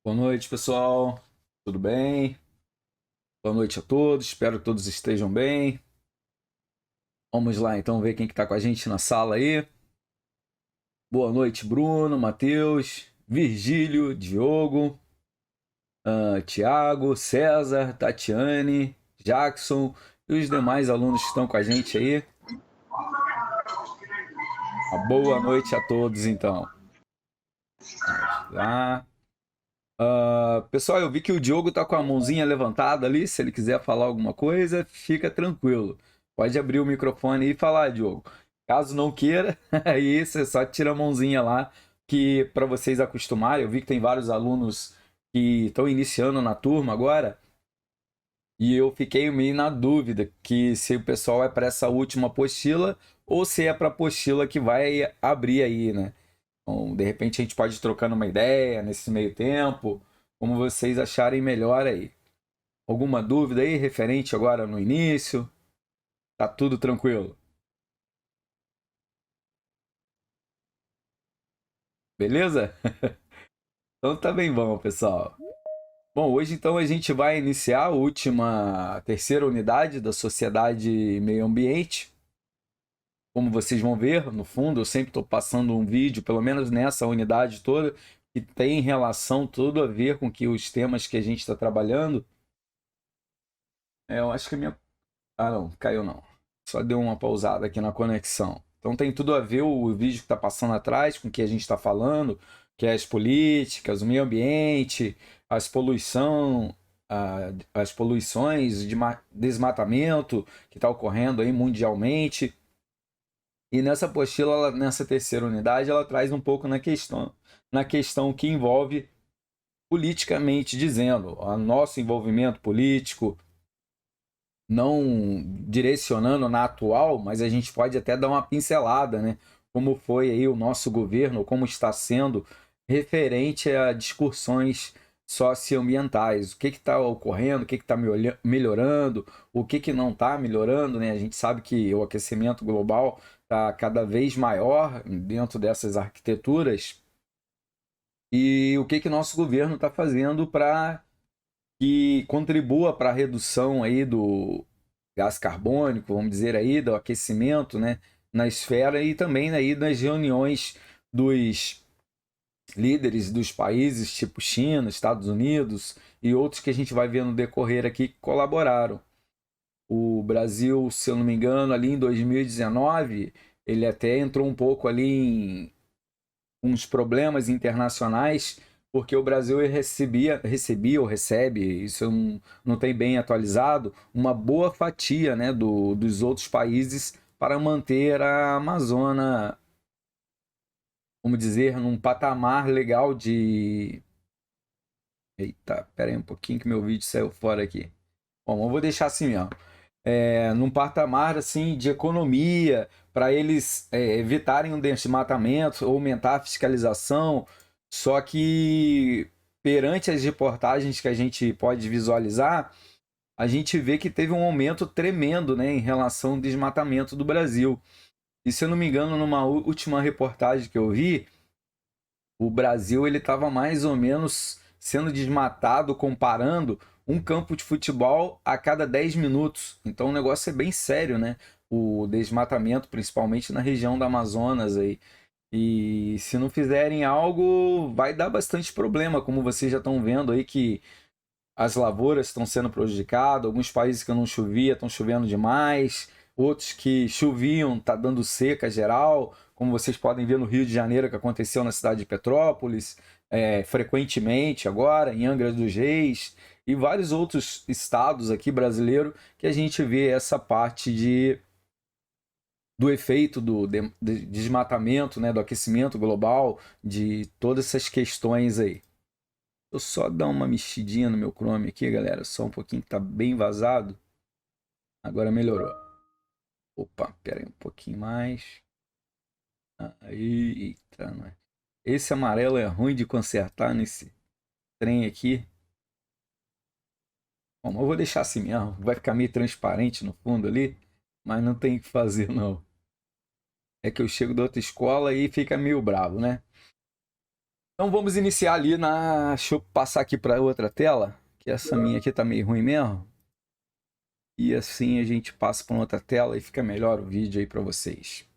Boa noite, pessoal. Tudo bem? Boa noite a todos. Espero que todos estejam bem. Vamos lá, então, ver quem que tá com a gente na sala aí. Boa noite, Bruno, Matheus, Virgílio, Diogo, Tiago, César, Tatiane, Jackson e os demais alunos que estão com a gente aí. Uma boa noite a todos, então. Vamos lá. Pessoal, eu vi que o Diogo tá com a mãozinha levantada ali. Se ele quiser falar alguma coisa, fica tranquilo. Pode abrir o microfone e falar, Diogo. Caso não queira, aí você só tira a mãozinha lá, que para vocês acostumarem, eu vi que tem vários alunos que estão iniciando na turma agora, e eu fiquei meio na dúvida que se o pessoal é para essa última apostila ou se é para a apostila que vai abrir aí, né? Então, de repente a gente pode ir trocando uma ideia nesse meio tempo, como vocês acharem melhor aí. Alguma dúvida aí referente agora no início? Tá tudo tranquilo? Beleza? Então tá bem bom, pessoal. Bom, hoje então a gente vai iniciar a última, terceira unidade da Sociedade e Meio Ambiente. Como vocês vão ver, no fundo, eu sempre estou passando um vídeo, pelo menos nessa unidade toda, que tem relação tudo a ver com que os temas que a gente está trabalhando. Eu acho que a minha. Ah, não, caiu não. Só deu uma pausada aqui na conexão. Então tem tudo a ver o vídeo que está passando atrás com o que a gente está falando, que é as políticas, o meio ambiente, as poluição, as poluições de desmatamento que está ocorrendo aí mundialmente. E nessa apostila, nessa terceira unidade, ela traz um pouco na questão que envolve politicamente dizendo, o nosso envolvimento político, não direcionando na atual, mas a gente pode até dar uma pincelada, né? Como foi aí o nosso governo, como está sendo referente a discussões socioambientais, o que está ocorrendo, o que está melhorando, o que não está melhorando, né? A gente sabe que o aquecimento global está cada vez maior dentro dessas arquiteturas e o que nosso governo está fazendo para que contribua para a redução aí do gás carbônico, vamos dizer aí, do aquecimento, né, na esfera e também aí nas reuniões dos líderes dos países tipo China, Estados Unidos e outros que a gente vai ver no decorrer aqui que colaboraram. O Brasil, se eu não me engano, ali em 2019, ele até entrou um pouco ali em uns problemas internacionais, porque o Brasil recebia ou recebe, isso eu não tem bem atualizado, uma boa fatia, né, dos outros países para manter a Amazônia, vamos dizer, num patamar legal de. Eita, pera aí um pouquinho que meu vídeo saiu fora aqui. Bom, eu vou deixar assim mesmo. Num patamar assim de economia, para eles evitarem um desmatamento, aumentar a fiscalização. Só que perante as reportagens que a gente pode visualizar, a gente vê que teve um aumento tremendo, né, em relação ao desmatamento do Brasil. E se eu não me engano, numa última reportagem que eu vi, o Brasil ele estava mais ou menos sendo desmatado comparando um campo de futebol a cada 10 minutos. Então o negócio é bem sério, né? O desmatamento, principalmente na região da Amazonas aí. E se não fizerem algo, vai dar bastante problema, como vocês já estão vendo aí que as lavouras estão sendo prejudicadas, alguns países que não chovia estão chovendo demais, outros que choviam está dando seca geral, como vocês podem ver no Rio de Janeiro, que aconteceu na cidade de Petrópolis, frequentemente agora, em Angra dos Reis, e vários outros estados aqui brasileiros que a gente vê essa parte do efeito do desmatamento, né, do aquecimento global, de todas essas questões aí. Eu só dar uma mexidinha no meu Chrome aqui, galera. Só um pouquinho que tá bem vazado. Agora melhorou. Opa, pera aí um pouquinho mais. Aí, eita, esse amarelo é ruim de consertar nesse trem aqui. Bom, eu vou deixar assim mesmo. Vai ficar meio transparente no fundo ali. Mas não tem o que fazer, não. É que eu chego da outra escola e fica meio bravo, né? Então vamos iniciar ali na... Deixa eu passar aqui para outra tela, que essa minha aqui tá meio ruim mesmo. E assim a gente passa para outra tela e fica melhor o vídeo aí para vocês.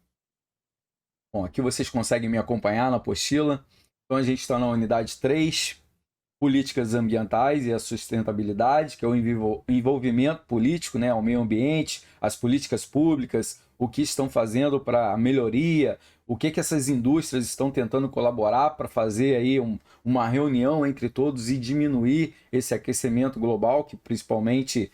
Bom, aqui vocês conseguem me acompanhar na apostila. Então a gente está na unidade 3, políticas ambientais e a sustentabilidade, que é o envolvimento político, né, ao meio ambiente, as políticas públicas, o que estão fazendo para a melhoria, o que essas indústrias estão tentando colaborar para fazer aí uma reunião entre todos e diminuir esse aquecimento global, que principalmente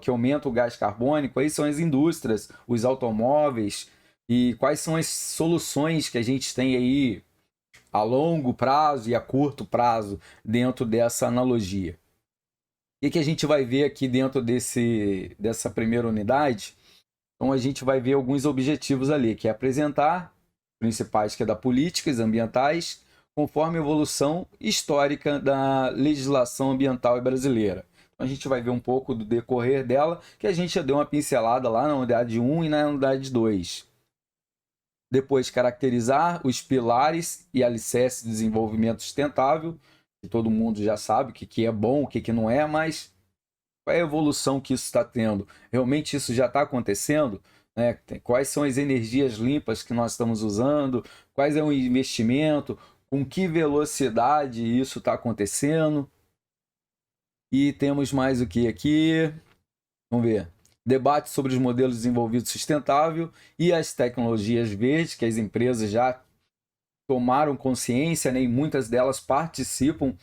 que aumenta o gás carbônico, aí são as indústrias, os automóveis, e quais são as soluções que a gente tem aí a longo prazo e a curto prazo dentro dessa analogia. O que a gente vai ver aqui dentro dessa primeira unidade? Então a gente vai ver alguns objetivos ali, que é apresentar principais, que é da políticas ambientais, conforme a evolução histórica da legislação ambiental brasileira. Então a gente vai ver um pouco do decorrer dela, que a gente já deu uma pincelada lá na unidade 1 e na unidade 2. Depois, caracterizar os pilares e alicerces do desenvolvimento sustentável, que todo mundo já sabe o que é bom, o que não é, mas qual é a evolução que isso está tendo? Realmente isso já está acontecendo? Né? Quais são as energias limpas que nós estamos usando? Quais é o investimento? Com que velocidade isso está acontecendo? E temos mais o que aqui? Vamos ver. Debate sobre os modelos desenvolvidos sustentável e as tecnologias verdes, que as empresas já tomaram consciência, né, e muitas delas participam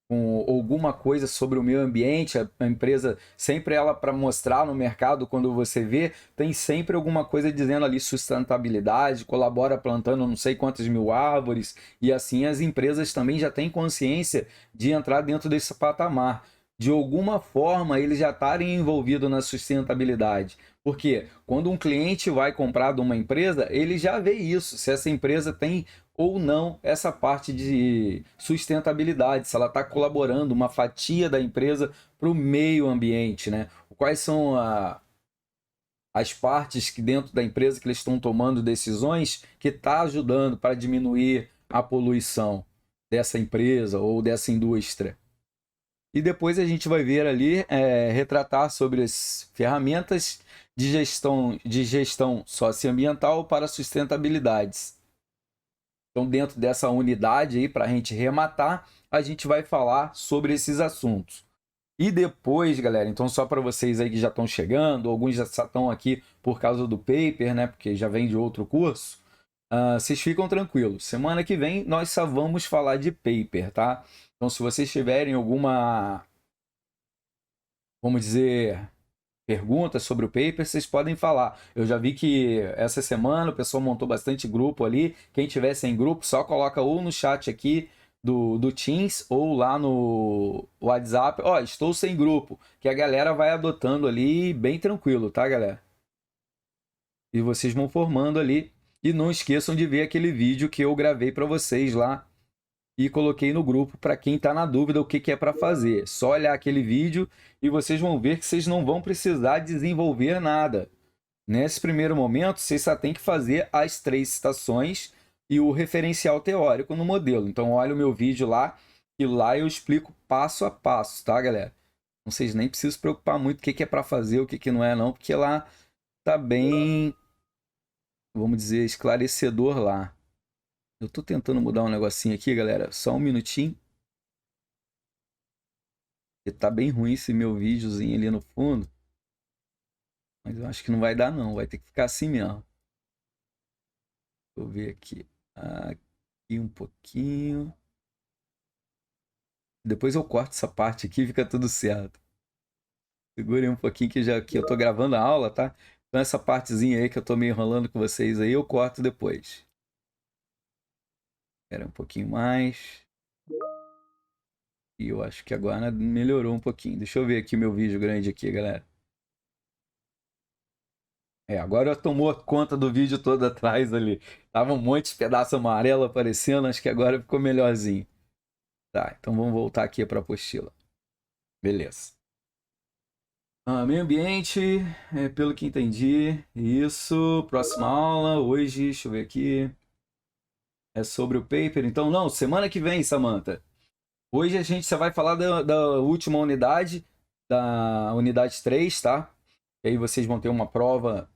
com alguma coisa sobre o meio ambiente. A empresa, sempre ela para mostrar no mercado, quando você vê, tem sempre alguma coisa dizendo ali sustentabilidade, colabora plantando não sei quantas mil árvores, e assim as empresas também já têm consciência de entrar dentro desse patamar. De alguma forma, eles já estarem envolvidos na sustentabilidade. Porque quando um cliente vai comprar de uma empresa, ele já vê isso, se essa empresa tem ou não essa parte de sustentabilidade, se ela está colaborando uma fatia da empresa para o meio ambiente, né? Quais são as partes que dentro da empresa que eles estão tomando decisões que está ajudando para diminuir a poluição dessa empresa ou dessa indústria. E depois a gente vai ver ali, retratar sobre as ferramentas de gestão socioambiental para sustentabilidades. Então, dentro dessa unidade aí, para a gente rematar, a gente vai falar sobre esses assuntos. E depois, galera, então só para vocês aí que já estão chegando, alguns já estão aqui por causa do paper, né? Porque já vem de outro curso. Vocês ficam tranquilos. Semana que vem nós só vamos falar de paper, tá? Então, se vocês tiverem alguma, vamos dizer, perguntas sobre o paper, vocês podem falar. Eu já vi que essa semana o pessoal montou bastante grupo ali. Quem tiver sem grupo, só coloca ou no chat aqui do Teams ou lá no WhatsApp. Ó, estou sem grupo, que a galera vai adotando ali bem tranquilo, tá, galera? E vocês vão formando ali. E não esqueçam de ver aquele vídeo que eu gravei para vocês lá e coloquei no grupo para quem está na dúvida o que é para fazer. Só olhar aquele vídeo e vocês vão ver que vocês não vão precisar desenvolver nada. Nesse primeiro momento, vocês só tem que fazer as 3 citações e o referencial teórico no modelo. Então, olha o meu vídeo lá, e lá eu explico passo a passo, tá, galera? Vocês nem precisam se preocupar muito o que é para fazer, o que não é não, porque lá tá bem, vamos dizer, esclarecedor lá. Eu tô tentando mudar um negocinho aqui, galera. Só um minutinho. Porque tá bem ruim esse meu videozinho ali no fundo. Mas eu acho que não vai dar não. Vai ter que ficar assim mesmo. Deixa eu ver aqui. Aqui um pouquinho. Depois eu corto essa parte aqui e fica tudo certo. Segurem um pouquinho que já aqui eu tô gravando a aula, tá? Então essa partezinha aí que eu tô meio enrolando com vocês aí, eu corto depois. Espera um pouquinho mais. E eu acho que agora melhorou um pouquinho. Deixa eu ver aqui meu vídeo grande aqui, galera. Agora tomou conta do vídeo todo atrás ali. Tava um monte de pedaço amarelo aparecendo, acho que agora ficou melhorzinho. Tá, então vamos voltar aqui para a apostila. Beleza. Meio ambiente, pelo que entendi, isso. Próxima aula, hoje, deixa eu ver aqui. É sobre o paper. Então, não, semana que vem, Samantha. Hoje a gente só vai falar da última unidade, da unidade 3, tá? E aí vocês vão ter uma prova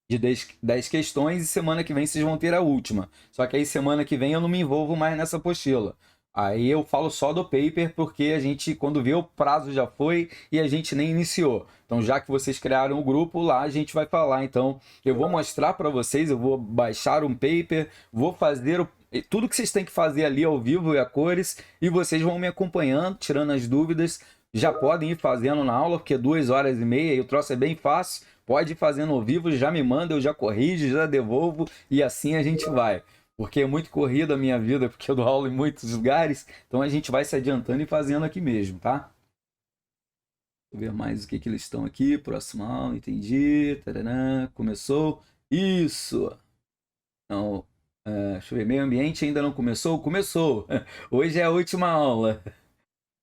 de 10 questões e semana que vem vocês vão ter a última. Só que aí semana que vem eu não me envolvo mais nessa apostila. Aí eu falo só do paper porque a gente, quando vê, o prazo já foi e a gente nem iniciou. Então, já que vocês criaram o grupo, lá a gente vai falar. Então, eu vou mostrar para vocês, eu vou baixar um paper, vou fazer tudo que vocês têm que fazer ali ao vivo e a cores, e vocês vão me acompanhando, tirando as dúvidas. Já podem ir fazendo na aula, porque 2 horas e meia e o troço é bem fácil. Pode ir fazendo ao vivo, já me manda, eu já corrijo, já devolvo e assim a gente vai. Porque é muito corrida a minha vida, porque eu dou aula em muitos lugares, então a gente vai se adiantando e fazendo aqui mesmo, tá? Vou ver mais o que eles estão aqui. Próxima aula, entendi. Taranã, começou. Isso! Então, deixa eu ver, meio ambiente ainda não começou? Começou! Hoje é a última aula.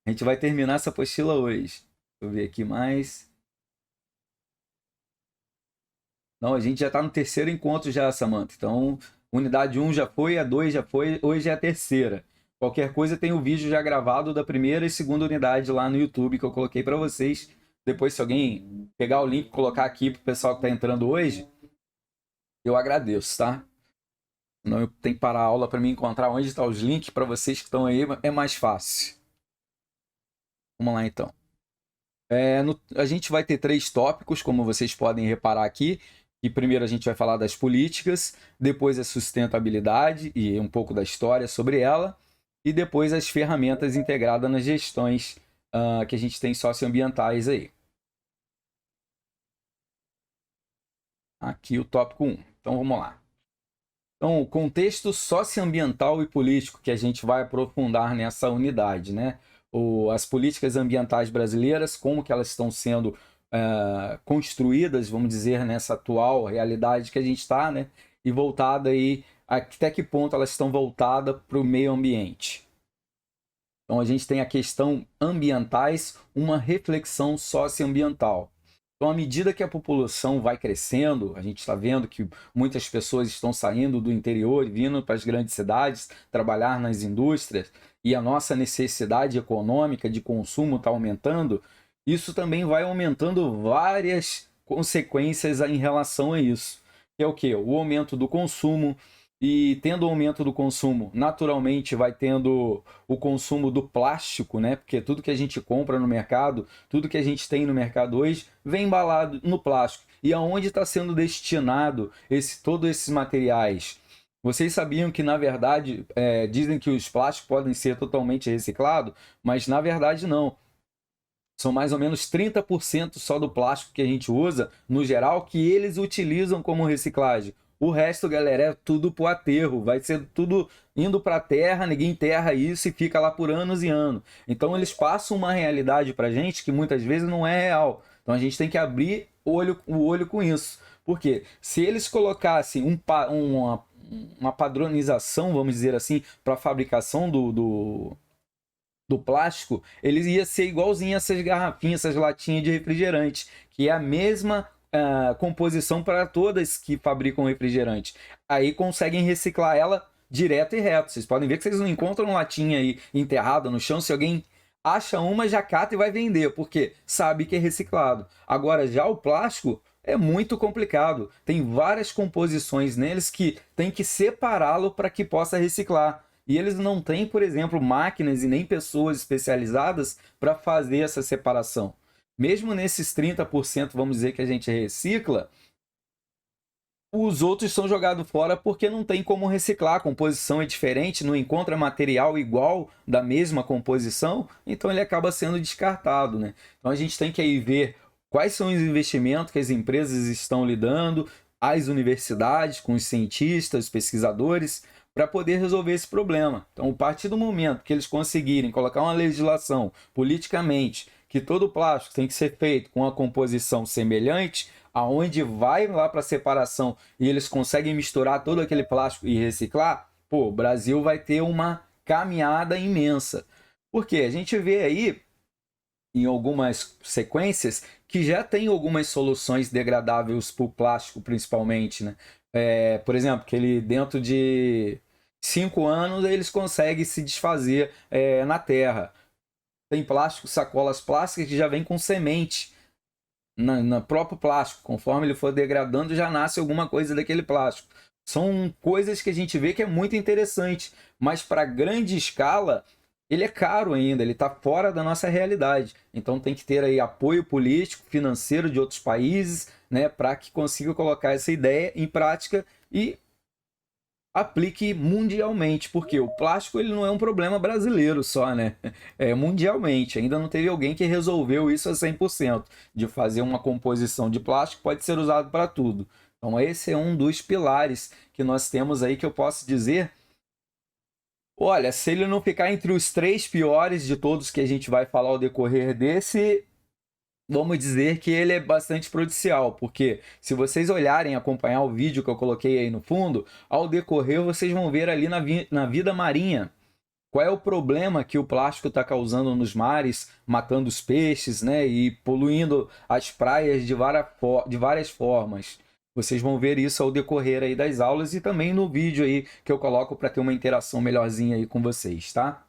A gente vai terminar essa apostila hoje. Deixa eu ver aqui mais. Não, a gente já está no terceiro encontro já, Samantha. Então, unidade 1 já foi, a 2 já foi, hoje é a terceira. Qualquer coisa tem o vídeo já gravado da primeira e segunda unidade lá no YouTube que eu coloquei para vocês. Depois, se alguém pegar o link e colocar aqui para o pessoal que está entrando hoje, eu agradeço, tá? Não, eu tenho que parar a aula para me encontrar onde estão os links para vocês que estão aí, é mais fácil. Vamos lá então. A gente vai ter 3 tópicos, como vocês podem reparar aqui. E primeiro a gente vai falar das políticas, depois a sustentabilidade e um pouco da história sobre ela, e depois as ferramentas integradas nas gestões que a gente tem socioambientais aí. Aqui o tópico 1. Então vamos lá. Então, o contexto socioambiental e político que a gente vai aprofundar nessa unidade, né? As políticas ambientais brasileiras, como que elas estão sendo construídas, vamos dizer, nessa atual realidade que a gente está, né? E voltada aí, até que ponto elas estão voltadas para o meio ambiente. Então, a gente tem a questão ambientais, uma reflexão socioambiental. Então, à medida que a população vai crescendo, a gente está vendo que muitas pessoas estão saindo do interior e vindo para as grandes cidades trabalhar nas indústrias, e a nossa necessidade econômica de consumo está aumentando, isso também vai aumentando várias consequências em relação a isso. Que é o quê? O aumento do consumo, e tendo o aumento do consumo, naturalmente vai tendo o consumo do plástico, né? Porque tudo que a gente compra no mercado, tudo que a gente tem no mercado hoje, vem embalado no plástico. E aonde está sendo destinado todos esses materiais? Vocês sabiam que, na verdade, dizem que os plásticos podem ser totalmente reciclados, mas na verdade não. São mais ou menos 30% só do plástico que a gente usa, no geral, que eles utilizam como reciclagem. O resto, galera, é tudo pro aterro. Vai ser tudo indo para a terra, ninguém enterra isso e fica lá por anos e anos. Então eles passam uma realidade para gente que muitas vezes não é real. Então a gente tem que abrir o olho com isso. Porque se eles colocassem uma padronização, vamos dizer assim, para a fabricação do plástico, ele ia ser igualzinho a essas garrafinhas, essas latinhas de refrigerante, que é a mesma composição para todas que fabricam refrigerante. Aí conseguem reciclar ela direto e reto. Vocês podem ver que vocês não encontram latinha aí enterrada no chão. Se alguém acha uma, já cata e vai vender, porque sabe que é reciclado. Agora, já o plástico é muito complicado. Tem várias composições neles que tem que separá-lo para que possa reciclar. E eles não têm, por exemplo, máquinas e nem pessoas especializadas para fazer essa separação. Mesmo nesses 30%, vamos dizer, que a gente recicla, os outros são jogados fora porque não tem como reciclar, a composição é diferente, não encontra material igual da mesma composição, então ele acaba sendo descartado, né? Então a gente tem que aí ver quais são os investimentos que as empresas estão lidando, as universidades, com os cientistas, os pesquisadores, para poder resolver esse problema. Então, a partir do momento que eles conseguirem colocar uma legislação politicamente que todo plástico tem que ser feito com uma composição semelhante, aonde vai lá para a separação e eles conseguem misturar todo aquele plástico e reciclar, pô, o Brasil vai ter uma caminhada imensa. Porque a gente vê aí em algumas sequências que já tem algumas soluções degradáveis para o plástico, principalmente, né? Por exemplo, que ele dentro de 5 anos eles conseguem se desfazer na terra. Tem plástico, sacolas plásticas que já vem com semente no próprio plástico. Conforme ele for degradando, já nasce alguma coisa daquele plástico. São coisas que a gente vê que é muito interessante, mas para grande escala ele é caro ainda, ele está fora da nossa realidade. Então tem que ter aí apoio político, financeiro de outros países, né, para que consiga colocar essa ideia em prática e aplique mundialmente, porque o plástico ele não é um problema brasileiro só, né? É mundialmente. Ainda não teve alguém que resolveu isso a 100%, de fazer uma composição de plástico pode ser usado para tudo. Então esse é um dos pilares que nós temos aí que eu posso dizer. Olha, se ele não ficar entre os 3 piores de todos que a gente vai falar ao decorrer desse, vamos dizer que ele é bastante prejudicial, porque se vocês olharem, acompanhar o vídeo que eu coloquei aí no fundo, ao decorrer vocês vão ver ali na vida marinha qual é o problema que o plástico está causando nos mares, matando os peixes, né, e poluindo as praias de várias formas. Vocês vão ver isso ao decorrer aí das aulas e também no vídeo aí que eu coloco para ter uma interação melhorzinha aí com vocês, tá?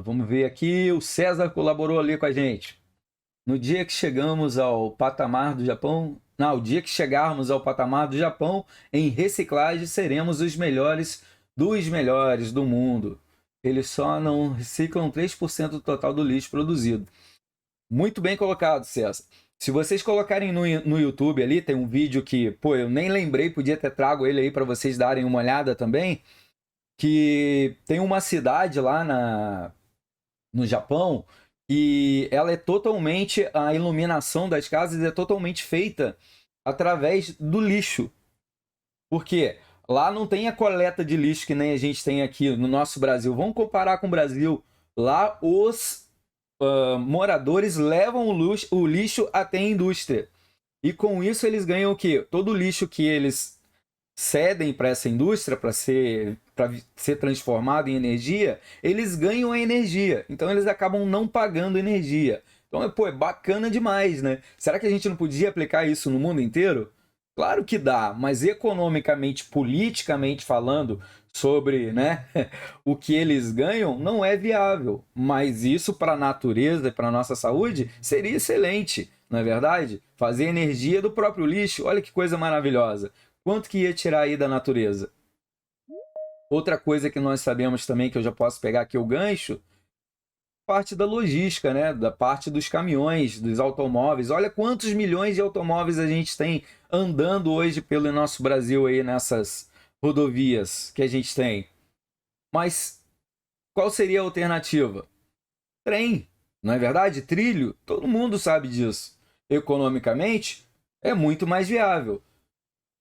Vamos ver aqui, o César colaborou ali com a gente. No dia que chegamos ao patamar do Japão, não, o dia que chegarmos ao patamar do Japão em reciclagem, seremos os melhores dos melhores do mundo. Eles só não reciclam 3% do total do lixo produzido. Muito bem colocado, César. Se vocês colocarem no YouTube ali, tem um vídeo que, pô, eu nem lembrei, podia ter trago ele aí para vocês darem uma olhada também, que tem uma cidade lá no Japão e ela é totalmente, a iluminação das casas é totalmente feita através do lixo. Por quê? Lá não tem a coleta de lixo que nem a gente tem aqui no nosso Brasil. Vamos comparar com o Brasil. Lá os moradores levam o lixo até a indústria. E com isso eles ganham o quê? Todo o lixo que eles cedem para essa indústria para ser transformado em energia, eles ganham a energia. Então eles acabam não pagando energia. Então, pô, é bacana demais, né? Será que a gente não podia aplicar isso no mundo inteiro? Claro que dá, mas economicamente, politicamente falando, sobre, né, o que eles ganham, não é viável. Mas isso para a natureza e para a nossa saúde seria excelente, não é verdade? Fazer energia do próprio lixo, olha que coisa maravilhosa. Quanto que ia tirar aí da natureza? Outra coisa que nós sabemos também, que eu já posso pegar aqui o gancho, parte da logística, né? Da parte dos caminhões, dos automóveis. Olha quantos milhões de automóveis a gente tem andando hoje pelo nosso Brasil aí nessas rodovias que a gente tem. Mas qual seria a alternativa? Trem, não é verdade? Trilho, todo mundo sabe disso. Economicamente, é muito mais viável.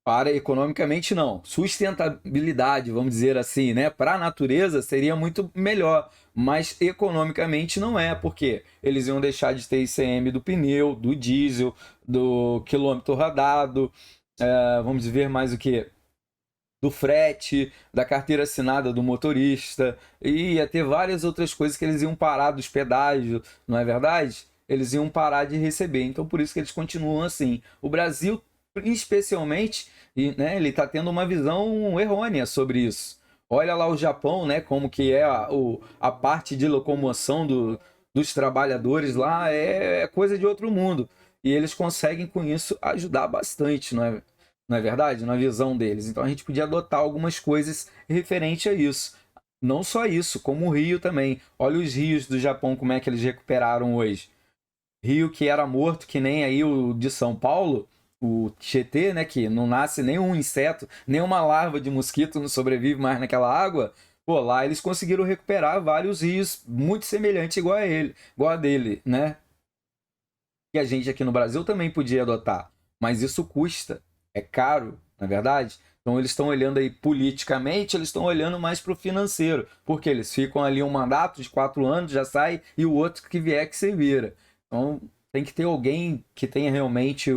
Para economicamente não, sustentabilidade, vamos dizer assim, né? Para a natureza seria muito melhor, mas economicamente não é, porque eles iam deixar de ter ICM do pneu, do diesel, do quilômetro rodado, vamos ver mais o que? Do frete, da carteira assinada do motorista, e ia ter várias outras coisas que eles iam parar dos pedágios, não é verdade? Eles iam parar de receber, então por isso que eles continuam assim. O Brasil, especialmente, né, ele está tendo uma visão errônea sobre isso. Olha lá o Japão, né, como que é a parte de locomoção dos trabalhadores lá, é coisa de outro mundo. E eles conseguem com isso ajudar bastante, não é verdade? Na visão deles. Então a gente podia adotar algumas coisas referente a isso. Não só isso, como o Rio também. Olha os rios do Japão, como é que eles recuperaram hoje. Rio que era morto, que nem aí o de São Paulo, o Tietê, né, que não nasce nenhum inseto, nenhuma larva de mosquito não sobrevive mais naquela água. Pô, lá eles conseguiram recuperar vários rios muito semelhantes igual a ele, igual a dele, né? Que a gente aqui no Brasil também podia adotar, mas isso custa, é caro, na é verdade? Então eles estão olhando aí politicamente, eles estão olhando mais para o financeiro, porque eles ficam ali um mandato de 4 anos, já sai, e o outro que vier que se vira. Então tem que ter alguém que tenha realmente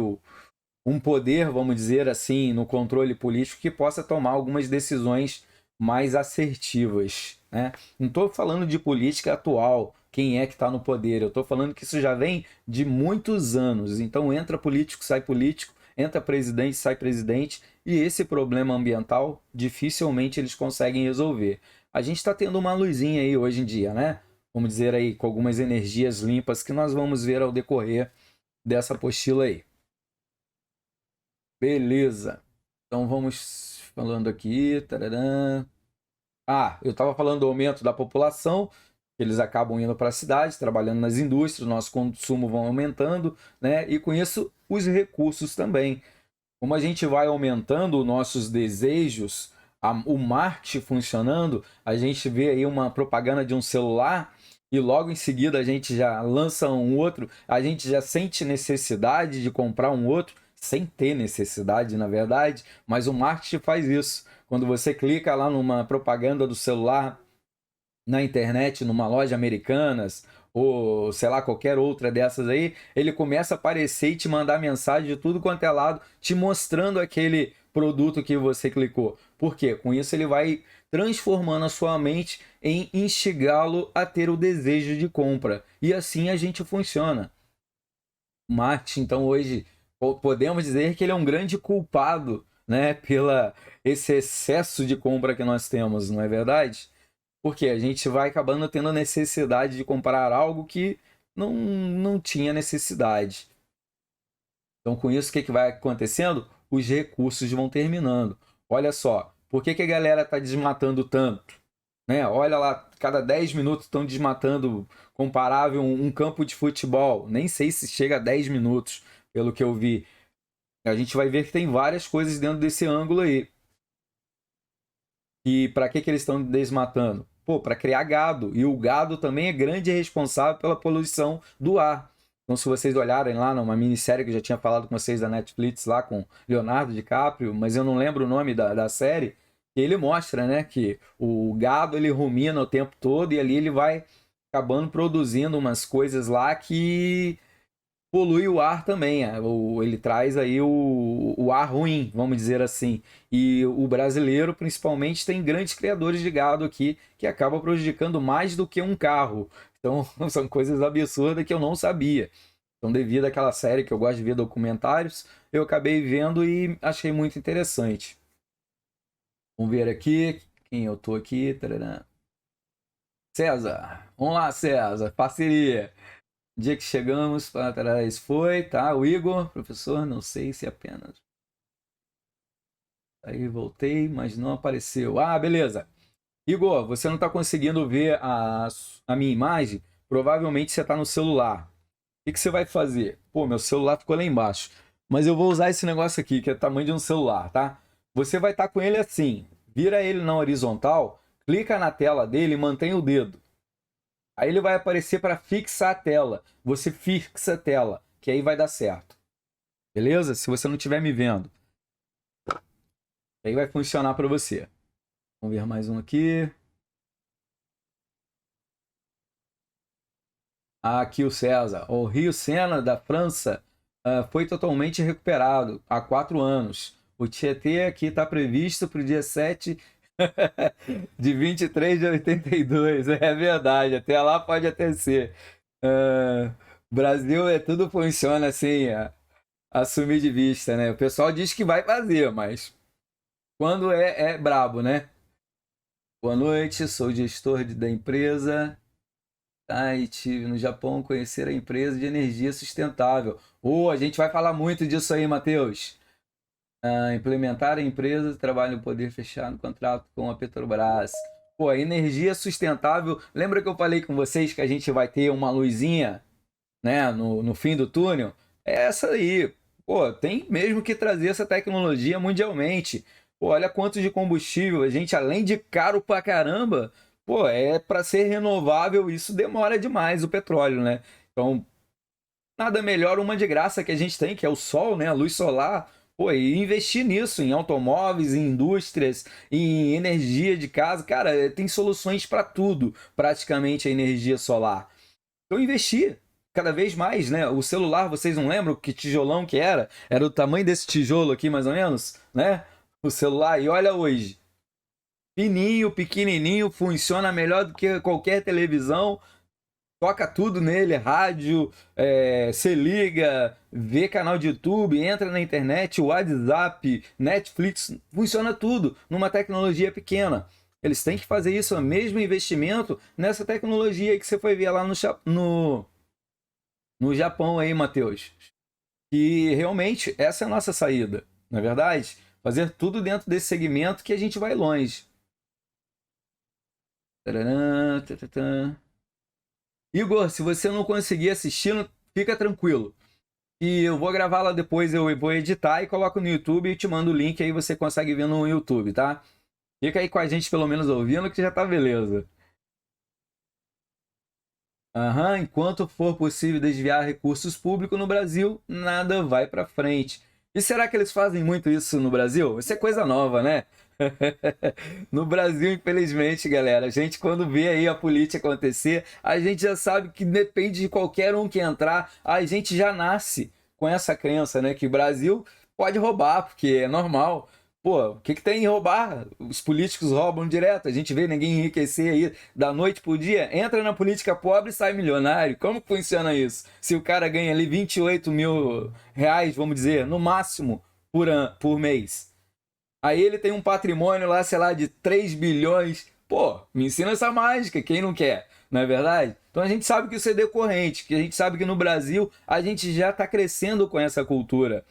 um poder, vamos dizer assim, no controle político que possa tomar algumas decisões mais assertivas, né? Não estou falando de política atual, quem é que está no poder, eu estou falando que isso já vem de muitos anos. Então entra político, sai político, entra presidente, sai presidente, e esse problema ambiental dificilmente eles conseguem resolver. A gente está tendo uma luzinha aí hoje em dia, né? Vamos dizer aí, com algumas energias limpas que nós vamos ver ao decorrer dessa apostila aí. Beleza. Então vamos falando aqui. Tararã. Eu estava falando do aumento da população, eles acabam indo para a cidade, trabalhando nas indústrias, nosso consumo vai aumentando, né? E com isso os recursos também. Como a gente vai aumentando os nossos desejos, o marketing funcionando, a gente vê aí uma propaganda de um celular e logo em seguida a gente já lança um outro, a gente já sente necessidade de comprar um outro, sem ter necessidade, na verdade, mas o marketing faz isso. Quando você clica lá numa propaganda do celular na internet, numa loja Americanas, ou sei lá, qualquer outra dessas aí, ele começa a aparecer e te mandar mensagem de tudo quanto é lado, te mostrando aquele produto que você clicou. Por quê? Com isso ele vai transformando a sua mente em instigá-lo a ter o desejo de compra. E assim a gente funciona. O marketing, então, hoje, podemos dizer que ele é um grande culpado, né, pela esse excesso de compra que nós temos, não é verdade? Porque a gente vai acabando tendo a necessidade de comprar algo que não tinha necessidade. Então, com isso, o que vai acontecendo? Os recursos vão terminando. Olha só, por que a galera está desmatando tanto? Né? Olha lá, cada 10 minutos estão desmatando, comparável um campo de futebol. Nem sei se chega a 10 minutos, pelo que eu vi. A gente vai ver que tem várias coisas dentro desse ângulo aí. E para que eles estão desmatando? Pô, para criar gado. E o gado também é grande responsável pela poluição do ar. Então, se vocês olharem lá numa minissérie que eu já tinha falado com vocês da Netflix, lá com Leonardo DiCaprio, mas eu não lembro o nome da série, ele mostra, né, que o gado ele rumina o tempo todo e ali ele vai acabando produzindo umas coisas lá que polui o ar também. Ele traz aí o ar ruim, vamos dizer assim. E o brasileiro, principalmente, tem grandes criadores de gado aqui que acabam prejudicando mais do que um carro. Então, são coisas absurdas que eu não sabia. Então, devido àquela série que eu gosto de ver documentários, eu acabei vendo e achei muito interessante. Vamos ver aqui quem eu tô aqui. Tarará. César. Vamos lá, César. Parceria. Dia que chegamos para trás foi, tá? O Igor, professor, não sei se apenas. Aí voltei, mas não apareceu. Beleza. Igor, você não está conseguindo ver a minha imagem? Provavelmente você está no celular. O que você vai fazer? Pô, meu celular ficou lá embaixo. Mas eu vou usar esse negócio aqui, que é o tamanho de um celular, tá? Você vai estar com ele assim. Vira ele na horizontal, clica na tela dele e mantém o dedo. Aí ele vai aparecer para fixar a tela. Você fixa a tela, que aí vai dar certo. Beleza? Se você não estiver me vendo. Aí vai funcionar para você. Vamos ver mais um aqui. Aqui o César. O Rio Sena, da França, foi totalmente recuperado há 4 anos. O Tietê aqui está previsto para o dia 7 de 23 de 82. É verdade, até lá pode até ser. Brasil tudo funciona assim, assumir de vista, né? O pessoal diz que vai fazer, mas quando é brabo, né? Boa noite, sou gestor da empresa. E tive no Japão conhecer a empresa de energia sustentável. A gente vai falar muito disso aí, Matheus. Implementar a empresa, trabalho no poder fechar no contrato com a Petrobras. Pô, a energia sustentável. Lembra que eu falei com vocês que a gente vai ter uma luzinha, né, no fim do túnel? É essa aí. Pô, tem mesmo que trazer essa tecnologia mundialmente. Pô, olha quanto de combustível a gente, além de caro pra caramba, pô, para ser renovável, isso demora demais o petróleo, né? Então, nada melhor uma de graça que a gente tem, que é o sol, né? A luz solar. Pô, e investir nisso, em automóveis, em indústrias, em energia de casa. Cara, tem soluções para tudo, praticamente, a energia solar. Então, investir cada vez mais, né? O celular, vocês não lembram que tijolão que era? Era o tamanho desse tijolo aqui, mais ou menos, né? O celular, e olha hoje. Fininho, pequenininho, funciona melhor do que qualquer televisão. toca tudo nele, rádio, se liga, vê canal de YouTube, entra na internet, WhatsApp, Netflix, funciona tudo numa tecnologia pequena. Eles têm que fazer isso, o mesmo investimento nessa tecnologia aí que você foi ver lá no Japão aí, Matheus. E realmente essa é a nossa saída, na é verdade? Fazer tudo dentro desse segmento que a gente vai longe. Tararam, tatatã. Igor, se você não conseguir assistir, fica tranquilo. E eu vou gravar lá depois, eu vou editar e coloco no YouTube e te mando o link aí você consegue ver no YouTube, tá? Fica aí com a gente pelo menos ouvindo que já tá beleza. Aham, enquanto for possível desviar recursos públicos no Brasil, nada vai para frente. E será que eles fazem muito isso no Brasil? Isso é coisa nova, né? No Brasil, infelizmente, galera, a gente quando vê aí a política acontecer, a gente já sabe que depende de qualquer um que entrar, a gente já nasce com essa crença, né? Que o Brasil pode roubar, porque é normal. Pô, o que que tem em roubar? Os políticos roubam direto, a gente vê ninguém enriquecer aí da noite pro dia, entra na política pobre e sai milionário. Como que funciona isso? Se o cara ganha ali 28 mil reais, vamos dizer, no máximo, por mês. Aí ele tem um patrimônio lá, sei lá, de 3 bilhões. Pô, me ensina essa mágica, quem não quer? Não é verdade? Então a gente sabe que isso é decorrente, que a gente sabe que no Brasil a gente já está crescendo com essa cultura.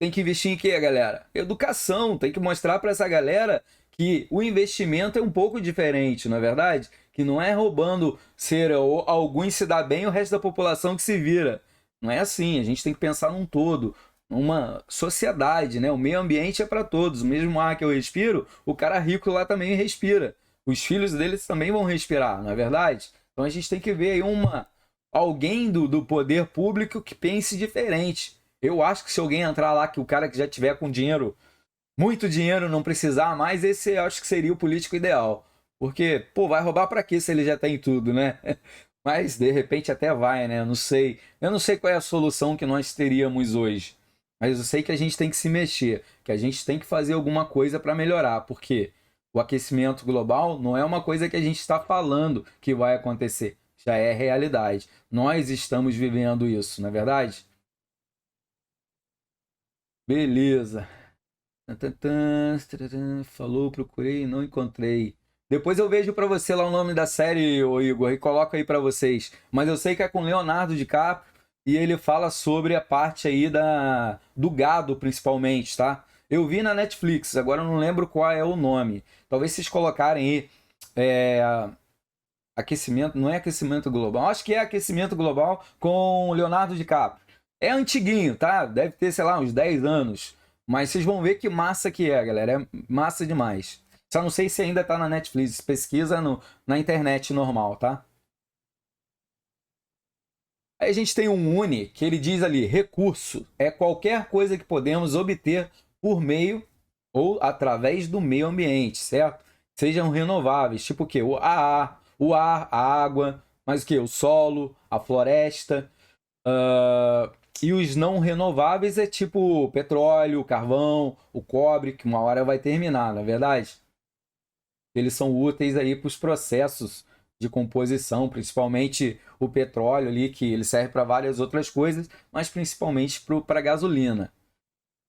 Tem que investir em quê, galera? Educação. Tem que mostrar para essa galera que o investimento é um pouco diferente, não é verdade? Que não é roubando ser alguns se dá bem e o resto da população que se vira. Não é assim. A gente tem que pensar num todo, numa sociedade, né? O meio ambiente é para todos. O mesmo ar que eu respiro, o cara rico lá também respira. Os filhos deles também vão respirar, não é verdade? Então a gente tem que ver aí alguém do poder público que pense diferente. Eu acho que se alguém entrar lá, que o cara que já tiver com dinheiro, muito dinheiro, não precisar mais, esse eu acho que seria o político ideal. Porque, pô, vai roubar pra quê se ele já tem tudo, né? Mas de repente até vai, né? Eu não sei. Eu não sei qual é a solução que nós teríamos hoje. Mas eu sei que a gente tem que se mexer, que a gente tem que fazer alguma coisa para melhorar, porque o aquecimento global não é uma coisa que a gente está falando que vai acontecer, já é realidade. Nós estamos vivendo isso, não é verdade? Beleza. Tantantã, taratã, falou, procurei, não encontrei. Depois eu vejo pra você lá o nome da série, ô Igor, e coloco aí pra vocês. Mas eu sei que é com Leonardo DiCaprio e ele fala sobre a parte aí do gado, principalmente, tá? Eu vi na Netflix, agora eu não lembro qual é o nome. Talvez vocês colocarem aí aquecimento, não é aquecimento global, acho que é aquecimento global com Leonardo DiCaprio. É antiguinho, tá? Deve ter, sei lá, uns 10 anos. Mas vocês vão ver que massa que é, galera. É massa demais. Só não sei se ainda tá na Netflix. Pesquisa na internet normal, tá? Aí a gente tem um Uni que ele diz ali: recurso é qualquer coisa que podemos obter por meio ou através do meio ambiente, certo? Sejam renováveis, tipo o quê? O ar, a água, mas o quê? O solo, a floresta. E os não renováveis é tipo petróleo, carvão, o cobre, que uma hora vai terminar, na é verdade? Eles são úteis aí para os processos de composição, principalmente o petróleo ali, que ele serve para várias outras coisas, mas principalmente para gasolina.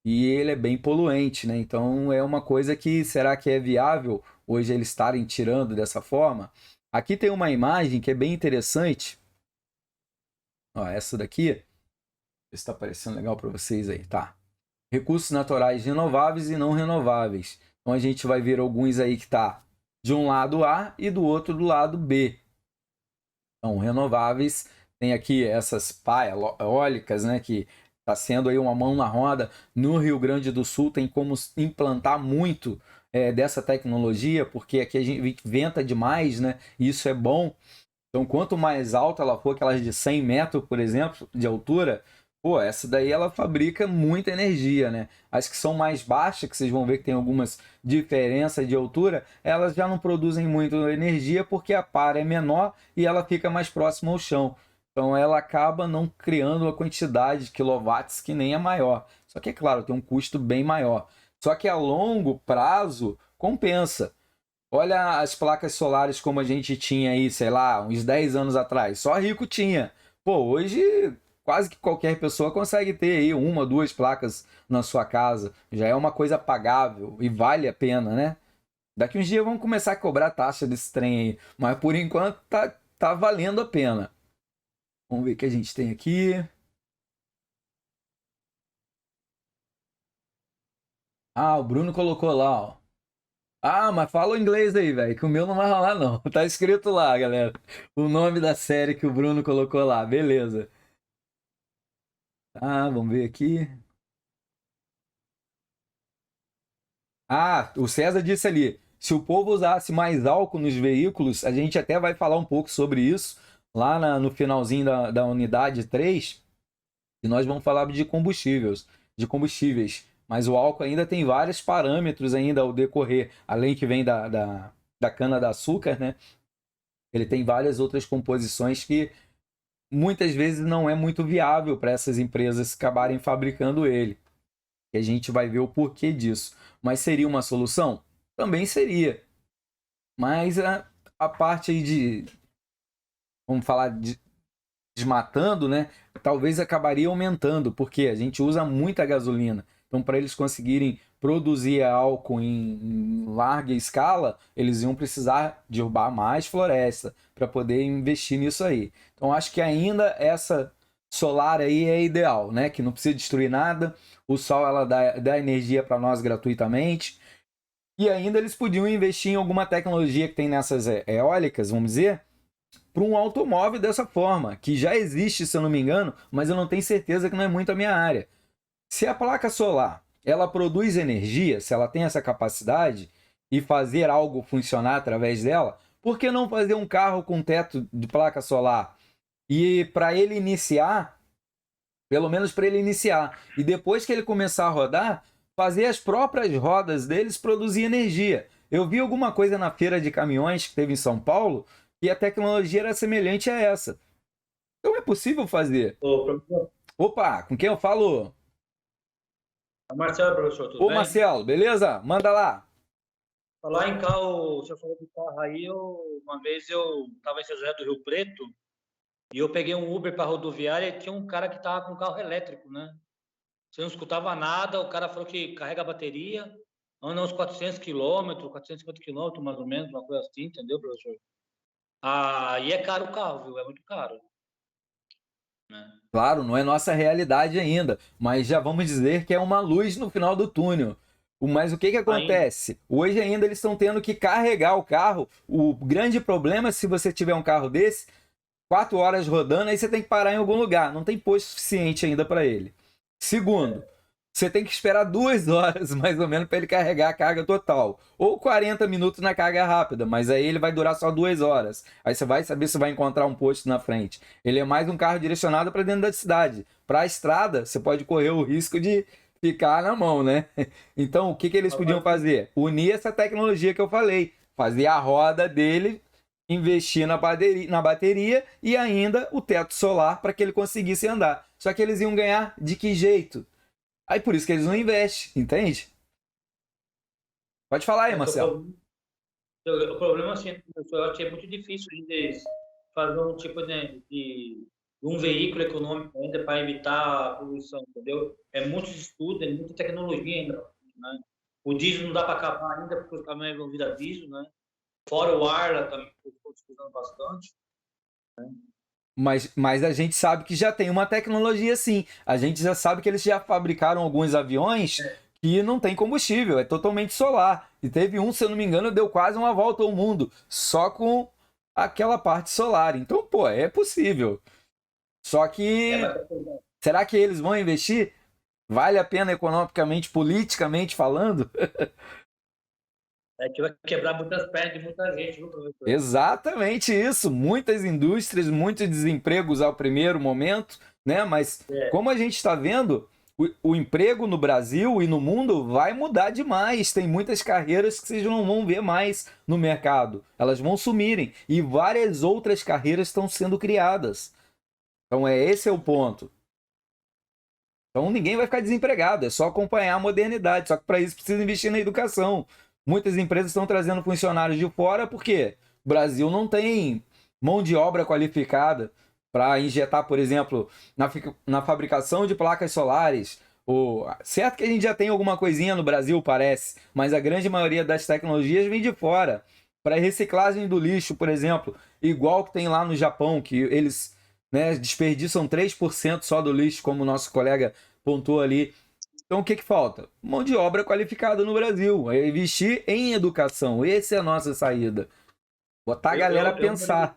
E ele é bem poluente, né? Então é uma coisa que será que é viável hoje eles estarem tirando dessa forma? Aqui tem uma imagem que é bem interessante. Ó, essa daqui está aparecendo legal para vocês aí, tá? Recursos naturais renováveis e não renováveis. Então a gente vai ver alguns aí que tá de um lado A e do outro do lado B. Então, renováveis, tem aqui essas pá eólicas, né, que está sendo aí uma mão na roda. No Rio Grande do Sul tem como implantar muito dessa tecnologia, porque aqui a gente venta demais, né? E isso é bom. Então, quanto mais alta ela for, aquelas de 100 metros, por exemplo, de altura, pô, essa daí ela fabrica muita energia, né? As que são mais baixas, que vocês vão ver que tem algumas diferenças de altura, elas já não produzem muito energia porque a para é menor e ela fica mais próxima ao chão. Então ela acaba não criando uma quantidade de quilowatts que nem é maior. Só que é claro, tem um custo bem maior. Só que a longo prazo compensa. Olha as placas solares como a gente tinha aí, sei lá, uns 10 anos atrás. Só rico tinha. Pô, hoje quase que qualquer pessoa consegue ter aí uma, duas placas na sua casa. Já é uma coisa pagável e vale a pena, né? Daqui uns dias vamos começar a cobrar taxa desse trem aí. Mas por enquanto tá valendo a pena. Vamos ver o que a gente tem aqui. Ah, o Bruno colocou lá, ó. Ah, mas fala o inglês aí, velho, que o meu não vai rolar, não. Tá escrito lá, galera. O nome da série que o Bruno colocou lá, beleza. Ah, vamos ver aqui. Ah, o César disse ali: se o povo usasse mais álcool nos veículos, a gente até vai falar um pouco sobre isso lá no finalzinho da unidade 3, e nós vamos falar de combustíveis. Mas o álcool ainda tem vários parâmetros ainda ao decorrer, além que vem da cana-de-açúcar, né? Ele tem várias outras composições que muitas vezes não é muito viável para essas empresas acabarem fabricando ele. E a gente vai ver o porquê disso. Mas seria uma solução? Também seria. Mas a parte aí vamos falar, de desmatando, né? Talvez acabaria aumentando, porque a gente usa muita gasolina. Então, para eles conseguirem produzir álcool em larga escala, eles iam precisar derrubar mais floresta para poder investir nisso aí. Então, acho que ainda essa solar aí é ideal, né? Que não precisa destruir nada. O sol ela dá energia para nós gratuitamente. E ainda eles podiam investir em alguma tecnologia que tem nessas eólicas, vamos dizer, para um automóvel dessa forma, que já existe, se eu não me engano, mas eu não tenho certeza que não é muito a minha área. Se a placa solar ela produz energia, se ela tem essa capacidade e fazer algo funcionar através dela, por que não fazer um carro com teto de placa solar? E para ele iniciar, pelo menos para ele iniciar, e depois que ele começar a rodar, fazer as próprias rodas deles produzir energia. Eu vi alguma coisa na feira de caminhões que teve em São Paulo e a tecnologia era semelhante a essa. Então é possível fazer. Ô, professor, Opa, com quem eu falo? Marcelo, professor, tudo Ô bem? Marcelo, beleza? Manda lá. Falar em carro, o senhor falou de carro aí, uma vez eu estava em São José do Rio Preto e eu peguei um Uber para rodoviária e tinha um cara que estava com carro elétrico, né? Você não escutava nada, o cara falou que carrega a bateria, anda uns 400 quilômetros, 450 quilômetros mais ou menos, uma coisa assim, entendeu, professor? Ah, e é caro o carro, viu? É muito caro, né? Claro, não é nossa realidade ainda, mas já vamos dizer que é uma luz no final do túnel. Mas o que que Ainda, acontece? Hoje ainda eles estão tendo que carregar o carro. O grande problema é se você tiver um carro desse, 4 horas rodando, aí você tem que parar em algum lugar. Não tem posto suficiente ainda para ele. Segundo, é, você tem que esperar 2 horas mais ou menos para ele carregar a carga total. Ou 40 minutos na carga rápida, mas aí ele vai durar só 2 horas. Aí você vai saber se vai encontrar um posto na frente. Ele é mais um carro direcionado para dentro da cidade. Para a estrada, você pode correr o risco de ficar na mão, né? Então, o que, que eles podiam fazer? Unir essa tecnologia que eu falei. Fazer a roda dele, investir na bateria e ainda o teto solar para que ele conseguisse andar. Só que eles iam ganhar de que jeito? Aí por isso que eles não investem, entende? Pode falar aí, é que Marcelo. o problema, assim, professor, eu acho que é muito difícil de fazer um tipo de um veículo econômico ainda para evitar a poluição, entendeu? É muito estudo, é muita tecnologia ainda, né? O diesel não dá para acabar ainda, porque o caminhão é envolvido a diesel, né? Fora o ar, lá também, que eu estou estudando bastante. Mas a gente sabe que já tem uma tecnologia sim. A gente já sabe que eles já fabricaram alguns aviões que não tem combustível, é totalmente solar. E teve um, se eu não me engano, deu quase uma volta ao mundo, só com aquela parte solar. Então, pô, é possível. Só É, que mas será que eles vão investir? Vale a pena economicamente, politicamente falando? é que vai quebrar muitas pernas de muita gente, viu, professor? Exatamente isso. Muitas indústrias, muitos desempregos ao primeiro momento, né? Mas É, como a gente está vendo, o emprego no Brasil e no mundo vai mudar demais. Tem muitas carreiras que vocês não vão ver mais no mercado. Elas vão sumirem. E várias outras carreiras estão sendo criadas. Então, esse é o ponto. Então, ninguém vai ficar desempregado. É só acompanhar a modernidade. Só que para isso precisa investir na educação. Muitas empresas estão trazendo funcionários de fora porque o Brasil não tem mão de obra qualificada para injetar, por exemplo, na fabricação de placas solares. Certo que a gente já tem alguma coisinha no Brasil, parece, mas a grande maioria das tecnologias vem de fora. Para reciclagem do lixo, por exemplo, igual que tem lá no Japão, que eles, né, desperdiçam 3% só do lixo, como o nosso colega pontuou ali. Então, o que falta? Mão de obra qualificada no Brasil. É investir em educação. Essa é a nossa saída. Botar a galera a pensar.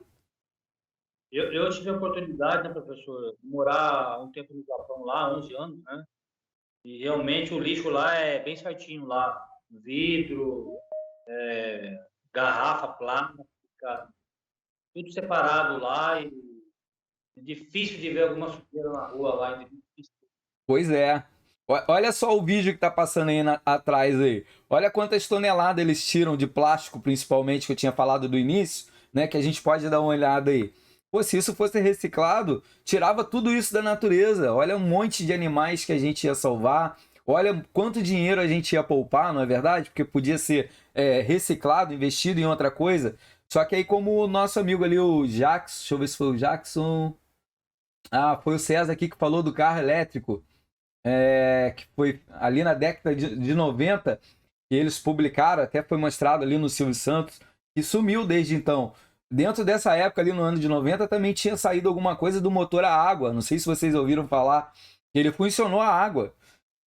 Eu tive a oportunidade, né, professor, de morar um tempo no Japão lá, 11 anos, né? E realmente o lixo lá é bem certinho lá. Vidro, garrafa plástica, tudo separado lá e é difícil de ver alguma sujeira na rua lá. É difícil. Pois é. Olha só o vídeo que tá passando aí atrás aí. Olha quantas toneladas eles tiram de plástico, principalmente, que eu tinha falado do início, né? Que a gente pode dar uma olhada aí. Pô, se isso fosse reciclado, tirava tudo isso da natureza. Olha um monte de animais que a gente ia salvar. Olha quanto dinheiro a gente ia poupar, não é verdade? Porque podia ser reciclado, investido em outra coisa. Só que aí, como o nosso amigo ali, o Jackson, deixa eu ver se foi o Jackson. Ah, foi o César aqui que falou do carro elétrico, que foi ali na década de 90, que eles publicaram, até foi mostrado ali no Silvio Santos, que sumiu desde então. Dentro dessa época, ali no ano de 90, também tinha saído alguma coisa do motor a água. Não sei se vocês ouviram falar. Ele funcionou a água.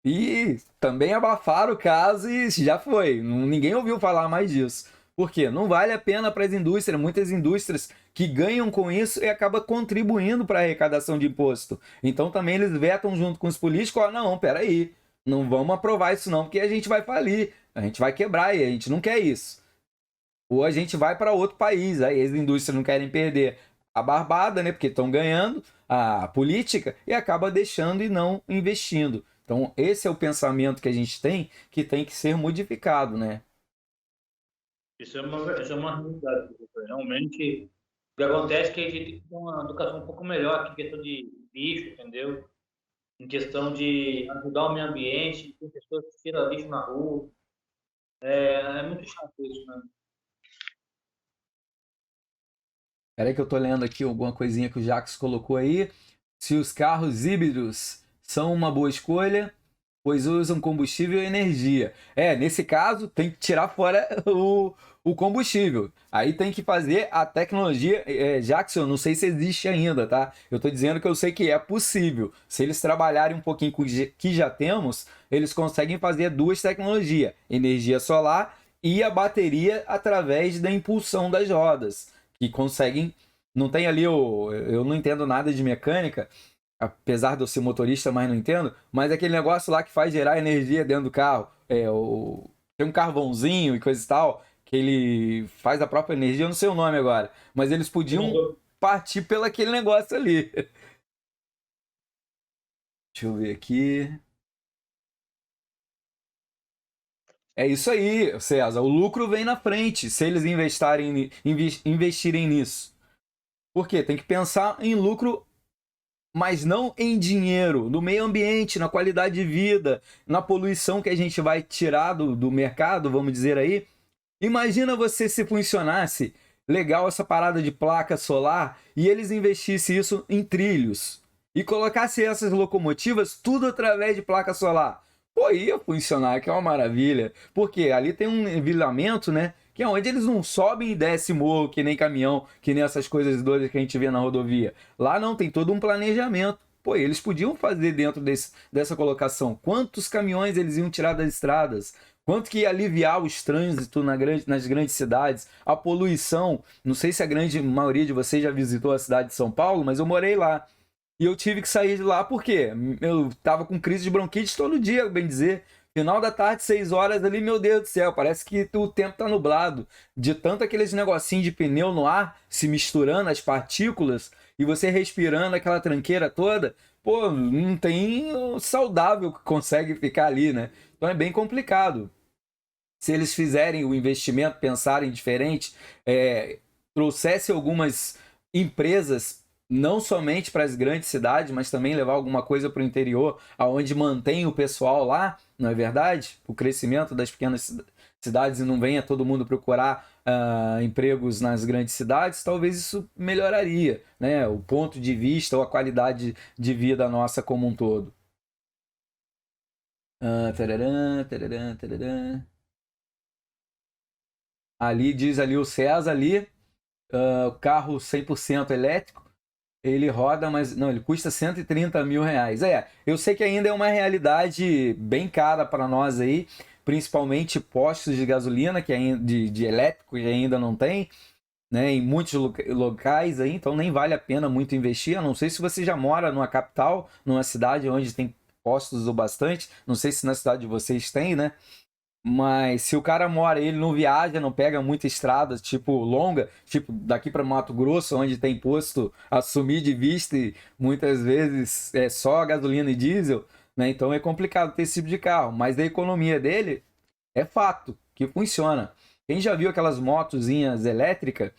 E também abafaram o caso e já foi. Ninguém ouviu falar mais disso. Por quê? Não vale a pena para as indústrias, muitas indústrias que ganham com isso e acabam contribuindo para a arrecadação de imposto. Então também eles vetam junto com os políticos, ó, não, peraí, não vamos aprovar isso não, porque a gente vai falir, a gente vai quebrar e a gente não quer isso. Ou a gente vai para outro país, aí as indústrias não querem perder a barbada, né, porque estão ganhando a política e acaba deixando e não investindo. Então esse é o pensamento que a gente tem que ser modificado, né? Isso é uma realidade, professor. Realmente, o que acontece é que a gente tem que ter uma educação um pouco melhor aqui, em questão de lixo, entendeu? Em questão de ajudar o meio ambiente, tem pessoas que tiram lixo na rua. É muito chato isso, né? Peraí que eu tô lendo aqui alguma coisinha que o Jacques colocou aí. Se os carros híbridos são uma boa escolha, pois usam combustível e energia. Nesse caso, tem que tirar fora o combustível. Aí tem que fazer a tecnologia. Jackson, não sei se existe ainda, tá? Eu tô dizendo que eu sei que é possível. Se eles trabalharem um pouquinho com o que já temos, eles conseguem fazer duas tecnologias: energia solar e a bateria através da impulsão das rodas. Que conseguem. Não tem ali o. Eu não entendo nada de mecânica, apesar de eu ser motorista, mas não entendo, mas aquele negócio lá que faz gerar energia dentro do carro, tem um carvãozinho e coisa e tal, que ele faz a própria energia, eu não sei o nome agora, mas eles podiam partir pelo aquele negócio ali. Deixa eu ver aqui. É isso aí, César. O lucro vem na frente se eles investirem nisso. Por quê? Tem que pensar em lucro, mas não em dinheiro, no meio ambiente, na qualidade de vida, na poluição que a gente vai tirar do mercado, vamos dizer aí. Imagina você se funcionasse legal essa parada de placa solar e eles investissem isso em trilhos e colocassem essas locomotivas tudo através de placa solar. Pô, ia funcionar, que é uma maravilha. Porque ali tem um envilamento, né? Que é onde eles não sobem e descem morro, que nem caminhão, que nem essas coisas doidas que a gente vê na rodovia. Lá não, tem todo um planejamento. Pô, eles podiam fazer dentro dessa colocação. Quantos caminhões eles iam tirar das estradas? Quanto que ia aliviar os trânsitos nas grandes cidades? A poluição. Não sei se a grande maioria de vocês já visitou a cidade de São Paulo, mas eu morei lá. E eu tive que sair de lá porque eu tava com crise de bronquite todo dia, bem dizer. Final da tarde, 6 horas ali, meu Deus do céu, parece que o tempo tá nublado. De tanto aqueles negocinhos de pneu no ar, se misturando as partículas, e você respirando aquela tranqueira toda, pô, não tem saudável que consegue ficar ali, né? Então é bem complicado. Se eles fizerem o investimento, pensarem diferente, trouxesse algumas empresas não somente para as grandes cidades, mas também levar alguma coisa para o interior, aonde mantém o pessoal lá, não é verdade? O crescimento cidades e não venha todo mundo procurar empregos nas grandes cidades, talvez isso melhoraria, né? O ponto de vista ou a qualidade de vida nossa como um todo. Tararã, tararã, tararã. Ali diz ali o César ali, carro 100% elétrico, ele roda, mas não, ele custa 130 mil reais. Eu sei que ainda é uma realidade bem cara para nós aí, principalmente postos de gasolina que ainda, de elétrico que ainda não tem, né, em muitos locais aí, então nem vale a pena muito investir. Eu não sei se você já mora numa capital, numa cidade onde tem postos o bastante, não sei se na cidade de vocês tem, né? Mas se o cara mora, ele não viaja, não pega muita estrada, tipo, longa, tipo, daqui para Mato Grosso, onde tem posto a sumir de vista e muitas vezes é só gasolina e diesel, né? Então é complicado ter esse tipo de carro. Mas a economia dele é fato que funciona. Quem já viu aquelas motozinhas elétricas,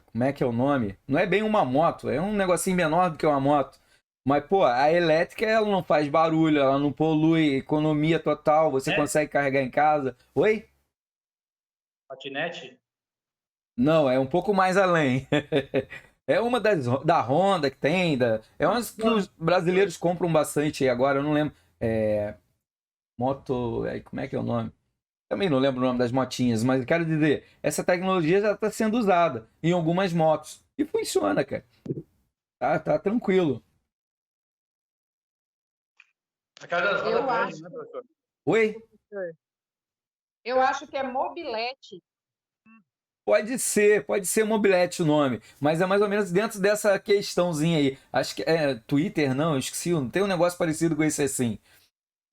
como é que é o nome? Não é bem uma moto, é um negocinho menor do que uma moto. Mas, pô, a elétrica ela não faz barulho, ela não polui, economia total, você consegue carregar em casa. Oi? Patinete? Não, é um pouco mais além. É uma da Honda que tem, é umas que os brasileiros compram bastante agora, eu não lembro. Moto. Como é que é o nome? Também não lembro o nome das motinhas, mas eu quero dizer, essa tecnologia já está sendo usada em algumas motos. E funciona, cara. Tá tranquilo. A casa das Eu rodas acho, grande, né, professor? Oi? eu acho que é mobilete. Pode ser mobilete o nome, mas é mais ou menos dentro dessa questãozinha aí. Acho que é Twitter, não, eu esqueci, tem um negócio parecido com esse assim.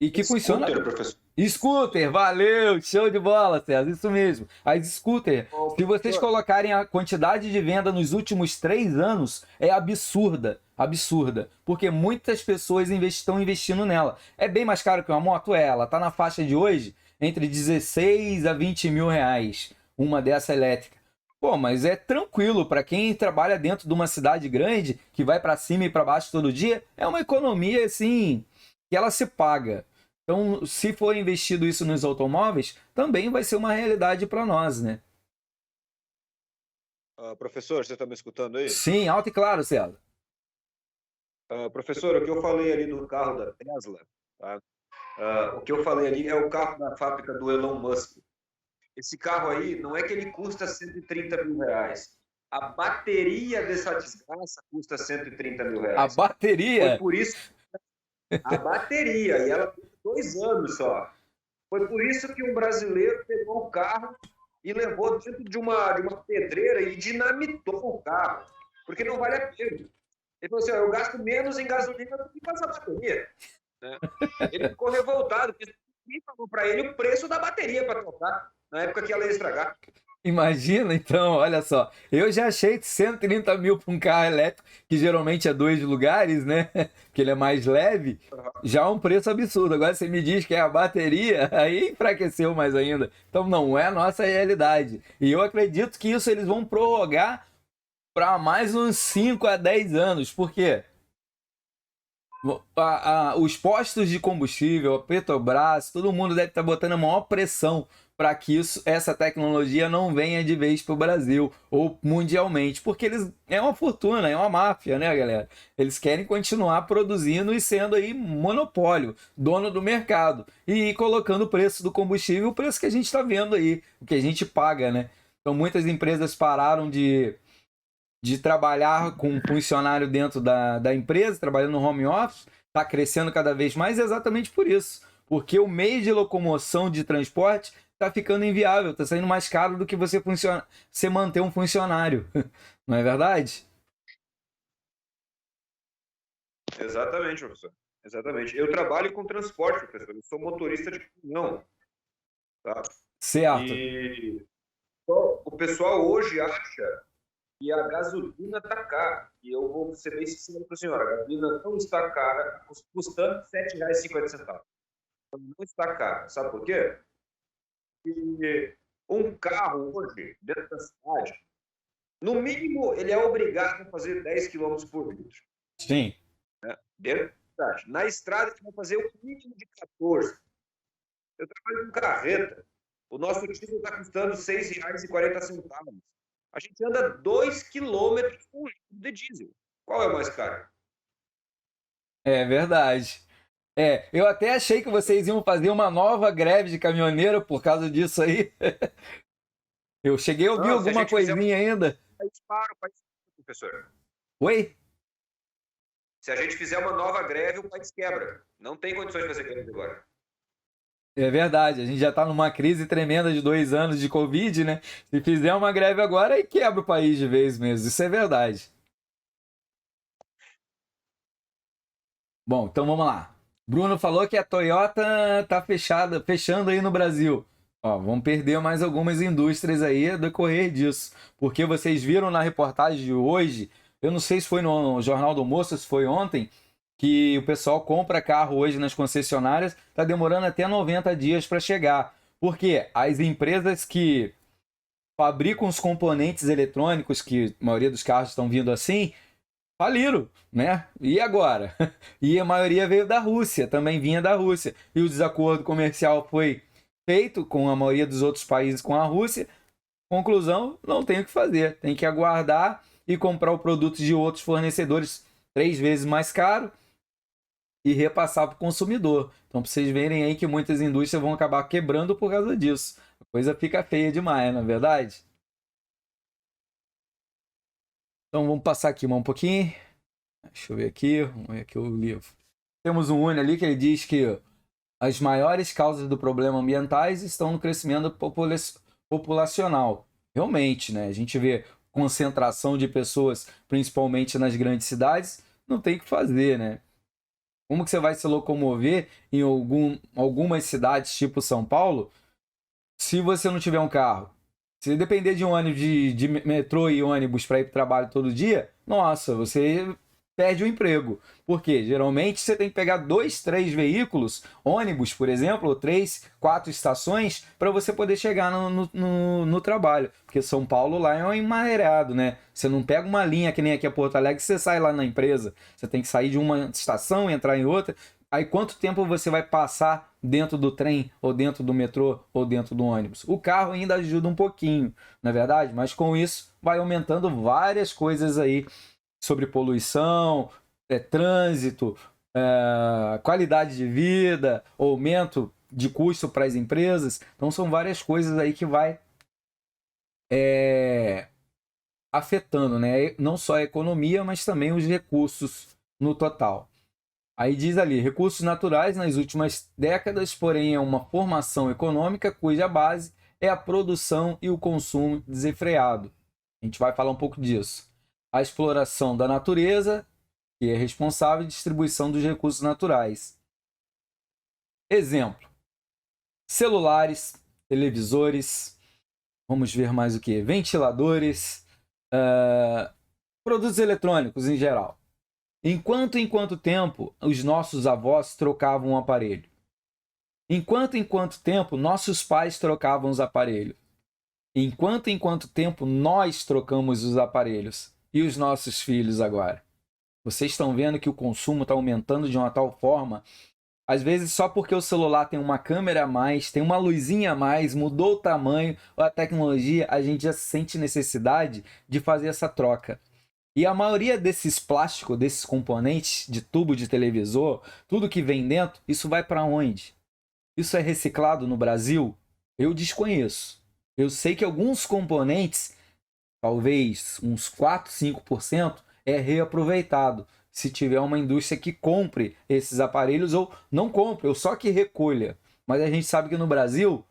E que funciona. Scooter, professor. Scooter, valeu, show de bola, César, isso mesmo. As scooter, se vocês colocarem a quantidade de venda nos últimos 3 anos, é absurda, absurda, porque muitas pessoas estão investindo nela. É bem mais caro que uma moto? Ela tá na faixa de hoje entre 16 a 20 mil reais, uma dessa elétrica. Pô, mas é tranquilo para quem trabalha dentro de uma cidade grande, que vai para cima e para baixo todo dia, é uma economia assim que ela se paga. Então, se for investido isso nos automóveis, também vai ser uma realidade para nós, né? Professor, você está me escutando aí? Sim, alto e claro, César. Professor, o que eu falei ali do carro da Tesla, tá? O que eu falei ali é o carro da fábrica do Elon Musk. Esse carro aí, não é que ele custa 130 mil reais. A bateria dessa desgraça custa 130 mil reais. A bateria? Foi por isso. A bateria, e ela tem 2 anos só. Foi por isso que um brasileiro pegou o carro e levou dentro de uma pedreira e dinamitou o carro, porque não vale a pena. Ele falou assim, eu gasto menos em gasolina do que com essa bateria. Né? Ele ficou revoltado, porque ninguém falou para ele o preço da bateria para trocar, na época que ela ia estragar. Imagina, então, olha só. Eu já achei 130 mil para um carro elétrico, que geralmente é 2 lugares, né? Porque ele é mais leve. Já é um preço absurdo. Agora você me diz que é a bateria, aí enfraqueceu mais ainda. Então não é a nossa realidade. E eu acredito que isso eles vão prorrogar para mais uns 5 a 10 anos. Por quê? Os postos de combustível, a Petrobras, todo mundo deve estar botando a maior pressão para que essa tecnologia não venha de vez para o Brasil ou mundialmente, porque eles é uma fortuna, é uma máfia, né, galera? Eles querem continuar produzindo e sendo aí monopólio, dono do mercado e colocando o preço do combustível, o preço que a gente está vendo aí, o que a gente paga, né? Então muitas empresas pararam de trabalhar com um funcionário dentro da empresa, trabalhando no home office, está crescendo cada vez mais exatamente por isso. Porque o meio de locomoção de transporte está ficando inviável, está saindo mais caro do que você manter um funcionário. Não é verdade? Exatamente, professor. Exatamente. Eu trabalho com transporte, professor. Eu sou motorista de caminhão. Tá? Certo. E o pessoal hoje acha que a gasolina está cara. E eu vou ser bem sincero para o senhor, a gasolina não está cara, custando R$ 7,50. Não está cara. Sabe por quê? Porque um carro hoje, dentro da cidade, no mínimo, ele é obrigado a fazer 10 km por litro. Sim. Né? Dentro da cidade. Na estrada, ele vai fazer o mínimo de 14. Eu trabalho com carreta. O nosso diesel está custando R$ 6,40. A gente anda 2 quilômetros com litro de diesel. Qual é o mais caro? É verdade. Eu até achei que vocês iam fazer uma nova greve de caminhoneiro por causa disso aí. Eu cheguei a ouvir Não, se a alguma gente fizer coisinha ainda. país para, o país quebra, professor. Oi? Se a gente fizer uma nova greve, o país quebra. Não tem condições de fazer greve agora. É verdade, a gente já tá numa crise tremenda de 2 anos de Covid, né? Se fizer uma greve agora, aí quebra o país de vez mesmo. Isso é verdade. Bom, então vamos lá. Bruno falou que a Toyota tá fechando aí no Brasil. Ó, vamos perder mais algumas indústrias aí a decorrer disso. Porque vocês viram na reportagem de hoje, eu não sei se foi no Jornal do Almoço, se foi ontem, que o pessoal compra carro hoje nas concessionárias, tá demorando até 90 dias para chegar. Porque as empresas que fabricam os componentes eletrônicos, que a maioria dos carros estão vindo assim, faliram, né? E agora? E a maioria veio da Rússia, também vinha da Rússia. E o desacordo comercial foi feito com a maioria dos outros países com a Rússia. Conclusão, não tem o que fazer. Tem que aguardar e comprar o produto de outros fornecedores 3 vezes mais caro e repassar para o consumidor. Então, para vocês verem aí que muitas indústrias vão acabar quebrando por causa disso. A coisa fica feia demais, não é verdade? Então, vamos passar aqui um pouquinho. Deixa eu ver aqui. Vamos ver aqui o livro. Temos um Uni ali que ele diz que as maiores causas do problema ambientais estão no crescimento populacional. Realmente, né? A gente vê concentração de pessoas, principalmente nas grandes cidades, não tem o que fazer, né? Como que você vai se locomover em algumas cidades, tipo São Paulo, se você não tiver um carro? Se depender de um ônibus de metrô e ônibus para ir para o trabalho todo dia, nossa, você perde o emprego. Porque geralmente você tem que pegar 2, 3 veículos, ônibus, por exemplo, ou 3, 4 estações, para você poder chegar no trabalho. Porque São Paulo lá é um emaranhado, né? Você não pega uma linha que nem aqui a Porto Alegre, você sai lá na empresa. Você tem que sair de uma estação e entrar em outra. Aí quanto tempo você vai passar dentro do trem, ou dentro do metrô, ou dentro do ônibus? O carro ainda ajuda um pouquinho, não é verdade? Mas com isso vai aumentando várias coisas aí sobre poluição, trânsito, qualidade de vida, aumento de custo para as empresas. Então são várias coisas aí que vai afetando, né? Não só a economia, mas também os recursos no total. Aí diz ali, recursos naturais nas últimas décadas, porém é uma formação econômica cuja base é a produção e o consumo desenfreado. A gente vai falar um pouco disso. A exploração da natureza, que é responsável pela distribuição dos recursos naturais. Exemplo, celulares, televisores, vamos ver mais o que? Ventiladores, produtos eletrônicos em geral. Em quanto tempo os nossos avós trocavam um aparelho? Em quanto tempo nossos pais trocavam os aparelhos? Em quanto tempo nós trocamos os aparelhos? E os nossos filhos agora? Vocês estão vendo que o consumo está aumentando de uma tal forma, às vezes só porque o celular tem uma câmera a mais, tem uma luzinha a mais, mudou o tamanho, a tecnologia, a gente já sente necessidade de fazer essa troca. E a maioria desses plásticos, desses componentes de tubo de televisor, tudo que vem dentro, isso vai para onde? Isso é reciclado no Brasil? Eu desconheço. Eu sei que alguns componentes, talvez uns 4, 5%, é reaproveitado. Se tiver uma indústria que compre esses aparelhos ou não compre, ou só que recolha. Mas a gente sabe que no Brasil,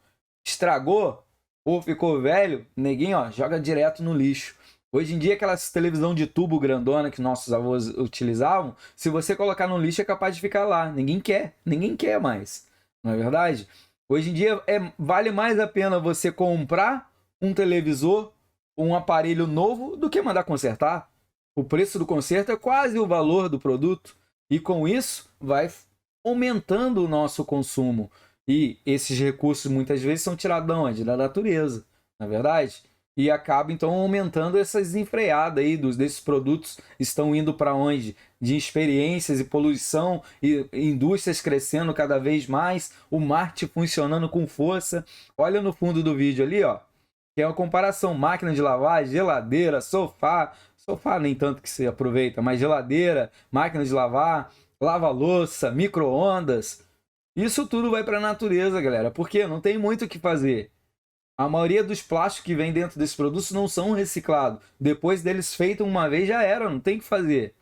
estragou ou ficou velho, neguinho, ó, joga direto no lixo. Hoje em dia, aquelas televisão de tubo grandona que nossos avós utilizavam, se você colocar no lixo é capaz de ficar lá. Ninguém quer mais. Não é verdade? Hoje em dia, vale mais a pena você comprar um televisor, um aparelho novo, do que mandar consertar. O preço do conserto é quase o valor do produto. E com isso, vai aumentando o nosso consumo. E esses recursos, muitas vezes, são tirados de onde? Da natureza. Não é verdade? e acaba então aumentando essa desenfreada aí desses produtos estão indo para onde? De experiências e poluição e indústrias crescendo cada vez mais, o marketing funcionando com força. Olha no fundo do vídeo ali, ó, que é uma comparação: máquina de lavar, geladeira, sofá nem tanto que se aproveita, mas geladeira, máquina de lavar, lava-louça, micro-ondas. Isso tudo vai para a natureza, galera, porque não tem muito o que fazer. A maioria dos plásticos que vem dentro desses produtos não são reciclados. Depois deles feitos uma vez já era, não tem o que fazer.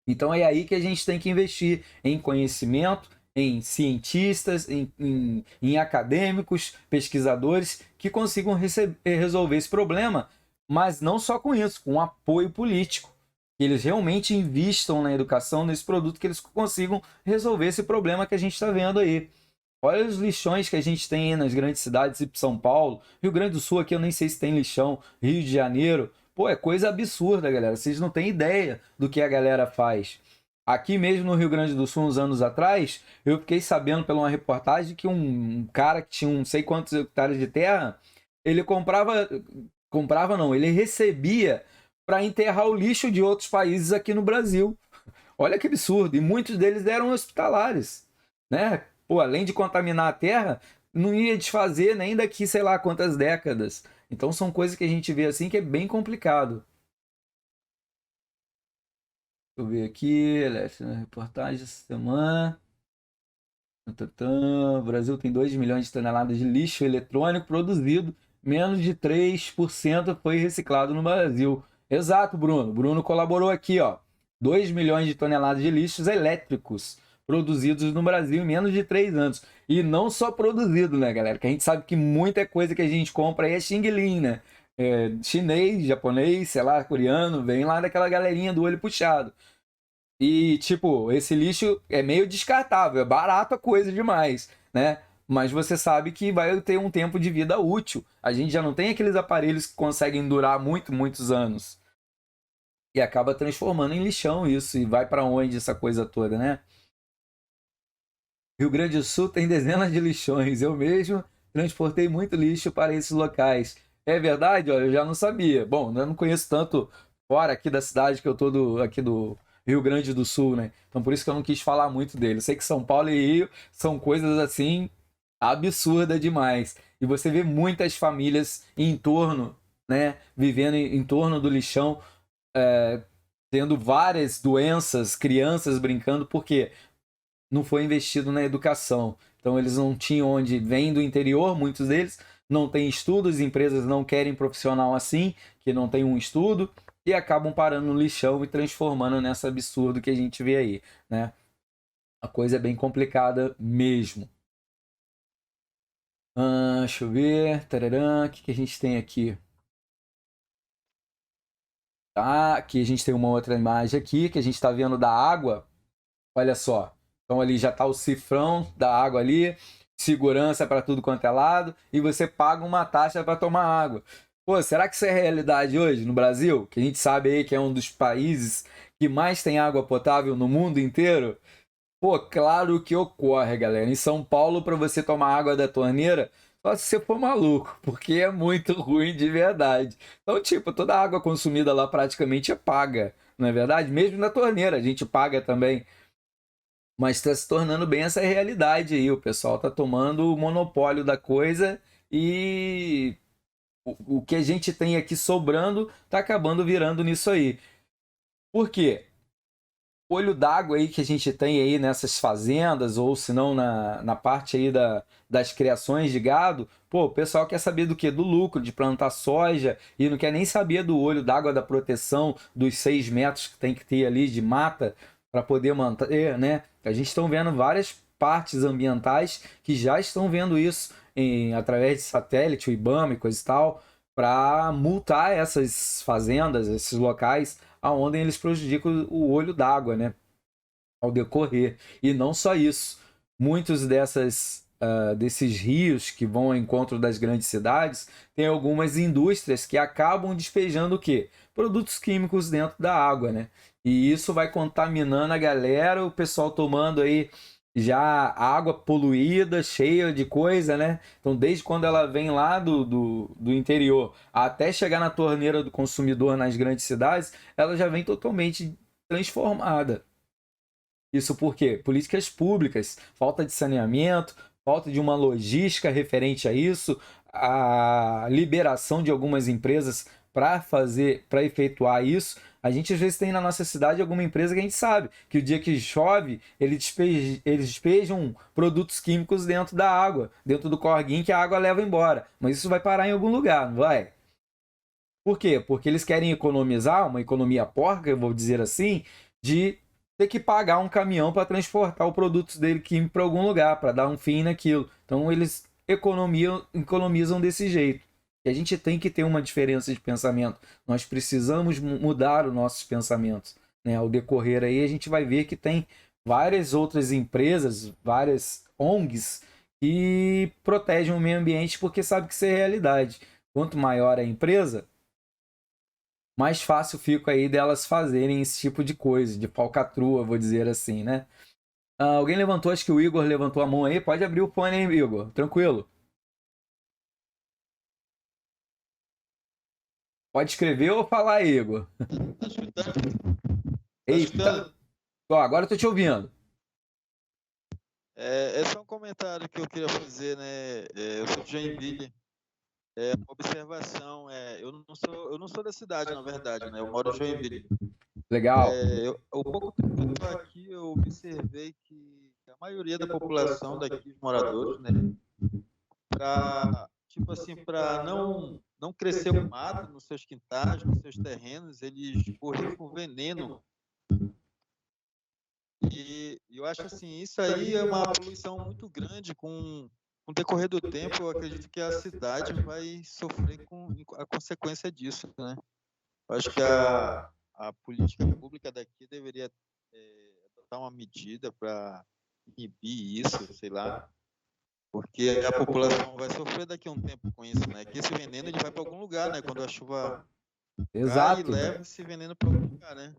Então é aí que a gente tem que investir em conhecimento, em cientistas, em acadêmicos, pesquisadores que consigam resolver esse problema, mas não só com isso, com apoio político. Que eles realmente investam na educação, nesse produto, que eles consigam resolver esse problema que a gente está vendo aí. Olha os lixões que a gente tem aí nas grandes cidades, tipo São Paulo, Rio Grande do Sul, aqui eu nem sei se tem lixão, Rio de Janeiro. Pô, é coisa absurda, galera. Vocês não têm ideia do que a galera faz. Aqui mesmo no Rio Grande do Sul, uns anos atrás, eu fiquei sabendo pela uma reportagem que um cara que tinha não sei quantos hectares de terra, ele comprava não, ele recebia para enterrar o lixo de outros países aqui no Brasil. Olha que absurdo. E muitos deles eram hospitalares, né? Pô, além de contaminar a terra, não ia desfazer nem daqui sei lá quantas décadas. Então são coisas que a gente vê assim que é bem complicado. Deixa eu ver aqui, reportagem essa semana. O Brasil tem 2 milhões de toneladas de lixo eletrônico produzido, menos de 3% foi reciclado no Brasil. Exato, Bruno. Bruno colaborou aqui, ó. 2 milhões de toneladas de lixos elétricos produzidos no Brasil em menos de 3 anos. E não só produzido, né, galera? Que a gente sabe que muita coisa que a gente compra aí é Xing Ling, né? É, chinês, japonês, sei lá, coreano, vem lá daquela galerinha do olho puxado. E, tipo, esse lixo é meio descartável, é barato a coisa demais, né? Mas você sabe que vai ter um tempo de vida útil. A gente já não tem aqueles aparelhos que conseguem durar muitos anos. E acaba transformando em lixão isso. E vai para onde essa coisa toda, né? Rio Grande do Sul tem dezenas de lixões. Eu mesmo transportei muito lixo para esses locais. É verdade? Olha, eu já não sabia. Bom, eu não conheço tanto fora aqui da cidade que eu tô aqui do Rio Grande do Sul, né? Então por isso que eu não quis falar muito dele. Eu sei que São Paulo e Rio são coisas assim absurdas demais. E você vê muitas famílias em torno, né? Vivendo em torno do lixão, tendo várias doenças, crianças brincando, porque não foi investido na educação. Então eles não tinham onde, vêm do interior, muitos deles não têm estudos, empresas não querem profissional assim, que não tem um estudo, e acabam parando no lixão e transformando nessa absurdo que a gente vê aí, né? A coisa é bem complicada mesmo. Deixa eu ver. Tararã, o que a gente tem aqui? Tá, aqui a gente tem uma outra imagem aqui que a gente está vendo da água. Olha só. Então ali já está o cifrão da água ali, segurança para tudo quanto é lado, e você paga uma taxa para tomar água. Pô, será que isso é realidade hoje no Brasil? Que a gente sabe aí que é um dos países que mais tem água potável no mundo inteiro? Pô, claro que ocorre, galera. Em São Paulo, para você tomar água da torneira, só se você for maluco, porque é muito ruim de verdade. Então, tipo, toda a água consumida lá praticamente é paga, não é verdade? Mesmo na torneira, a gente paga também. Mas está se tornando bem essa realidade aí. O pessoal está tomando o monopólio da coisa e o que a gente tem aqui sobrando está acabando virando nisso aí. Por quê? Olho d'água aí que a gente tem aí nessas fazendas, ou se não na parte aí das criações de gado, pô, o pessoal quer saber do quê? Do lucro, de plantar soja, e não quer nem saber do olho d'água, da proteção dos 6 metros que tem que ter ali de mata para poder manter, né? A gente está vendo várias partes ambientais que já estão vendo isso através de satélite, o IBAMA e coisa e tal, para multar essas fazendas, esses locais aonde eles prejudicam o olho d'água, né? Ao decorrer. E não só isso. Muitos desses rios que vão ao encontro das grandes cidades, tem algumas indústrias que acabam despejando o quê? Produtos químicos dentro da água, né? E isso vai contaminando a galera, o pessoal tomando aí já água poluída, cheia de coisa, né? Então, desde quando ela vem lá do interior até chegar na torneira do consumidor nas grandes cidades, ela já vem totalmente transformada. Isso por quê? Políticas públicas, falta de saneamento, falta de uma logística referente a isso, a liberação de algumas empresas para efetuar isso. A gente às vezes tem na nossa cidade alguma empresa que a gente sabe que o dia que chove, eles despejam produtos químicos dentro da água, dentro do corguinho que a água leva embora. Mas isso vai parar em algum lugar, não vai? Por quê? Porque eles querem economizar, uma economia porca, eu vou dizer assim, de ter que pagar um caminhão para transportar o produto dele químico para algum lugar, para dar um fim naquilo. Então eles economizam desse jeito. E a gente tem que ter uma diferença de pensamento. Nós precisamos mudar os nossos pensamentos. Né? Ao decorrer aí, a gente vai ver que tem várias outras empresas, várias ONGs que protegem o meio ambiente porque sabe que isso é realidade. Quanto maior a empresa, mais fácil fica aí delas fazerem esse tipo de coisa, de falcatrua, vou dizer assim, né? Alguém levantou, acho que o Igor levantou a mão aí. Pode abrir o fone aí, Igor. Tranquilo. Pode escrever ou falar aí, Igor. Tá escutando? Tá Eita. escutando? Ó, agora eu tô te ouvindo. É só um comentário que eu queria fazer, né? Eu sou de Joinville. Uma observação, eu não sou da cidade, na verdade, né? Eu moro em Joinville. Legal. O pouco tempo que eu estou aqui, eu observei que a maioria da população daqui, os moradores, né? Tipo assim, para não crescer o mato nos seus quintais, nos seus terrenos, eles borrifam veneno. E eu acho assim, isso aí é uma poluição muito grande. Com o decorrer do tempo, eu acredito que a cidade vai sofrer com a consequência disso, né? Eu acho que a política pública daqui deveria adotar uma medida para inibir isso, sei lá, porque a população vai sofrer daqui a um tempo com isso, né? Que esse veneno ele vai para algum lugar, né? Quando a chuva cai, Exato. leva esse veneno para algum lugar, né?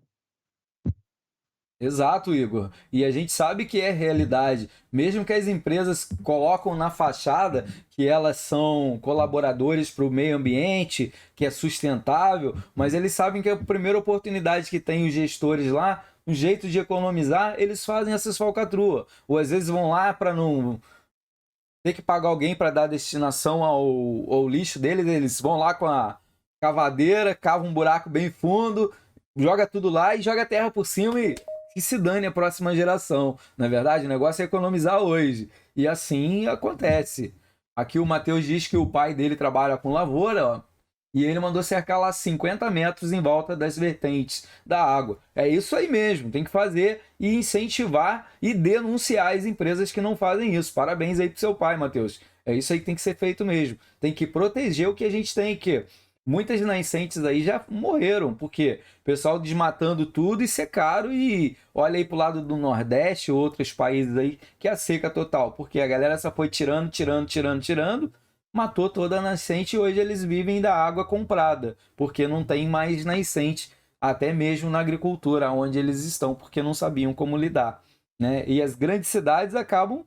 Exato, Igor. E a gente sabe que é realidade. Mesmo que as empresas colocam na fachada que elas são colaboradores para o meio ambiente, que é sustentável, mas eles sabem que a primeira oportunidade que tem os gestores lá, um jeito de economizar, eles fazem essas falcatruas. Ou às vezes vão lá para não ter que pagar alguém para dar destinação ao lixo deles, eles vão lá com a cavadeira, cavam um buraco bem fundo, joga tudo lá e joga a terra por cima e que se dane a próxima geração. Na verdade, o negócio é economizar hoje. E assim acontece. Aqui o Matheus diz que o pai dele trabalha com lavoura, ó, e ele mandou cercar lá 50 metros em volta das vertentes da água. É isso aí mesmo, tem que fazer e incentivar e denunciar as empresas que não fazem isso. Parabéns aí pro seu pai, Matheus. É isso aí que tem que ser feito mesmo. Tem que proteger o que a gente tem aqui. Muitas nascentes aí já morreram, porque o pessoal desmatando tudo e secaram, e olha aí pro lado do Nordeste, outros países aí, que é a seca total, porque a galera só foi tirando, matou toda a nascente e hoje eles vivem da água comprada, porque não tem mais nascente, até mesmo na agricultura, onde eles estão, porque não sabiam como lidar, né? E as grandes cidades acabam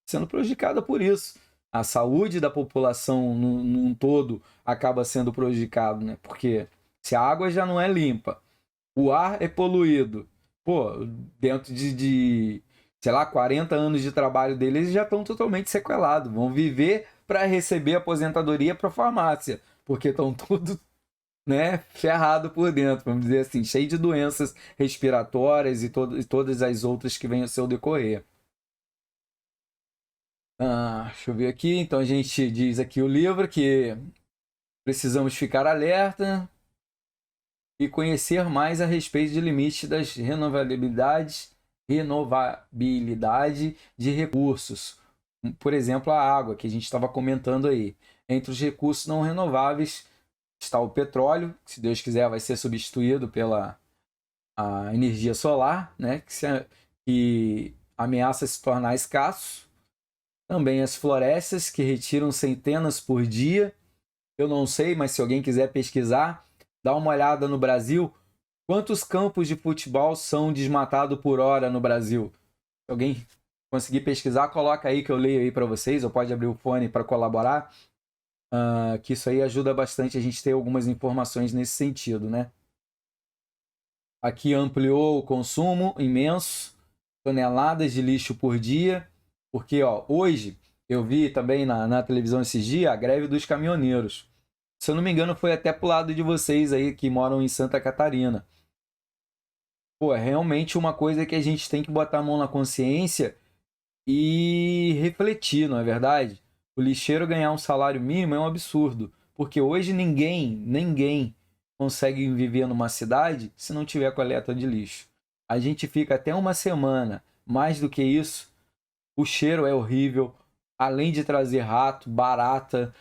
sendo prejudicadas por isso. A saúde da população num todo acaba sendo prejudicado, né? Porque se a água já não é limpa, o ar é poluído, pô, dentro sei lá, 40 anos de trabalho deles, eles já estão totalmente sequelados. Vão viver para receber aposentadoria para farmácia, porque estão tudo, né, ferrado por dentro, vamos dizer assim, cheio de doenças respiratórias e todas as outras que vêm ao seu decorrer. Deixa eu ver aqui. Então a gente diz aqui o livro que precisamos ficar alerta e conhecer mais a respeito de limites das renovabilidade de recursos. Por exemplo, a água, que a gente estava comentando aí. Entre os recursos não renováveis está o petróleo, que se Deus quiser vai ser substituído pela a energia solar, né? Que ameaça se tornar escasso. Também as florestas, que retiram centenas por dia. Eu não sei, mas se alguém quiser pesquisar, dá uma olhada no Brasil. Quantos campos de futebol são desmatados por hora no Brasil? Se alguém conseguir pesquisar, coloca aí que eu leio aí para vocês, ou pode abrir o fone para colaborar, que isso aí ajuda bastante a gente ter algumas informações nesse sentido, né? Aqui ampliou o consumo imenso, toneladas de lixo por dia, porque ó, hoje eu vi também na televisão esses dias a greve dos caminhoneiros. Se eu não me engano, foi até pro lado de vocês aí que moram em Santa Catarina. Pô, é realmente uma coisa que a gente tem que botar a mão na consciência e refletir, não é verdade? O lixeiro ganhar um salário mínimo é um absurdo, porque hoje ninguém consegue viver numa cidade se não tiver coleta de lixo. A gente fica até uma semana, mais do que isso, o cheiro é horrível, além de trazer rato, barata,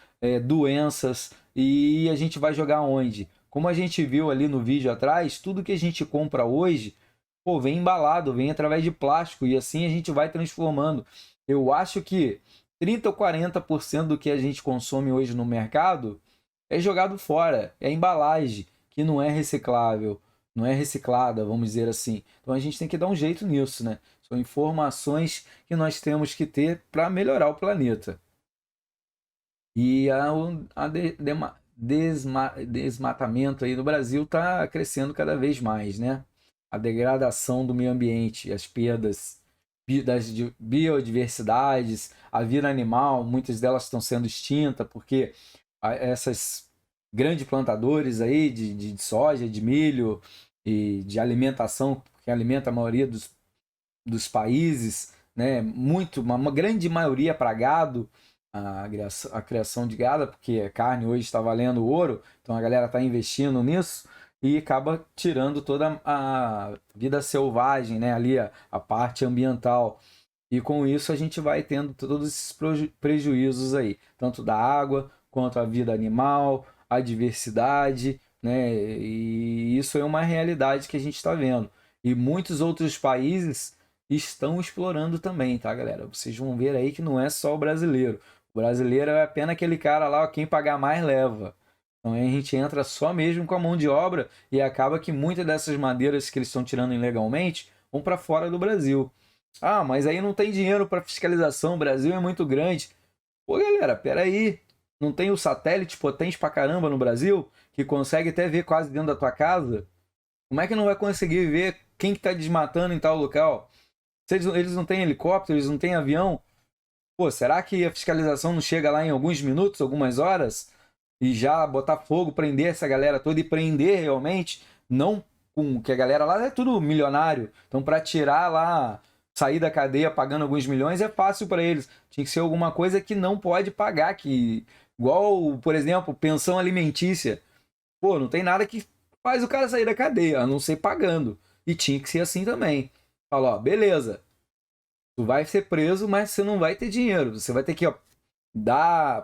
doenças, e a gente vai jogar onde? Como a gente viu ali no vídeo atrás, tudo que a gente compra hoje, pô, vem embalado, vem através de plástico, e assim a gente vai transformando. Eu acho que 30 ou 40% do que a gente consome hoje no mercado é jogado fora, é embalagem, que não é reciclável, não é reciclada, vamos dizer assim. Então a gente tem que dar um jeito nisso, né? São informações que nós temos que ter para melhorar o planeta. E desmatamento aí no Brasil está crescendo cada vez mais, né? A degradação do meio ambiente, as perdas das biodiversidades, a vida animal, muitas delas estão sendo extintas porque essas grandes plantadores aí de soja, de milho e de alimentação, que alimenta a maioria dos países, né? Uma grande maioria para gado, a criação de gado, porque a carne hoje está valendo ouro, então a galera está investindo nisso e acaba tirando toda a vida selvagem, né? Ali a parte ambiental. E com isso a gente vai tendo todos esses prejuízos aí, tanto da água quanto a vida animal, a diversidade, né? E isso é uma realidade que a gente está vendo. E muitos outros países estão explorando também, tá, galera? Vocês vão ver aí que não é só o brasileiro. O brasileiro é apenas aquele cara lá, quem pagar mais leva. Então aí a gente entra só mesmo com a mão de obra e acaba que muitas dessas madeiras que eles estão tirando ilegalmente vão para fora do Brasil. Ah, mas aí não tem dinheiro para fiscalização, o Brasil é muito grande. Pô, galera, peraí. Não tem o satélite potente pra caramba no Brasil que consegue até ver quase dentro da tua casa? Como é que não vai conseguir ver quem que tá desmatando em tal local? Se eles não têm helicóptero, eles não têm avião, pô, será que a fiscalização não chega lá em alguns minutos, algumas horas? E já botar fogo, prender essa galera toda e prender realmente? Não com que a galera lá é tudo milionário. Então, para tirar lá, sair da cadeia pagando alguns milhões é fácil para eles. Tinha que ser alguma coisa que não pode pagar, que igual, por exemplo, pensão alimentícia. Pô, não tem nada que faz o cara sair da cadeia, a não ser pagando. E tinha que ser assim também. Fala, ó, beleza. Tu vai ser preso, mas você não vai ter dinheiro. Você vai ter que, ó,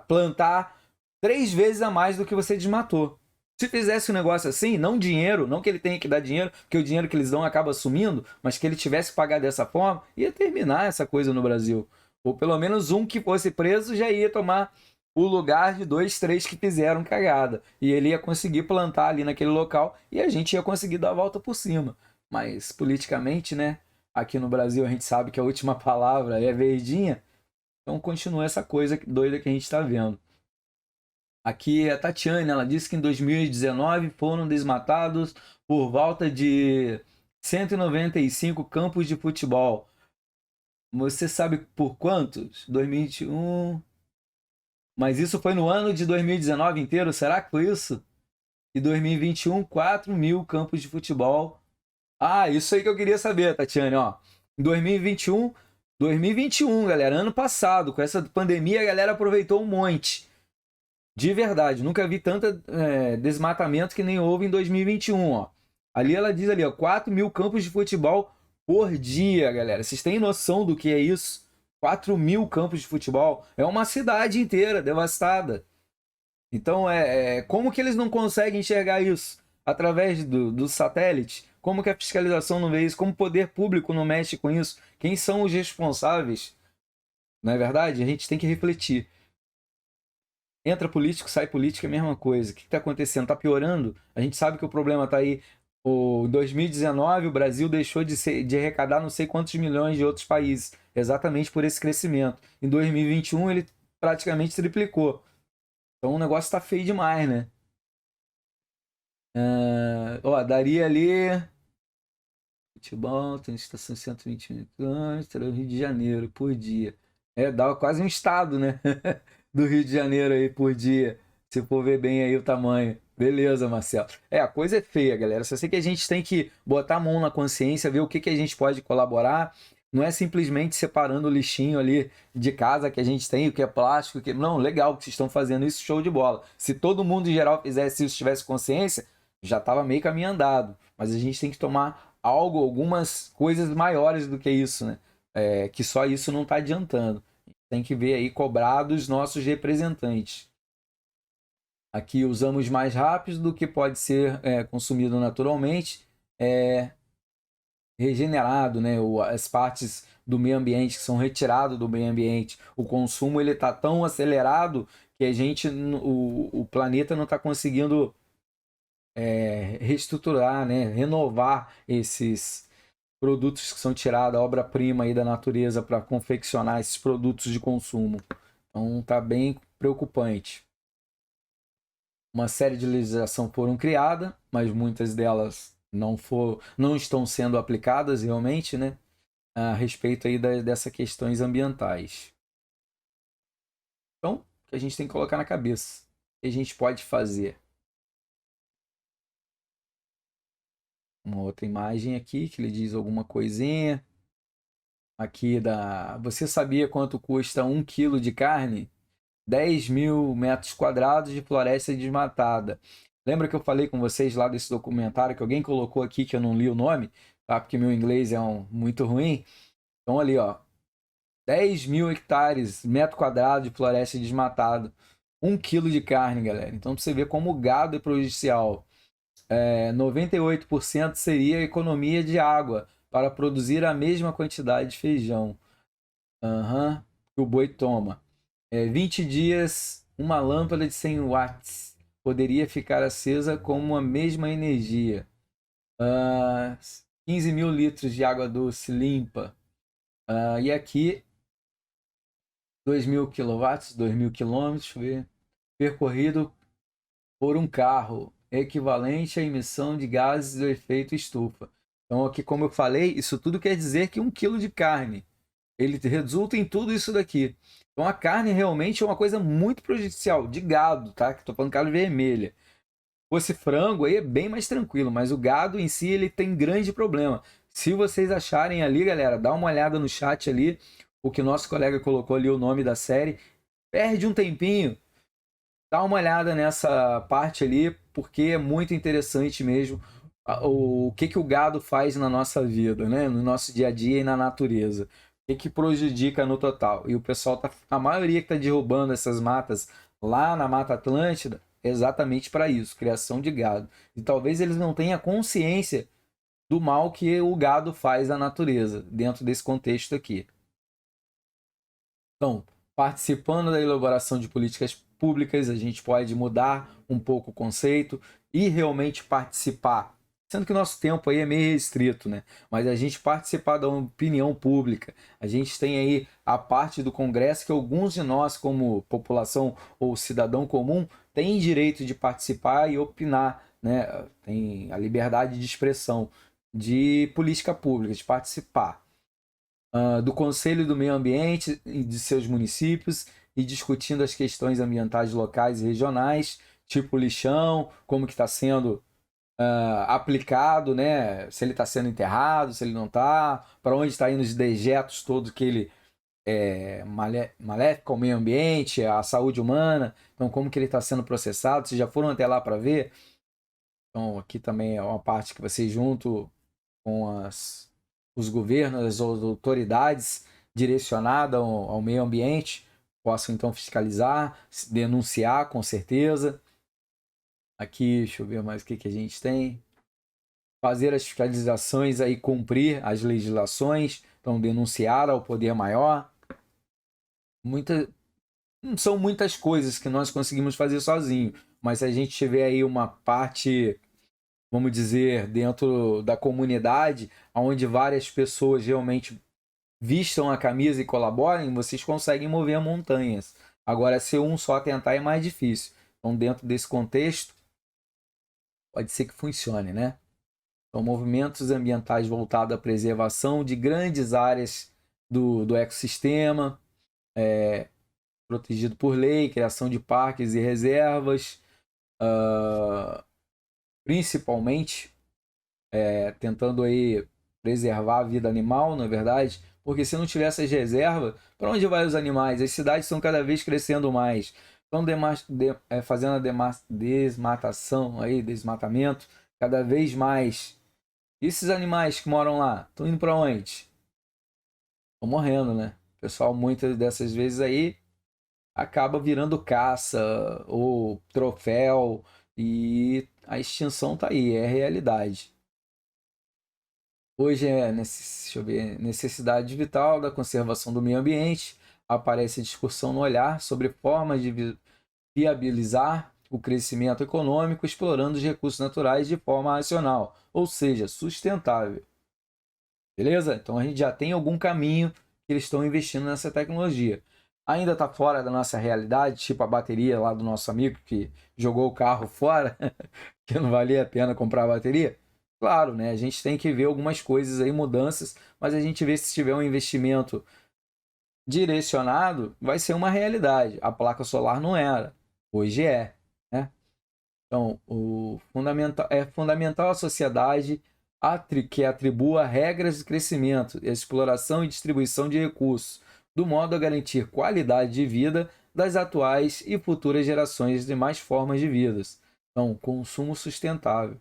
plantar 3 vezes a mais do que você desmatou. Se fizesse um negócio assim, não dinheiro, não que ele tenha que dar dinheiro, porque o dinheiro que eles dão acaba sumindo, mas que ele tivesse que pagar dessa forma, ia terminar essa coisa no Brasil. Ou pelo menos um que fosse preso já ia tomar o lugar de 2, 3 que fizeram cagada. E ele ia conseguir plantar ali naquele local e a gente ia conseguir dar a volta por cima. Mas politicamente, né? Aqui no Brasil a gente sabe que a última palavra é verdinha. Então continua essa coisa doida que a gente está vendo. Aqui a Tatiane, ela disse que em 2019 foram desmatados por volta de 195 campos de futebol. Você sabe por quantos? 2021. Mas isso foi no ano de 2019 inteiro? Será que foi isso? E 2021, 4.000 campos de futebol. Ah, isso aí que eu queria saber, Tatiane, ó. Em 2021, galera, ano passado, com essa pandemia, a galera aproveitou um monte. De verdade, nunca vi tanto desmatamento que nem houve em 2021, ó. Ali ela diz ali, ó, 4.000 campos de futebol por dia, galera. Vocês têm noção do que é isso? 4.000 campos de futebol. É uma cidade inteira devastada. Então, como que eles não conseguem enxergar isso? Através do satélite? Como que a fiscalização não vê isso? Como o poder público não mexe com isso? Quem são os responsáveis? Não é verdade? A gente tem que refletir. Entra político, sai político, é a mesma coisa. O que está acontecendo? Está piorando? A gente sabe que o problema está aí. Em 2019, o Brasil deixou de arrecadar não sei quantos milhões de outros países. exatamente por esse crescimento. Em 2021 ele praticamente triplicou. Então o negócio está feio demais, né? Daria ali... Futebol, tem estação 120 km, Rio de Janeiro, por dia. Dá quase um estado, né? Do Rio de Janeiro aí por dia. Se for ver bem aí o tamanho. Beleza, Marcelo. A coisa é feia, galera. Só sei que a gente tem que botar a mão na consciência, ver o que a gente pode colaborar. Não é simplesmente separando o lixinho ali de casa que a gente tem, o que é plástico, o que... Não, legal que vocês estão fazendo isso, show de bola. Se todo mundo em geral fizesse isso, tivesse consciência, já estava meio caminho andado. Mas a gente tem que tomar algumas coisas maiores do que isso, né? Que só isso não está adiantando. Tem que ver aí, cobrar dos nossos representantes. Aqui usamos mais rápido do que pode ser consumido naturalmente. Regenerado, né? As partes do meio ambiente que são retiradas do meio ambiente. O consumo ele está tão acelerado que o planeta não está conseguindo reestruturar, né? Renovar esses produtos que são tirados, a obra-prima aí da natureza para confeccionar esses produtos de consumo. Então tá bem preocupante. Uma série de legislação foram criadas, mas muitas delas não estão sendo aplicadas realmente, né? A respeito aí dessas questões ambientais. Então, o que a gente tem que colocar na cabeça? O que a gente pode fazer? Uma outra imagem aqui que lhe diz alguma coisinha. Aqui Você sabia quanto custa 1 quilo de carne? 10.000 metros quadrados de floresta desmatada. Lembra que eu falei com vocês lá desse documentário que alguém colocou aqui que eu não li o nome, tá? Porque meu inglês é muito ruim. Então ali, ó, 10.000 hectares, metro quadrado de floresta desmatada. 1 quilo de carne, galera. Então você vê como o gado é prejudicial. 98% seria economia de água para produzir a mesma quantidade de feijão. Que o boi toma. 20 dias, uma lâmpada de 100 watts poderia ficar acesa com a mesma energia. 15.000 litros de água doce limpa. E aqui, 2.000 quilowatts, 2.000 quilômetros, percorrido por um carro, equivalente à emissão de gases do efeito estufa. Então aqui, como eu falei, isso tudo quer dizer que 1 quilo de carne, ele resulta em tudo isso daqui. Então a carne realmente é uma coisa muito prejudicial, de gado, tá? Que estou falando carne vermelha. Se fosse frango aí é bem mais tranquilo, mas o gado em si ele tem grande problema. Se vocês acharem ali, galera, dá uma olhada no chat ali, o que nosso colega colocou ali o nome da série. Perde um tempinho, dá uma olhada nessa parte ali, porque é muito interessante mesmo o que o gado faz na nossa vida, né? No nosso dia a dia e na natureza. O que prejudica no total. E o pessoal, a maioria que está derrubando essas matas lá na Mata Atlântida, é exatamente para isso, criação de gado. E talvez eles não tenham consciência do mal que o gado faz à natureza, dentro desse contexto aqui. Então, participando da elaboração de políticas públicas, a gente pode mudar um pouco o conceito e realmente participar. Sendo que o nosso tempo aí é meio restrito, né? Mas a gente participar da opinião pública. A gente tem aí a parte do Congresso que alguns de nós, como população ou cidadão comum, têm direito de participar e opinar, né? Tem a liberdade de expressão de política pública, de participar. Do Conselho do Meio Ambiente e de seus municípios e discutindo as questões ambientais locais e regionais, tipo lixão, como que está sendo aplicado, né? Se ele está sendo enterrado, se ele não está, para onde está indo os dejetos todos que ele maléfico ao meio ambiente, à saúde humana, então como que ele está sendo processado, vocês já foram até lá para ver? Então aqui também é uma parte que você junto com os governos, as autoridades direcionadas ao meio ambiente, possam então fiscalizar, denunciar com certeza. Aqui, deixa eu ver mais o que a gente tem. Fazer as fiscalizações aí, cumprir as legislações, então denunciar ao poder maior. Não são muitas coisas que nós conseguimos fazer sozinho, mas se a gente tiver aí uma parte, vamos dizer, dentro da comunidade, onde várias pessoas realmente vistam a camisa e colaborem, vocês conseguem mover montanhas. Agora, se um só tentar é mais difícil. Então, dentro desse contexto, pode ser que funcione, né? Então, movimentos ambientais voltados à preservação de grandes áreas do ecossistema, protegido por lei, criação de parques e reservas, principalmente tentando aí preservar a vida animal, na verdade, porque se não tiver essas reservas, para onde vai os animais? As cidades estão cada vez crescendo mais, estão fazendo a desmatação, aí, desmatamento cada vez mais. E esses animais que moram lá, estão indo para onde? Estão morrendo, né? O pessoal, muitas dessas vezes aí, acaba virando caça ou troféu, e a extinção tá aí, é realidade. Hoje deixa eu ver, necessidade vital da conservação do meio ambiente. Aparece a discussão no olhar sobre formas de viabilizar o crescimento econômico explorando os recursos naturais de forma racional, ou seja, sustentável. Beleza? Então a gente já tem algum caminho que eles estão investindo nessa tecnologia. Ainda está fora da nossa realidade, tipo a bateria lá do nosso amigo que jogou o carro fora, que não valia a pena comprar a bateria. Claro, né? A gente tem que ver algumas coisas aí, mudanças, mas a gente vê se tiver um investimento direcionado, vai ser uma realidade. A placa solar não era, hoje é, né? Então, é fundamental a sociedade que atribua regras de crescimento, exploração e distribuição de recursos, do modo a garantir qualidade de vida das atuais e futuras gerações de demais formas de vidas. Então, consumo sustentável,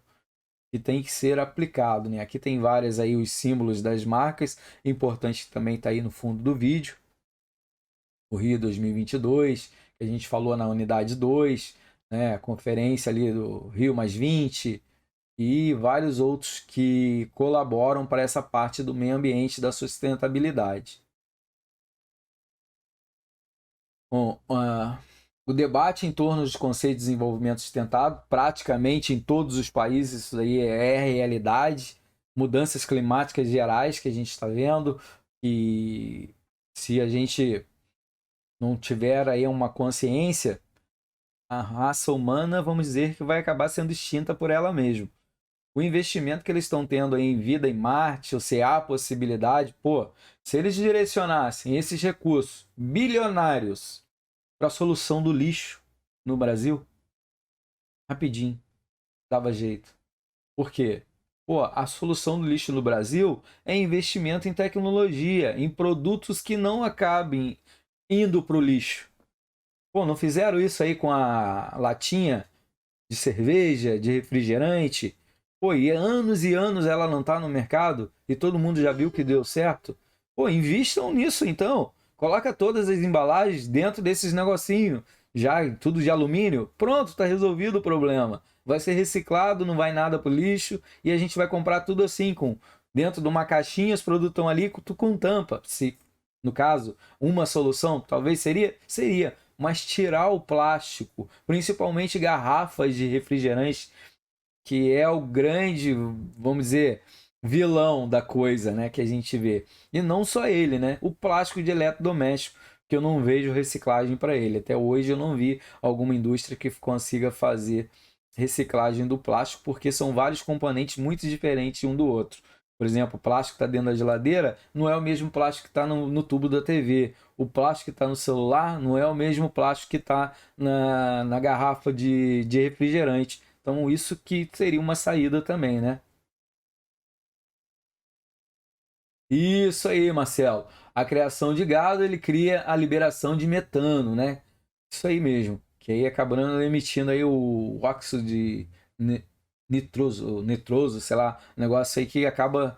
que tem que ser aplicado, né? Aqui tem várias aí os símbolos das marcas, importante também está aí no fundo do vídeo. O Rio 2022, que a gente falou na unidade 2, né? A conferência ali do Rio +20 e vários outros que colaboram para essa parte do meio ambiente da sustentabilidade. Bom, o debate em torno dos conceitos de desenvolvimento sustentável, praticamente em todos os países, isso aí é realidade. Mudanças climáticas gerais que a gente está vendo, e se a gente não tiver aí uma consciência, a raça humana, vamos dizer, que vai acabar sendo extinta por ela mesma. O investimento que eles estão tendo aí em vida em Marte, ou se há a possibilidade, se eles direcionassem esses recursos bilionários para a solução do lixo no Brasil, rapidinho, dava jeito. Por quê? A solução do lixo no Brasil é investimento em tecnologia, em produtos que não acabem indo para o lixo. Não fizeram isso aí com a latinha de cerveja, de refrigerante? E anos e anos ela não está no mercado e todo mundo já viu que deu certo? Invistam nisso então. Coloca todas as embalagens dentro desses negocinhos, já tudo de alumínio. Pronto, está resolvido o problema. Vai ser reciclado, não vai nada para o lixo e a gente vai comprar tudo assim, dentro de uma caixinha, os produtos estão ali com tampa. Se, no caso, uma solução, talvez seria. Mas tirar o plástico, principalmente garrafas de refrigerante, que é o grande, vamos dizer, vilão da coisa, né, que a gente vê. E não só ele, né? O plástico de eletrodoméstico, que eu não vejo reciclagem para ele. Até hoje eu não vi alguma indústria que consiga fazer reciclagem do plástico, porque são vários componentes muito diferentes um do outro. Por exemplo, o plástico que está dentro da geladeira não é o mesmo plástico que está no tubo da TV. O plástico que está no celular não é o mesmo plástico que está na garrafa de refrigerante. Então, isso que seria uma saída também, né? Isso aí, Marcelo. A criação de gado, ele cria a liberação de metano, né? Isso aí mesmo. Que aí acabando emitindo aí o óxido de nitroso, sei lá, negócio aí que acaba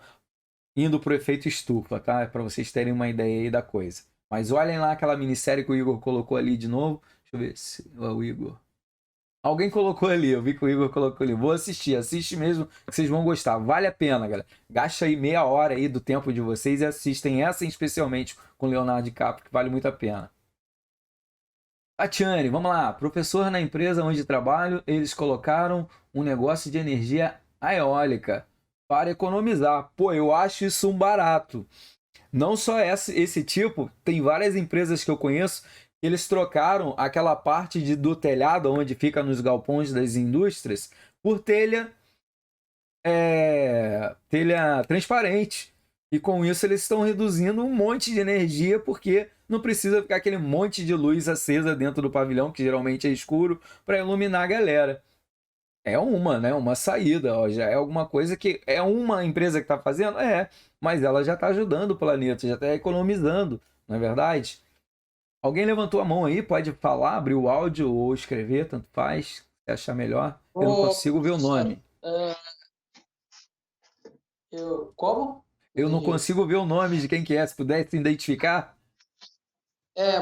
indo pro efeito estufa, tá? Para vocês terem uma ideia aí da coisa. Mas olhem lá aquela minissérie que o Igor colocou ali de novo. Deixa eu ver se o Igor... Alguém colocou ali, eu vi que o Igor colocou ali. Vou assistir, assiste mesmo, que vocês vão gostar. Vale a pena, galera. Gasta aí meia hora aí do tempo de vocês e assistem essa especialmente com Leonardo DiCaprio, que vale muito a pena. Tatiane, vamos lá. Professor, na empresa onde trabalho, eles colocaram um negócio de energia eólica para economizar. Eu acho isso um barato. Não só esse tipo, tem várias empresas que eu conheço que eles trocaram aquela parte do telhado, onde fica nos galpões das indústrias, por telha transparente. E com isso eles estão reduzindo um monte de energia, porque não precisa ficar aquele monte de luz acesa dentro do pavilhão, que geralmente é escuro, para iluminar a galera. É uma saída, ó, já é alguma coisa que é uma empresa que está fazendo? Mas ela já está ajudando o planeta, já está economizando, não é verdade? Alguém levantou a mão aí, pode falar, abrir o áudio ou escrever, tanto faz, se achar melhor. Eu não consigo ver o nome. Como? Eu não consigo ver o nome de quem que é, se pudesse identificar.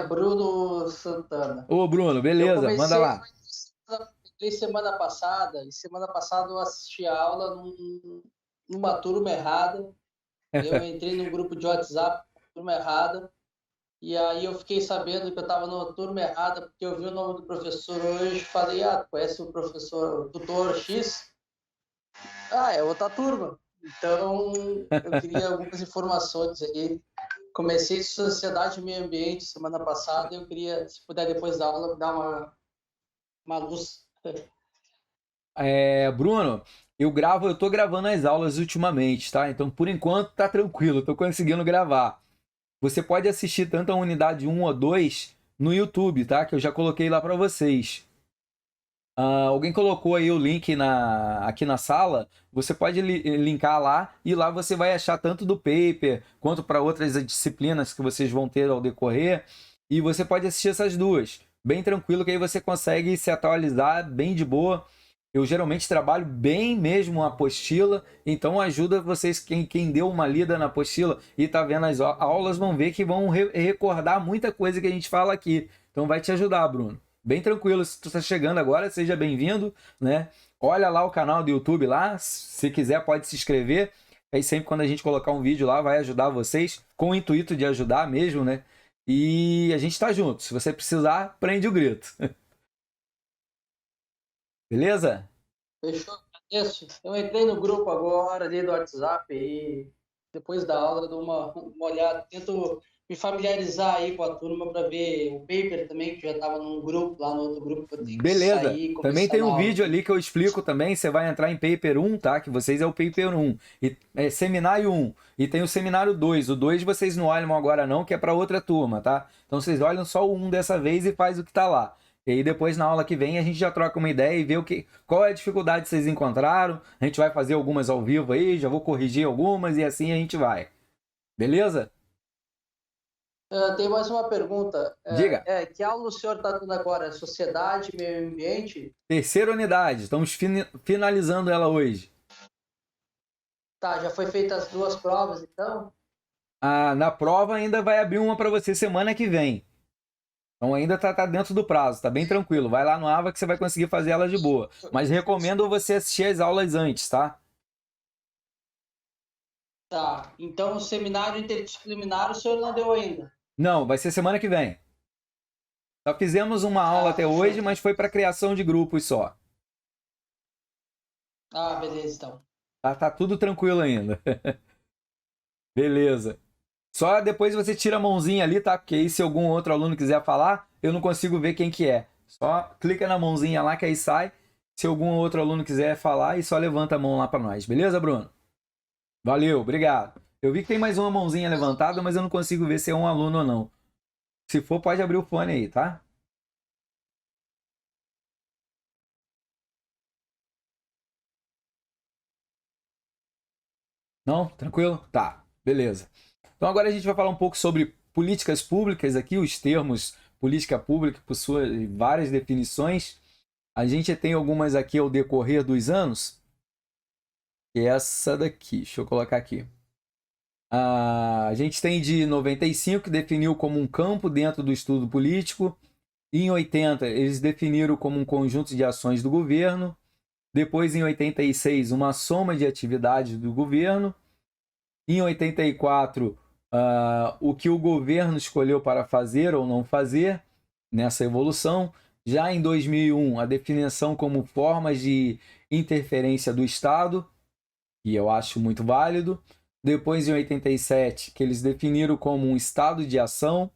Bruno Santana. Ô, Bruno, beleza, manda lá. Semana passada eu assisti a aula numa turma errada. Eu entrei num grupo de WhatsApp, turma errada, e aí eu fiquei sabendo que eu estava numa turma errada, porque eu vi o nome do professor hoje, falei, conhece o professor, o tutor X? É outra turma. Então, eu queria algumas informações aí. Comecei de Sociedade e Meio Ambiente semana passada, eu queria, se puder, depois da aula, dar uma luz. Bruno, eu tô gravando as aulas ultimamente, tá? Então, por enquanto, tá tranquilo, tô conseguindo gravar. Você pode assistir tanto a unidade 1 ou 2 no YouTube, tá? Que eu já coloquei lá para vocês. Alguém colocou aí o link aqui na sala, você pode linkar lá e lá você vai achar tanto do paper quanto para outras disciplinas que vocês vão ter ao decorrer, e você pode assistir essas duas, bem tranquilo, que aí você consegue se atualizar bem de boa. Eu geralmente trabalho bem mesmo a apostila, então ajuda vocês, quem deu uma lida na apostila e está vendo as aulas, vão ver que vão recordar muita coisa que a gente fala aqui, então vai te ajudar, Bruno. Bem tranquilo, se tu está chegando agora, seja bem-vindo, né? Olha lá o canal do YouTube lá, se quiser pode se inscrever. Aí sempre quando a gente colocar um vídeo lá, vai ajudar vocês, com o intuito de ajudar mesmo, né? E a gente tá junto. Se você precisar, prende o grito. Beleza? Fechou, agradeço. Eu entrei no grupo agora ali do WhatsApp e depois da aula dou uma olhada, tento me familiarizar aí com a turma para ver o paper também, que já estava num grupo, lá no outro grupo que eu tenho que Beleza. sair. Também tem um vídeo ali que eu explico também, você vai entrar em paper 1, tá? Que vocês é o paper 1, e seminário 1, e tem o seminário 2. O 2 vocês não olham agora não, que é para outra turma, tá? Então vocês olham só o 1 dessa vez e faz o que tá lá. E aí depois na aula que vem a gente já troca uma ideia e vê qual é a dificuldade que vocês encontraram. A gente vai fazer algumas ao vivo aí, já vou corrigir algumas e assim a gente vai. Beleza? Tem mais uma pergunta. Diga. Que aula o senhor está dando agora? Sociedade, Meio Ambiente? Terceira unidade. Estamos finalizando ela hoje. Tá, já foi feitas as duas provas, então? Na prova ainda vai abrir uma para você semana que vem. Então ainda tá dentro do prazo, tá bem tranquilo. Vai lá no AVA que você vai conseguir fazer elas de boa. Mas recomendo você assistir as aulas antes, tá? Tá, então o seminário interdisciplinar o senhor não deu ainda? Não, vai ser semana que vem. Só fizemos uma aula até hoje, mas foi para criação de grupos só. Beleza, então. Tá tudo tranquilo ainda. Beleza. Só depois você tira a mãozinha ali, tá? Porque aí se algum outro aluno quiser falar, eu não consigo ver quem que é. Só clica na mãozinha lá que aí sai. Se algum outro aluno quiser falar, e só levanta a mão lá para nós. Beleza, Bruno? Valeu, obrigado. Eu vi que tem mais uma mãozinha levantada, mas eu não consigo ver se é um aluno ou não. Se for, pode abrir o fone aí, tá? Não? Tranquilo? Tá, beleza. Então agora a gente vai falar um pouco sobre políticas públicas aqui, os termos política pública possuem várias definições. A gente tem algumas aqui ao decorrer dos anos. E essa daqui, deixa eu colocar aqui. A gente tem de 95, que definiu como um campo dentro do estudo político. Em 80, eles definiram como um conjunto de ações do governo. Depois, em 86, uma soma de atividades do governo. Em 84, o que o governo escolheu para fazer ou não fazer nessa evolução. Já em 2001, a definição como formas de interferência do Estado, que eu acho muito válido. depois em 87, que eles definiram como um estado de ação,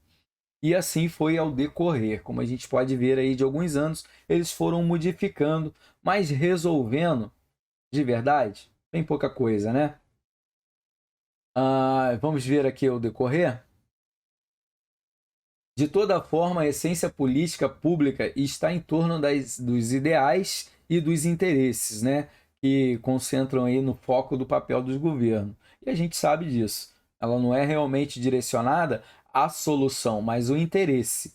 e assim foi ao decorrer. Como a gente pode ver aí de alguns anos, eles foram modificando, mas resolvendo de verdade, bem pouca coisa, né? Vamos ver aqui o decorrer. De toda forma, a essência política pública está em torno dos ideais e dos interesses, né? Que concentram aí no foco do papel dos governos. E a gente sabe disso. Ela não é realmente direcionada à solução, mas o interesse.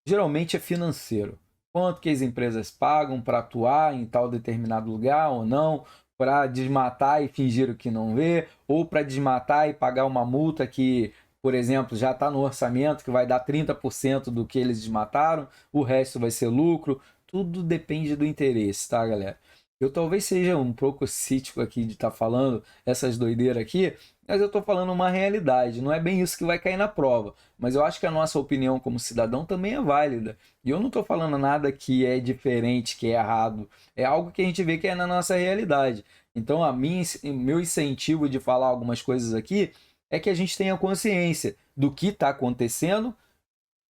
Geralmente é financeiro. Quanto que as empresas pagam para atuar em tal determinado lugar ou não, para desmatar e fingir o que não vê, ou para desmatar e pagar uma multa que, por exemplo, já está no orçamento, que vai dar 30% do que eles desmataram, o resto vai ser lucro. Tudo depende do interesse, tá, galera? Eu talvez seja um pouco cítico aqui de estar falando essas doideiras aqui, mas eu estou falando uma realidade, não é bem isso que vai cair na prova. Mas eu acho que a nossa opinião como cidadão também é válida. E eu não estou falando nada que é diferente, que é errado. É algo que a gente vê que é na nossa realidade. Então, meu incentivo de falar algumas coisas aqui é que a gente tenha consciência do que está acontecendo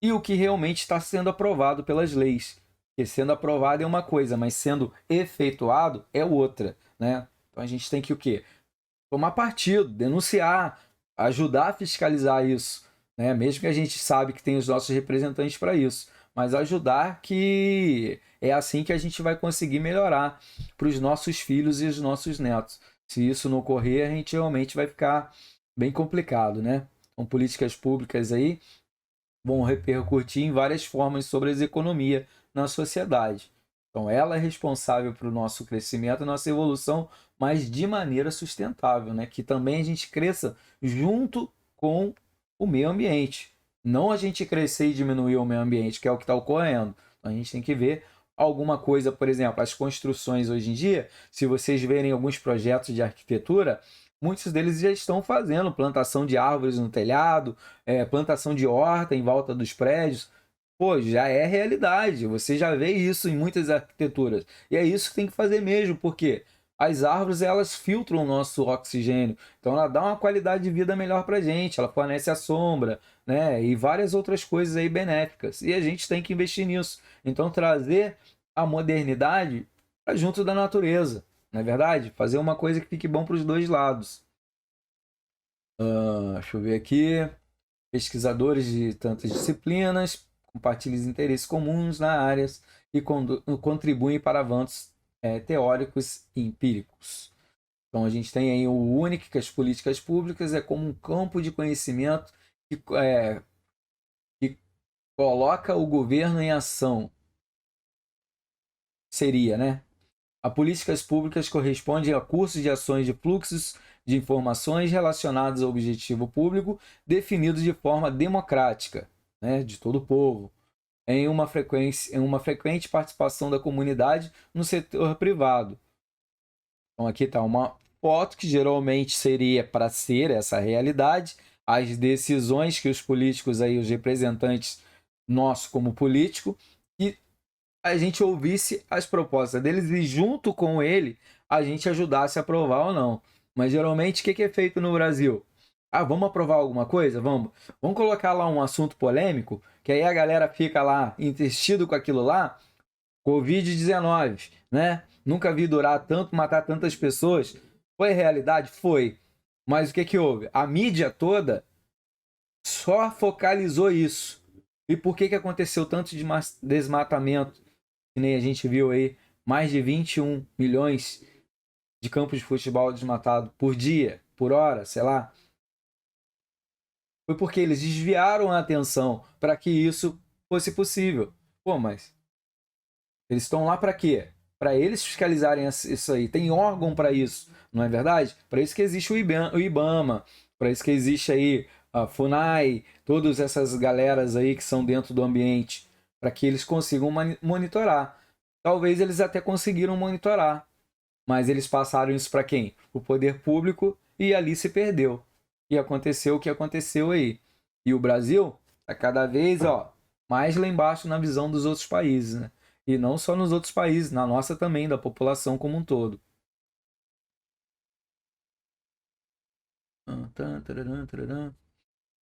e o que realmente está sendo aprovado pelas leis. Porque sendo aprovado é uma coisa, mas sendo efetuado é outra, né? Então a gente tem que o quê? Tomar partido, denunciar, ajudar a fiscalizar isso, né? Mesmo que a gente sabe que tem os nossos representantes para isso, mas ajudar, que é assim que a gente vai conseguir melhorar para os nossos filhos e os nossos netos. Se isso não ocorrer, a gente realmente vai ficar bem complicado, né? Então, políticas públicas aí vão repercutir em várias formas sobre a economia na sociedade. Então, ela é responsável pelo nosso crescimento, nossa evolução, mas de maneira sustentável, né? Que também a gente cresça junto com o meio ambiente. Não a gente crescer e diminuir o meio ambiente, que é o que está ocorrendo. Então, a gente tem que ver alguma coisa, por exemplo, as construções hoje em dia, se vocês verem alguns projetos de arquitetura, muitos deles já estão fazendo plantação de árvores no telhado, plantação de horta em volta dos prédios. Pô, já é realidade. Você já vê isso em muitas arquiteturas. E é isso que tem que fazer mesmo, porque as árvores, elas filtram o nosso oxigênio. Então ela dá uma qualidade de vida melhor para a gente, ela fornece a sombra, né? E várias outras coisas aí benéficas. E a gente tem que investir nisso. Então trazer a modernidade para junto da natureza, não é verdade? Fazer uma coisa que fique bom para os dois lados. Deixa eu ver aqui. Pesquisadores de tantas disciplinas compartilham os interesses comuns nas áreas e contribuem para avanços teóricos e empíricos. Então a gente tem aí o único que as políticas públicas é como um campo de conhecimento que coloca o governo em ação. Seria, né? A políticas públicas corresponde a cursos de ações de fluxos de informações relacionados ao objetivo público definidos de forma democrática, né, de todo o povo, em uma frequente participação da comunidade no setor privado. Então aqui está uma foto que geralmente seria para ser essa realidade, as decisões que os políticos aí, os representantes nossos como político, e a gente ouvisse as propostas deles e junto com ele a gente ajudasse a aprovar ou não. Mas geralmente o que é feito no Brasil? Vamos aprovar alguma coisa? Vamos colocar lá um assunto polêmico, que aí a galera fica lá investido com aquilo lá. Covid-19, né? Nunca vi durar tanto, matar tantas pessoas. Foi realidade? Foi. Mas o que houve? A mídia toda só focalizou isso. E por que aconteceu tanto desmatamento? Que nem a gente viu aí, mais de 21 milhões de campos de futebol desmatados por dia, por hora, sei lá. Foi porque eles desviaram a atenção para que isso fosse possível. Pô, mas eles estão lá para quê? Para eles fiscalizarem isso aí. Tem órgão para isso, não é verdade? Para isso que existe o IBAMA, para isso que existe aí a FUNAI, todas essas galeras aí que são dentro do ambiente, para que eles consigam monitorar. Talvez eles até conseguiram monitorar, mas eles passaram isso para quem? O poder público, e ali se perdeu. E aconteceu o que aconteceu aí. E o Brasil está cada vez mais lá embaixo na visão dos outros países, né? E não só nos outros países, na nossa também, da população como um todo.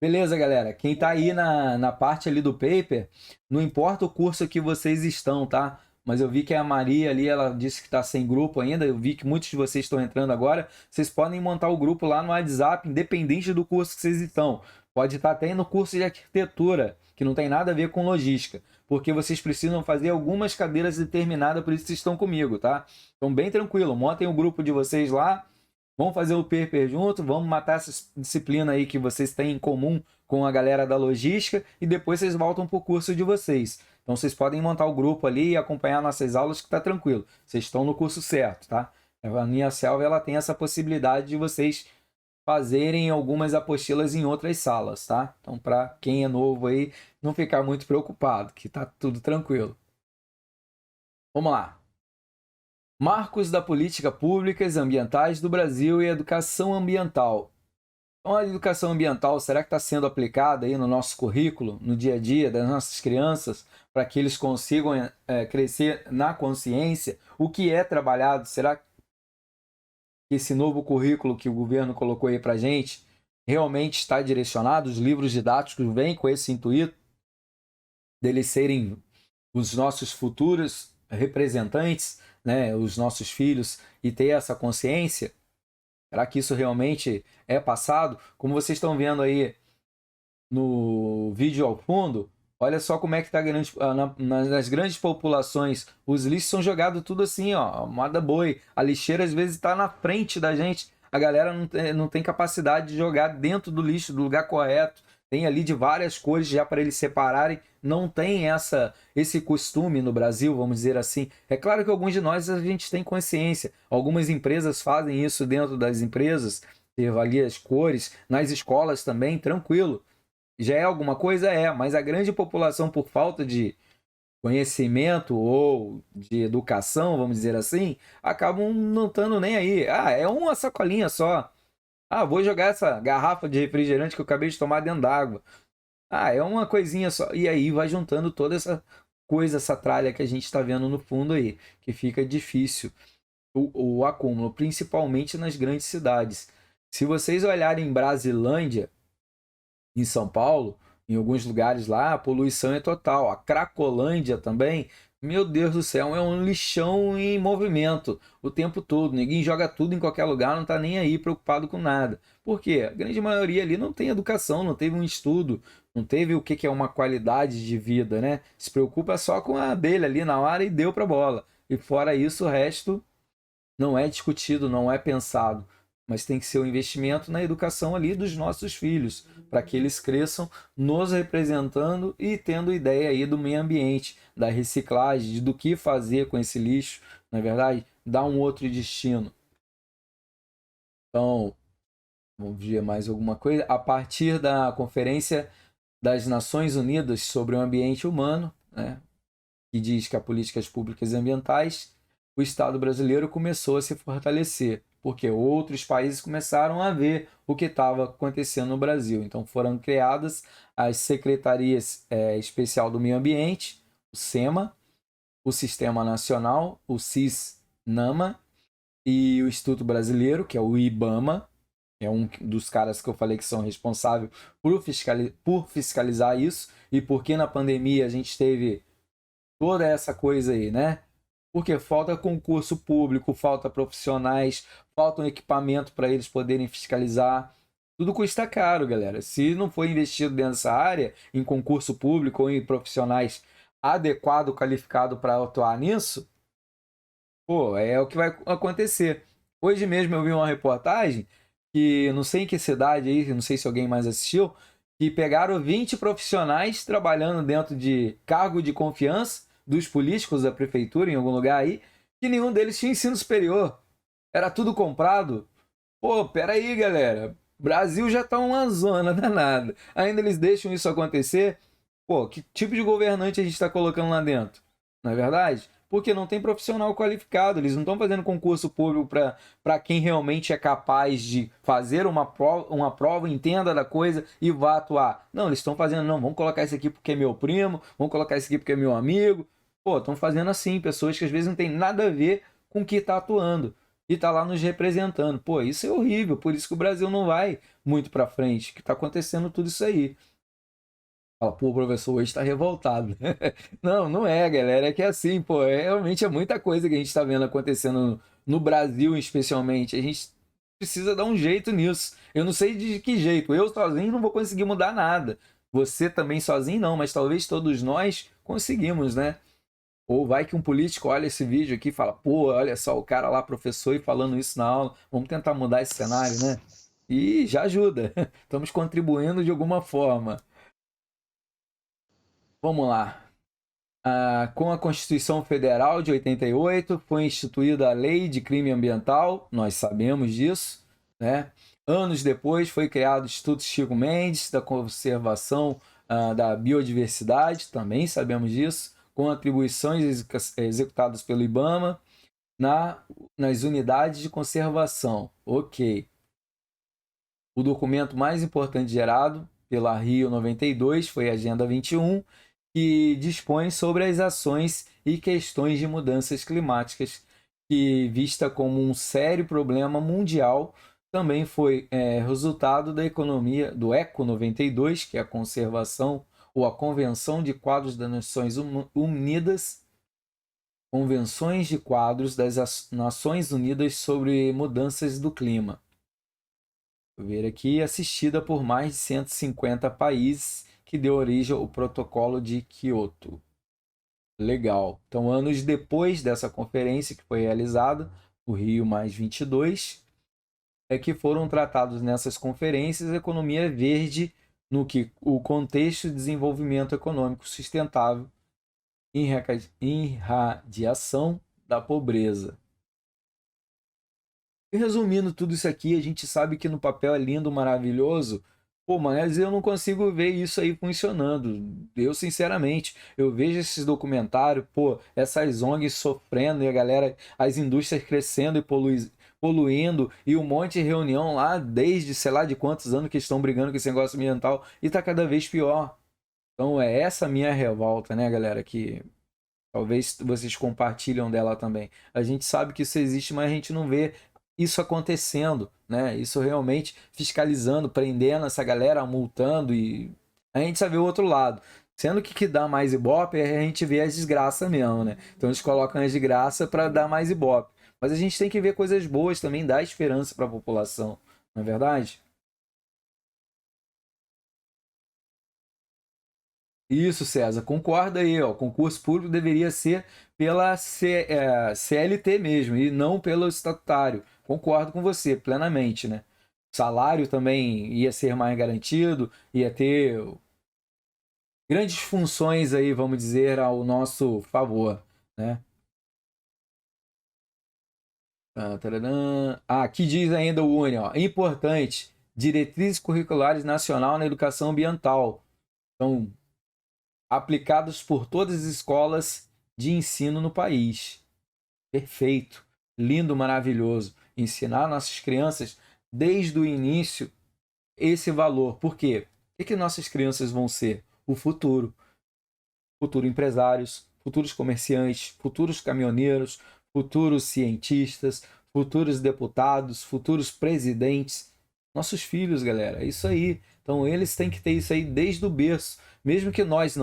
Beleza, galera. Quem tá aí na parte ali do paper, não importa o curso que vocês estão, tá? Mas eu vi que a Maria ali, ela disse que tá sem grupo ainda. Eu vi que muitos de vocês estão entrando agora. Vocês podem montar o grupo lá no WhatsApp, independente do curso que vocês estão. Pode estar até no curso de arquitetura, que não tem nada a ver com logística. Porque vocês precisam fazer algumas cadeiras determinadas, por isso vocês estão comigo, tá? Então, bem tranquilo. Montem o grupo de vocês lá. Vamos fazer o paper junto, vamos matar essa disciplina aí que vocês têm em comum com a galera da logística e depois vocês voltam para o curso de vocês. Então vocês podem montar o grupo ali e acompanhar nossas aulas que tá tranquilo. Vocês estão no curso certo, tá? A minha selva ela tem essa possibilidade de vocês fazerem algumas apostilas em outras salas, tá? Então para quem é novo aí, não ficar muito preocupado, que tá tudo tranquilo. Vamos lá. Marcos da política públicas ambientais do Brasil e educação ambiental. Então, a educação ambiental, será que está sendo aplicada aí no nosso currículo, no dia a dia das nossas crianças, para que eles consigam crescer na consciência? O que é trabalhado? Será que esse novo currículo que o governo colocou aí para a gente realmente está direcionado? Os livros didáticos vêm com esse intuito deles serem os nossos futuros representantes, né, os nossos filhos, e ter essa consciência? Será que isso realmente é passado? Como vocês estão vendo aí no vídeo ao fundo, olha só como é que está nas grandes populações. Os lixos são jogados tudo assim, ó, moda boi. A lixeira às vezes está na frente da gente. A galera não tem capacidade de jogar dentro do lixo, do lugar correto. Tem ali de várias cores já para eles separarem. Não tem esse costume no Brasil, vamos dizer assim. É claro que alguns de nós a gente tem consciência. Algumas empresas fazem isso dentro das empresas, avalia as cores. Nas escolas também, tranquilo. Já é alguma coisa? É, mas a grande população, por falta de conhecimento ou de educação, vamos dizer assim, acabam não estando nem aí. Ah, é uma sacolinha só. Ah, vou jogar essa garrafa de refrigerante que eu acabei de tomar dentro d'água. Ah, é uma coisinha só. E aí vai juntando toda essa coisa, essa tralha que a gente está vendo no fundo aí, que fica difícil o acúmulo, principalmente nas grandes cidades. Se vocês olharem em Brasilândia, em São Paulo, em alguns lugares lá, a poluição é total. A Cracolândia também, meu Deus do céu, é um lixão em movimento o tempo todo. Ninguém joga tudo em qualquer lugar, não está nem aí preocupado com nada. Por quê? A grande maioria ali não tem educação, não teve um estudo, não teve o que é uma qualidade de vida, né? Se preocupa só com a dele ali na hora e deu para bola. E fora isso, o resto não é discutido, não é pensado. Mas tem que ser o investimento na educação ali dos nossos filhos, para que eles cresçam nos representando e tendo ideia aí do meio ambiente, da reciclagem, do que fazer com esse lixo, na verdade, dar um outro destino. Então, vamos ver mais alguma coisa. A partir da Conferência das Nações Unidas sobre o Ambiente Humano, né, que diz que as políticas públicas ambientais, o Estado brasileiro começou a se fortalecer, porque outros países começaram a ver o que estava acontecendo no Brasil. Então foram criadas as Secretarias Especial do Meio Ambiente, o SEMA, o Sistema Nacional, o SIS-NAMA, e o Instituto Brasileiro, que é o IBAMA, é um dos caras que eu falei que são responsáveis por fiscalizar isso, e porque na pandemia a gente teve toda essa coisa aí, né? Porque falta concurso público, falta profissionais, falta um equipamento para eles poderem fiscalizar. Tudo custa caro, galera. Se não for investido nessa área, em concurso público ou em profissionais adequado, qualificado para atuar nisso, pô, é o que vai acontecer. Hoje mesmo eu vi uma reportagem que, não sei em que cidade aí, não sei se alguém mais assistiu, que pegaram 20 profissionais trabalhando dentro de cargo de confiança dos políticos da prefeitura, em algum lugar aí, que nenhum deles tinha ensino superior. Era tudo comprado. Pô, peraí, galera. Brasil já tá uma zona danada. Ainda eles deixam isso acontecer? Pô, que tipo de governante a gente está colocando lá dentro? Não é verdade? Porque não tem profissional qualificado. Eles não estão fazendo concurso público para quem realmente é capaz de fazer uma prova, entenda da coisa e vá atuar. Não, eles estão fazendo, não, vamos colocar esse aqui porque é meu primo, vamos colocar esse aqui porque é meu amigo. Pô, estão fazendo assim, pessoas que às vezes não tem nada a ver com o que está atuando. e tá lá nos representando. Pô, isso é horrível, por isso que o Brasil não vai muito para frente, que tá acontecendo tudo isso aí. Fala, pô, o professor hoje está revoltado. Não, não é, galera. É que é assim, pô, realmente é muita coisa que a gente está vendo acontecendo no Brasil, especialmente. A gente precisa dar um jeito nisso. Eu não sei de que jeito. Eu sozinho não vou conseguir mudar nada. Você também sozinho não, mas talvez todos nós conseguimos, né? Ou vai que um político olha esse vídeo aqui e fala, pô, olha só o cara lá, professor, e falando isso na aula. Vamos tentar mudar esse cenário, né? E já ajuda. Estamos contribuindo de alguma forma. Vamos lá. Com a Constituição Federal de 88, foi instituída a Lei de Crime Ambiental, nós sabemos disso, né? Anos depois foi criado o Instituto Chico Mendes, da Conservação da Biodiversidade, também sabemos disso, com atribuições executadas pelo IBAMA nas unidades de conservação. Ok. O documento mais importante gerado pela Rio 92 foi a Agenda 21, que dispõe sobre as ações e questões de mudanças climáticas, que, vista como um sério problema mundial, também foi resultado da economia do ECO 92, que é a conservação ou a Convenção de Quadros das Nações Unidas, Convenções de Quadros das Nações Unidas sobre Mudanças do Clima. Vou ver aqui, assistida por mais de 150 países, que deu origem ao Protocolo de Kyoto. Legal. Então, anos depois dessa conferência que foi realizada, o Rio mais 22, é que foram tratados nessas conferências a economia verde no que o contexto de desenvolvimento econômico sustentável, irradiação da pobreza. E resumindo tudo isso aqui, a gente sabe que no papel é lindo, maravilhoso, pô, mas eu não consigo ver isso aí funcionando. Eu, sinceramente, eu vejo esses documentários, pô, essas ONGs sofrendo e a galera, as indústrias crescendo e poluindo e um monte de reunião lá desde sei lá de quantos anos que estão brigando com esse negócio ambiental e tá cada vez pior. Então é essa minha revolta, né, galera, que talvez vocês compartilham dela também. A gente sabe que isso existe, mas a gente não vê isso acontecendo, né? Isso realmente fiscalizando, prendendo essa galera, multando e a gente só vê o outro lado. Sendo que dá mais ibope, a gente vê as desgraças mesmo, né? Então eles colocam as desgraças para dar mais ibope. Mas a gente tem que ver coisas boas também, dar esperança para a população, não é verdade? Isso, César, concorda aí, ó. Concurso público deveria ser pela CLT mesmo e não pelo estatutário. Concordo com você plenamente, né? Salário também ia ser mais garantido, ia ter grandes funções aí, vamos dizer, ao nosso favor, né? Aqui diz ainda o UNE, ó, importante, diretrizes curriculares nacional na educação ambiental. Então, aplicados por todas as escolas de ensino no país. Perfeito, lindo, maravilhoso. Ensinar nossas crianças desde o início esse valor. Por quê? O que nossas crianças vão ser? O futuro. Futuros empresários, futuros comerciantes, futuros caminhoneiros, futuros cientistas, futuros deputados, futuros presidentes. Nossos filhos, galera, é isso aí. Então eles têm que ter isso aí desde o berço. Mesmo que nós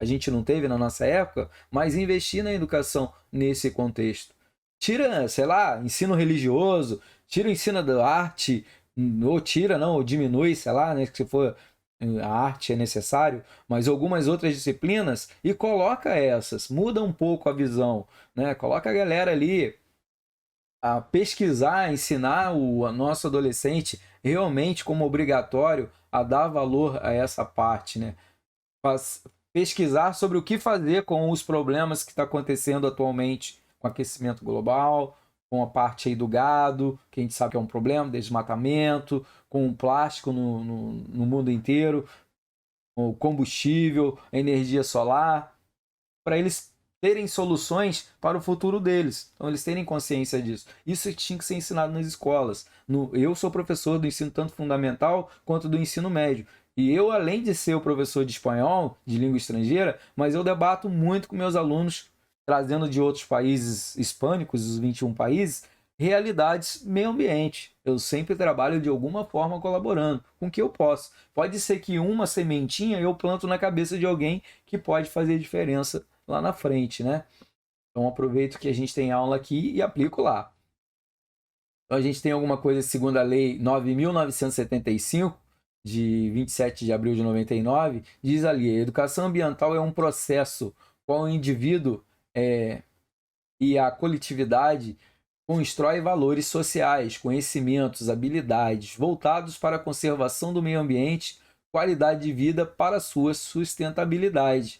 a gente não teve na nossa época, mas investir na educação nesse contexto. Tira, sei lá, ensino religioso, tira o ensino da arte, ou tira, não, ou diminui, sei lá, né, que se for a arte é necessário, mas algumas outras disciplinas e coloca essas, muda um pouco a visão, né? Coloca a galera ali a pesquisar, ensinar o nosso adolescente realmente como obrigatório a dar valor a essa parte, né? Pesquisar sobre o que fazer com os problemas que está acontecendo atualmente com o aquecimento global, com a parte aí do gado, que a gente sabe que é um problema, desmatamento, com o plástico no mundo inteiro, o combustível, a energia solar, para eles terem soluções para o futuro deles. Então, eles terem consciência disso. Isso tinha que ser ensinado nas escolas. Eu sou professor do ensino tanto fundamental quanto do ensino médio. E eu, além de ser o professor de espanhol, de língua estrangeira, mas eu debato muito com meus alunos, trazendo de outros países hispânicos, os 21 países, realidades meio ambiente. Eu sempre trabalho de alguma forma colaborando com o que eu posso. Pode ser que uma sementinha eu planto na cabeça de alguém que pode fazer diferença lá na frente, né? Então aproveito que a gente tem aula aqui e aplico lá. Então a gente tem alguma coisa segundo a Lei 9.975, de 27 de abril de 99, diz ali: a educação ambiental é um processo qual o indivíduo e a coletividade constrói valores sociais, conhecimentos, habilidades voltados para a conservação do meio ambiente, qualidade de vida para sua sustentabilidade.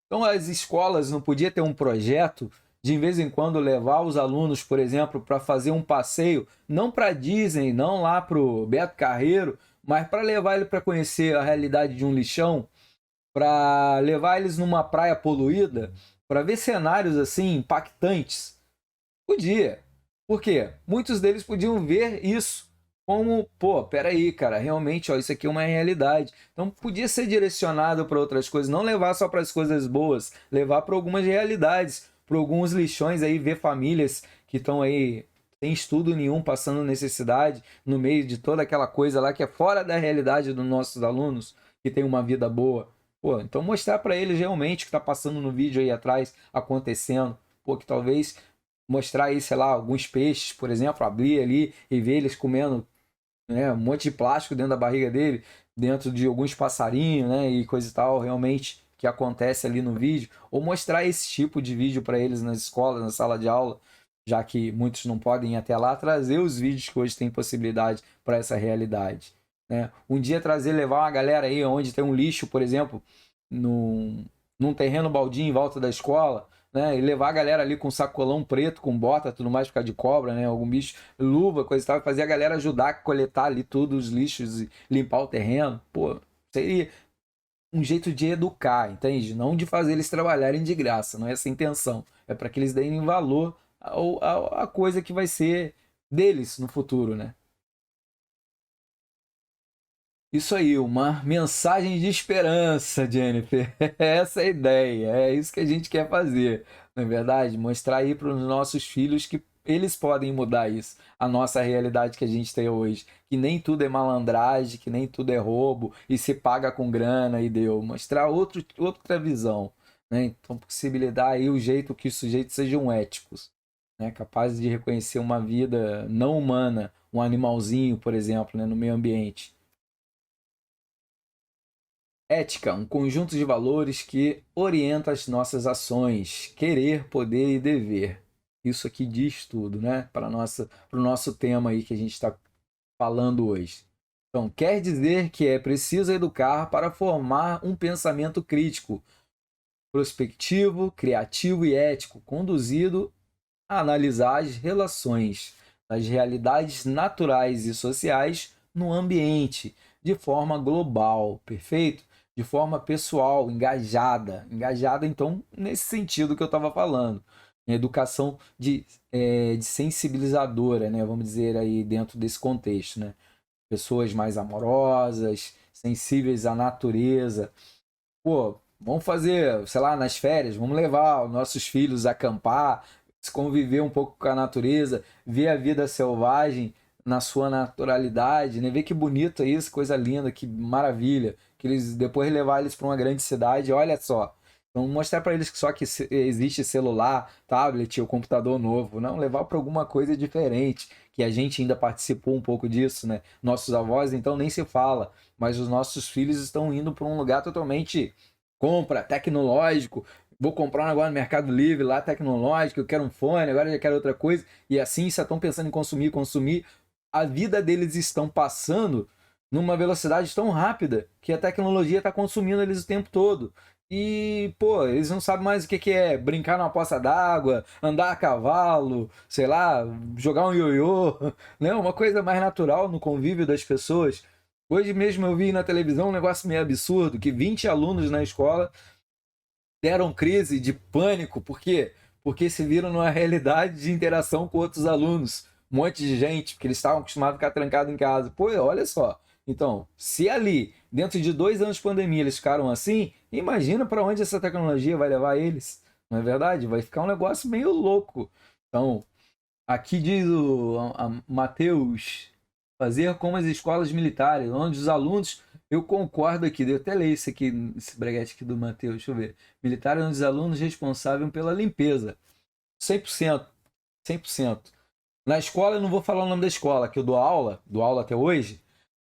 Então as escolas não podiam ter um projeto de vez em quando levar os alunos, por exemplo, para fazer um passeio, não para Disney, não lá para o Beto Carreiro, mas para levar ele para conhecer a realidade de um lixão, para levar eles numa praia poluída, para ver cenários assim impactantes. Podia. Por quê? Muitos deles podiam ver isso como, pô, peraí, cara, realmente, ó, isso aqui é uma realidade. Então podia ser direcionado para outras coisas, não levar só para as coisas boas, levar para algumas realidades, para alguns lixões aí, ver famílias que estão aí sem estudo nenhum, passando necessidade, no meio de toda aquela coisa lá que é fora da realidade dos nossos alunos, que tem uma vida boa. Pô, então mostrar para eles realmente o que está passando no vídeo aí atrás, acontecendo. Pô, que talvez mostrar aí, sei lá, alguns peixes, por exemplo, abrir ali e ver eles comendo, né, um monte de plástico dentro da barriga dele, dentro de alguns passarinhos, né, e coisa e tal, realmente, que acontece ali no vídeo. Ou mostrar esse tipo de vídeo para eles nas escolas, na sala de aula, já que muitos não podem ir até lá, trazer os vídeos que hoje tem possibilidade para essa realidade. Né? Um dia levar uma galera aí onde tem um lixo, por exemplo, num terreno baldio em volta da escola, né? E levar a galera ali com sacolão preto, com bota, tudo mais, por causa de cobra, né? Algum bicho, luva, coisa e tal, fazer a galera ajudar a coletar ali todos os lixos e limpar o terreno. Pô, seria um jeito de educar, entende? Não de fazer eles trabalharem de graça, não é essa a intenção. É para que eles deem valor a coisa que vai ser deles no futuro, né? Isso aí, uma mensagem de esperança, Jennifer. Essa é a ideia, é isso que a gente quer fazer, não é verdade? Mostrar aí para os nossos filhos que eles podem mudar isso, a nossa realidade que a gente tem hoje, que nem tudo é malandragem, que nem tudo é roubo e se paga com grana e deu. Mostrar outra visão, né? Então, possibilitar aí o jeito que os sujeitos sejam éticos, né? Capazes de reconhecer uma vida não humana, um animalzinho, por exemplo, né? No meio ambiente. Ética, um conjunto de valores que orienta as nossas ações, querer, poder e dever. Isso aqui diz tudo, né? Para o nosso tema aí que a gente está falando hoje. Então, quer dizer que é preciso educar para formar um pensamento crítico, prospectivo, criativo e ético, conduzido a analisar as relações, as realidades naturais e sociais no ambiente, de forma global, perfeito? De forma pessoal, engajada. Engajada, então, nesse sentido que eu estava falando. Educação de sensibilizadora, né? Vamos dizer aí, dentro desse contexto, né? Pessoas mais amorosas, sensíveis à natureza. Pô, vamos fazer, sei lá, nas férias, vamos levar os nossos filhos a acampar, se conviver um pouco com a natureza, ver a vida selvagem na sua naturalidade, né? Ver que bonito é isso, coisa linda, que maravilha. Que eles depois levar eles para uma grande cidade, olha só. Então mostrar para eles que só que existe celular, tablet ou computador novo, não, levar para alguma coisa diferente, que a gente ainda participou um pouco disso, né? Nossos avós então nem se fala, mas os nossos filhos estão indo para um lugar totalmente compra, tecnológico. Vou comprar um negócio no Mercado Livre lá tecnológico, eu quero um fone, agora eu já quero outra coisa, e assim já estão pensando em consumir. A vida deles estão passando numa velocidade tão rápida que a tecnologia está consumindo eles o tempo todo. E, pô, eles não sabem mais o que é brincar numa poça d'água, andar a cavalo, sei lá, jogar um ioiô, né? Uma coisa mais natural no convívio das pessoas. Hoje mesmo eu vi na televisão um negócio meio absurdo, que 20 alunos na escola deram crise de pânico. Por quê? Porque se viram numa realidade de interação com outros alunos. Um monte de gente, porque eles estavam acostumados a ficar trancados em casa. Pô, olha só. Então, se ali, dentro de 2 anos de pandemia, eles ficaram assim, imagina para onde essa tecnologia vai levar eles. Não é verdade? Vai ficar um negócio meio louco. Então, Aqui diz o Matheus, fazer como as escolas militares, onde os alunos, eu concordo aqui, eu até leio isso aqui, esse breguete aqui do Matheus, deixa eu ver. Militares, onde os alunos responsáveis pela limpeza. 100%, 100%. Na escola, eu não vou falar o nome da escola, que eu dou aula até hoje.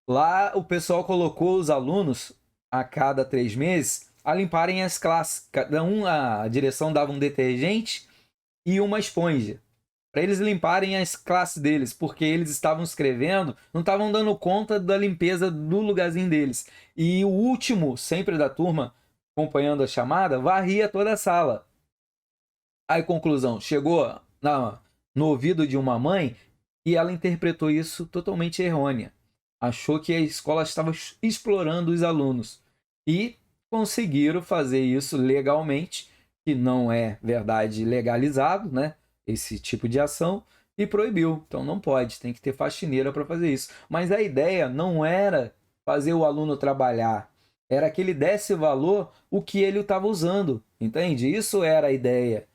Lá o pessoal colocou os alunos a cada 3 meses a limparem as classes. Cada um, a direção dava um detergente e uma esponja para eles limparem as classes deles, porque eles estavam escrevendo, não estavam dando conta da limpeza do lugarzinho deles. E o último, sempre da turma, acompanhando a chamada, varria toda a sala. Aí, conclusão, chegou no ouvido de uma mãe e ela interpretou isso totalmente errônea. Achou que a escola estava explorando os alunos. E conseguiram fazer isso legalmente, que não é verdade legalizado, né? Esse tipo de ação, e proibiu. Então não pode, tem que ter faxineira para fazer isso. Mas a ideia não era fazer o aluno trabalhar, era que ele desse valor o que ele estava usando, entende? Isso era a ideia.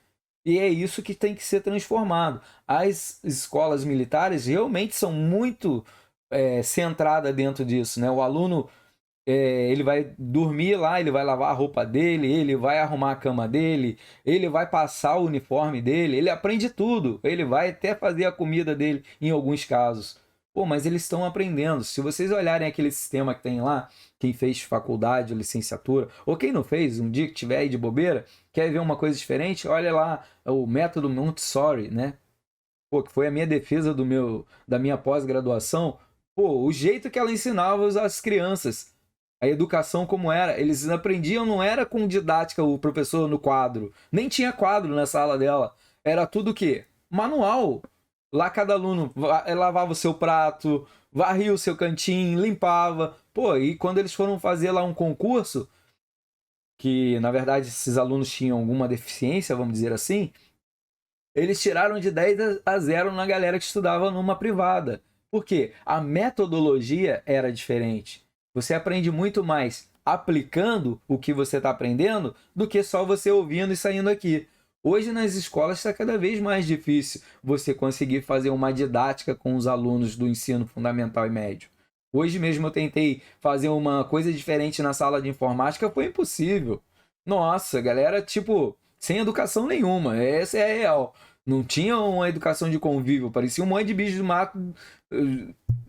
E é isso que tem que ser transformado. As escolas militares realmente são muito centradas dentro disso, né? O aluno ele vai dormir lá, ele vai lavar a roupa dele, ele vai arrumar a cama dele, ele vai passar o uniforme dele, ele aprende tudo, ele vai até fazer a comida dele em alguns casos. Pô, mas eles estão aprendendo. Se vocês olharem aquele sistema que tem lá, quem fez faculdade, licenciatura, ou quem não fez, um dia que tiver aí de bobeira, quer ver uma coisa diferente, olha lá o método Montessori, né? Pô, que foi a minha defesa da minha pós-graduação. Pô, o jeito que ela ensinava as crianças, a educação como era, eles aprendiam, não era com didática o professor no quadro, nem tinha quadro na sala dela, era tudo o quê? Manual. Lá cada aluno lavava o seu prato, varria o seu cantinho, limpava. Pô, e quando eles foram fazer lá um concurso, que na verdade esses alunos tinham alguma deficiência, vamos dizer assim, eles tiraram de 10 a 0 na galera que estudava numa privada. Por quê? A metodologia era diferente. Você aprende muito mais aplicando o que você está aprendendo do que só você ouvindo e saindo aqui. Hoje nas escolas está cada vez mais difícil você conseguir fazer uma didática com os alunos do ensino fundamental e médio. Hoje mesmo eu tentei fazer uma coisa diferente na sala de informática, foi impossível. Nossa, galera, tipo, sem educação nenhuma, essa é a real. Não tinha uma educação de convívio, parecia um monte de bicho do mato,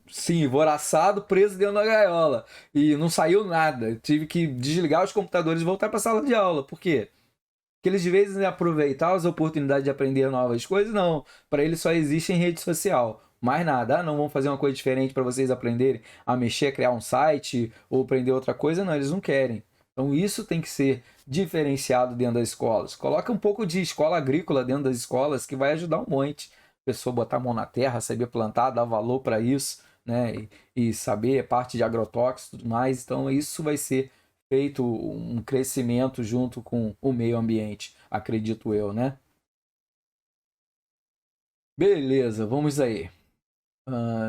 sim, voraçado, preso dentro da gaiola. E não saiu nada. Tive que desligar os computadores e voltar para a sala de aula. Por quê? Porque eles de vez em aproveitar as oportunidades de aprender novas coisas, não. Para eles só existe em rede social. Mais nada. Ah, não vão fazer uma coisa diferente para vocês aprenderem a mexer, a criar um site ou aprender outra coisa. Não, eles não querem. Então isso tem que ser diferenciado dentro das escolas. Coloca um pouco de escola agrícola dentro das escolas que vai ajudar um monte. A pessoa botar a mão na terra, saber plantar, dar valor para isso, né? E saber parte de agrotóxicos e tudo mais. Então isso vai ser feito um crescimento junto com o meio ambiente, acredito eu, né? Beleza, vamos aí.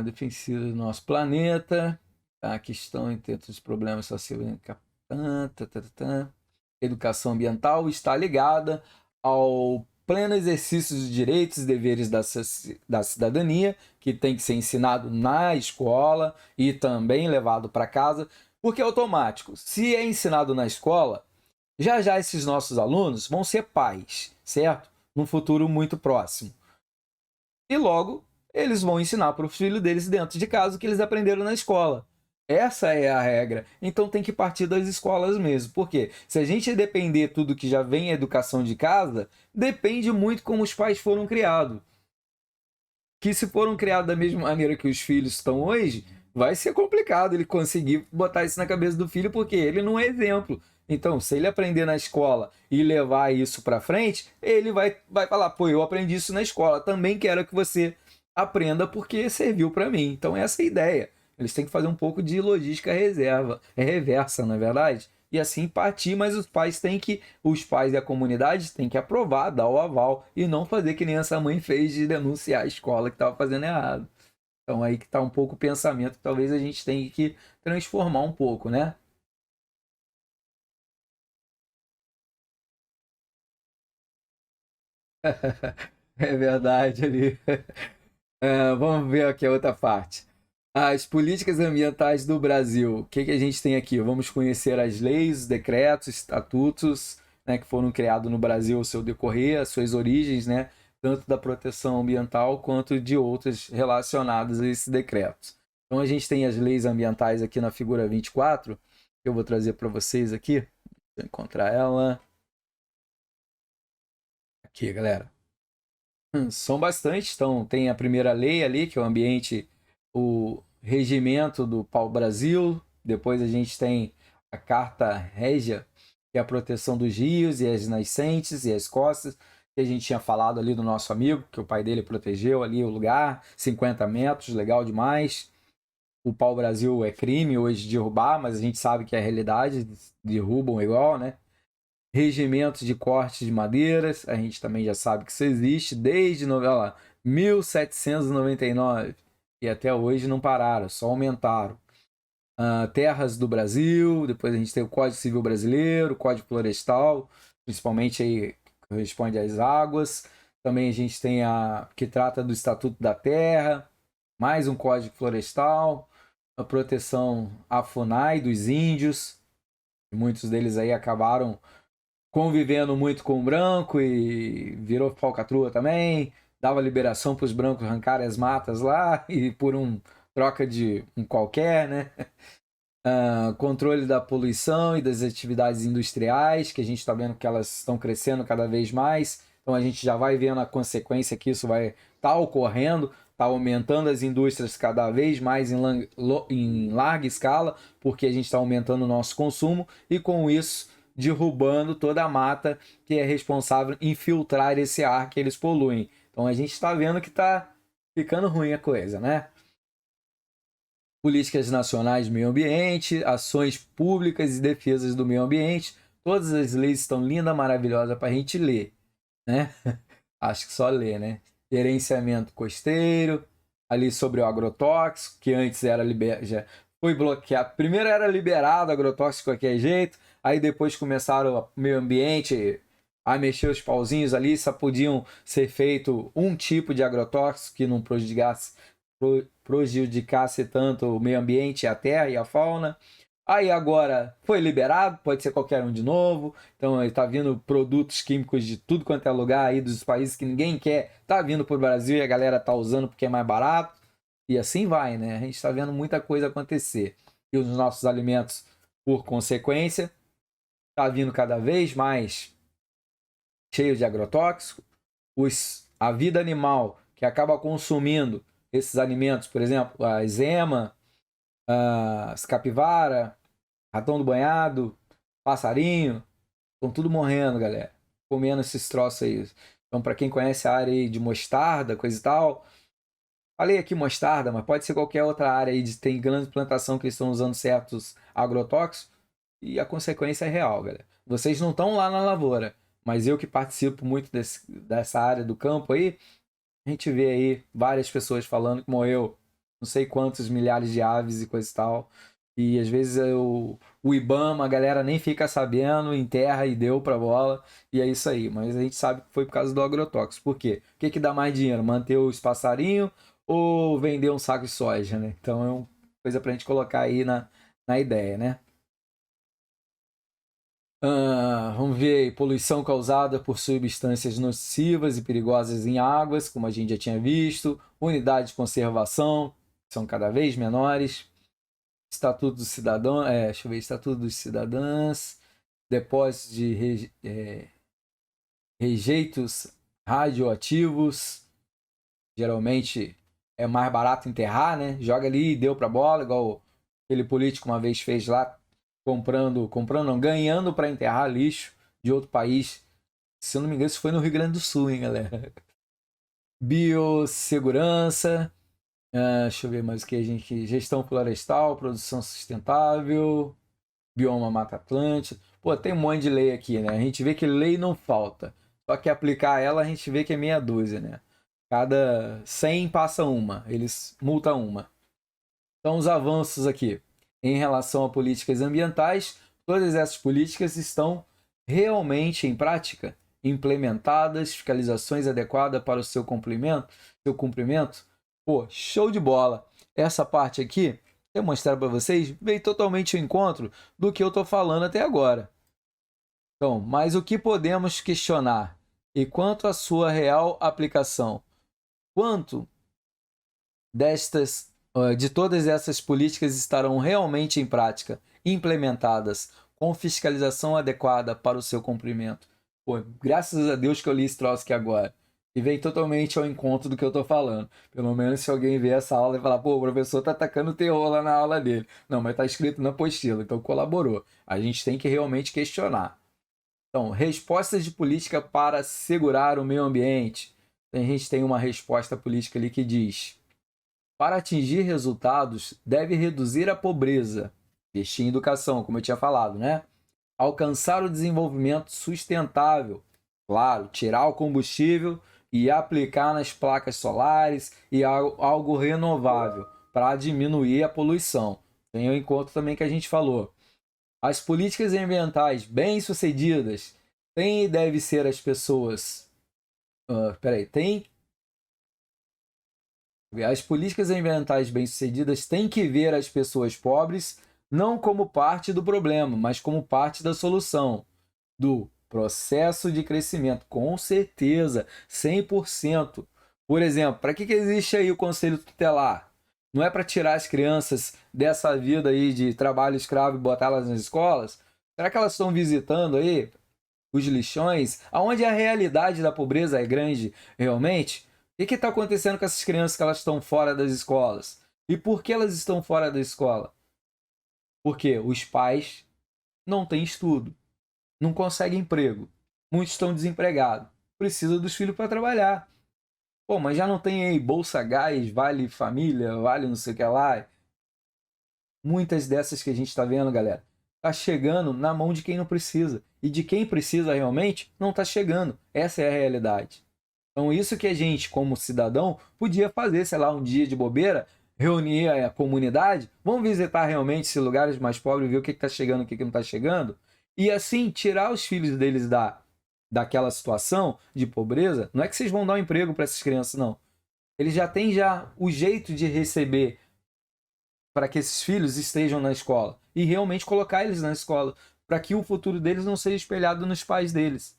Defensiva do nosso planeta. A questão entre os problemas sociais. Educação ambiental está ligada ao pleno exercício dos direitos e deveres da cidadania, que tem que ser ensinado na escola e também levado para casa, porque é automático. Se é ensinado na escola, já já esses nossos alunos vão ser pais, certo? Num futuro muito próximo. E logo, eles vão ensinar para o filho deles dentro de casa o que eles aprenderam na escola. Essa é a regra. Então tem que partir das escolas mesmo. Por quê? Se a gente depender tudo que já vem a educação de casa, depende muito como os pais foram criados. Que se foram criados da mesma maneira que os filhos estão hoje, vai ser complicado ele conseguir botar isso na cabeça do filho, porque ele não é exemplo. Então, se ele aprender na escola e levar isso para frente, ele vai falar, pô, eu aprendi isso na escola, também quero que você aprenda porque serviu para mim. Então, essa é a ideia. Eles têm que fazer um pouco de logística reversa, não é verdade? E assim partir, mas os pais e a comunidade têm que aprovar, dar o aval e não fazer que nem essa mãe fez de denunciar a escola que estava fazendo errado. Então aí que está um pouco o pensamento que talvez a gente tenha que transformar um pouco, né? É verdade ali. Vamos ver aqui a outra parte. As políticas ambientais do Brasil. O que que a gente tem aqui? Vamos conhecer as leis, os decretos, estatutos, né, que foram criados no Brasil ao seu decorrer, as suas origens, né, tanto da proteção ambiental quanto de outras relacionadas a esses decretos. Então a gente tem as leis ambientais aqui na figura 24, que eu vou trazer para vocês aqui. Deixa eu encontrar ela. Aqui, galera. São bastante. Então, tem a primeira lei ali, que é o ambiente, o regimento do pau-brasil. Depois a gente tem a Carta Régia, que é a proteção dos rios e as nascentes e as costas, que a gente tinha falado ali do nosso amigo, que o pai dele protegeu ali o lugar, 50 metros, legal demais. O pau-brasil é crime hoje derrubar, mas a gente sabe que é a realidade, derrubam igual, né? Regimentos de corte de madeiras, a gente também já sabe que isso existe desde 1799 e até hoje não pararam, só aumentaram. Terras do Brasil, depois a gente tem o Código Civil Brasileiro, o Código Florestal, principalmente aí corresponde às águas. Também a gente tem que trata do Estatuto da Terra, mais um Código Florestal, a proteção à FUNAI dos índios, muitos deles aí acabaram convivendo muito com o branco e virou falcatrua também, dava liberação para os brancos arrancarem as matas lá e por troca de um qualquer, né? Controle da poluição e das atividades industriais, que a gente está vendo que elas estão crescendo cada vez mais, então a gente já vai vendo a consequência que isso vai estar ocorrendo, está aumentando as indústrias cada vez mais em larga escala, porque a gente está aumentando o nosso consumo e com isso derrubando toda a mata que é responsável em filtrar esse ar que eles poluem. Então a gente está vendo que está ficando ruim a coisa, né? Políticas nacionais de meio ambiente, ações públicas e defesas do meio ambiente. Todas as leis estão lindas, maravilhosas para a gente ler, né? Acho que só ler, né? Gerenciamento costeiro, ali sobre o agrotóxico, que antes era já foi bloqueado. Primeiro era liberado agrotóxico de qualquer jeito, aí depois começaram o meio ambiente a mexer os pauzinhos ali, só podiam ser feito um tipo de agrotóxico que não prejudicasse tanto o meio ambiente, a terra e a fauna. Aí agora foi liberado, pode ser qualquer um de novo. Então está vindo produtos químicos de tudo quanto é lugar aí dos países que ninguém quer. Está vindo para o Brasil e a galera está usando porque é mais barato. E assim vai, né? A gente está vendo muita coisa acontecer. E os nossos alimentos, por consequência, está vindo cada vez mais cheio de agrotóxicos. A vida animal que acaba consumindo esses alimentos, por exemplo, a eczema, as capivara, ratão do banhado, passarinho, estão tudo morrendo, galera, comendo esses troços aí. Então, para quem conhece a área aí de mostarda, coisa e tal, falei aqui mostarda, mas pode ser qualquer outra área aí de tem grande plantação que eles estão usando certos agrotóxicos e a consequência é real, galera. Vocês não estão lá na lavoura, mas eu que participo muito dessa área do campo aí, a gente vê aí várias pessoas falando que morreu não sei quantos milhares de aves e coisa e tal. E às vezes o IBAMA, a galera nem fica sabendo, enterra e deu pra bola. E é isso aí. Mas a gente sabe que foi por causa do agrotóxico. Por quê? O que dá mais dinheiro? Manter os passarinhos ou vender um saco de soja, né? Então é uma coisa pra gente colocar aí na ideia, né? Vamos ver aí, poluição causada por substâncias nocivas e perigosas em águas, como a gente já tinha visto, unidades de conservação, que são cada vez menores, Estatuto do Cidadão, deixa eu ver, Estatuto dos Cidadãos, depósitos de rejeitos radioativos, geralmente é mais barato enterrar, né? Joga ali e deu pra bola, igual aquele político uma vez fez lá, ganhando para enterrar lixo de outro país. Se eu não me engano, isso foi no Rio Grande do Sul, hein, galera? Biossegurança, deixa eu ver mais o que a gente... Gestão florestal, produção sustentável, bioma Mata Atlântica. Pô, tem um monte de lei aqui, né? A gente vê que lei não falta. Só que aplicar ela, a gente vê que é meia dúzia, né? Cada 100 passa uma, eles multam uma. Então, os avanços aqui. Em relação a políticas ambientais, todas essas políticas estão realmente em prática? implementadas, fiscalizações adequadas para o seu cumprimento. Pô, show de bola. Essa parte aqui, eu mostrar para vocês, veio totalmente ao encontro do que eu estou falando até agora. Então, mas o que podemos questionar? E quanto à sua real aplicação? Quanto de todas essas políticas estarão realmente em prática, implementadas, com fiscalização adequada para o seu cumprimento? Pô, graças a Deus que eu li esse troço aqui agora. E veio totalmente ao encontro do que eu estou falando. Pelo menos se alguém ver essa aula e falar, pô, o professor está atacando terror lá na aula dele. Não, mas está escrito na apostila, então colaborou. A gente tem que realmente questionar. Então, respostas de política para segurar o meio ambiente. A gente tem uma resposta política ali que diz: para atingir resultados, deve reduzir a pobreza, investir em educação, como eu tinha falado, né? Alcançar o desenvolvimento sustentável, claro, tirar o combustível e aplicar nas placas solares e algo renovável para diminuir a poluição. Tem o encontro também que a gente falou. As políticas ambientais bem-sucedidas têm e deve ser as pessoas... As políticas ambientais bem-sucedidas têm que ver as pessoas pobres não como parte do problema, mas como parte da solução, do processo de crescimento, com certeza, 100%. Por exemplo, para que existe aí o Conselho Tutelar? Não é para tirar as crianças dessa vida aí de trabalho escravo e botá-las nas escolas? Será que elas estão visitando aí os lixões, aonde a realidade da pobreza é grande realmente? O que está acontecendo com essas crianças que elas estão fora das escolas? E por que elas estão fora da escola? Porque os pais não têm estudo, não conseguem emprego, muitos estão desempregados, precisam dos filhos para trabalhar. Pô, mas já não tem aí Bolsa Gás, Vale Família, Vale não sei o que lá. Muitas dessas que a gente está vendo, galera, está chegando na mão de quem não precisa. E de quem precisa realmente, não está chegando. Essa é a realidade. Então, isso que a gente, como cidadão, podia fazer, sei lá, um dia de bobeira, reunir a comunidade, vamos visitar realmente esses lugares mais pobres, ver o que está chegando, o que não está chegando, e assim tirar os filhos deles daquela situação de pobreza. Não é que vocês vão dar um emprego para essas crianças, não. Eles já têm o jeito de receber para que esses filhos estejam na escola e realmente colocar eles na escola, para que o futuro deles não seja espelhado nos pais deles.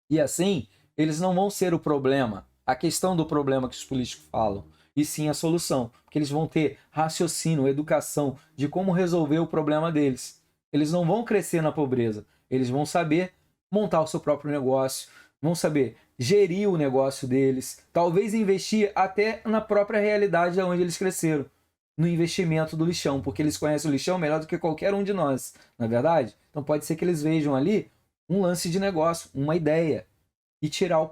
E assim, eles não vão ser o problema, a questão do problema que os políticos falam, e sim a solução, porque eles vão ter raciocínio, educação de como resolver o problema deles. Eles não vão crescer na pobreza, eles vão saber montar o seu próprio negócio, vão saber gerir o negócio deles, talvez investir até na própria realidade onde eles cresceram, no investimento do lixão, porque eles conhecem o lixão melhor do que qualquer um de nós, não é verdade? Então pode ser que eles vejam ali um lance de negócio, uma ideia, e tirar os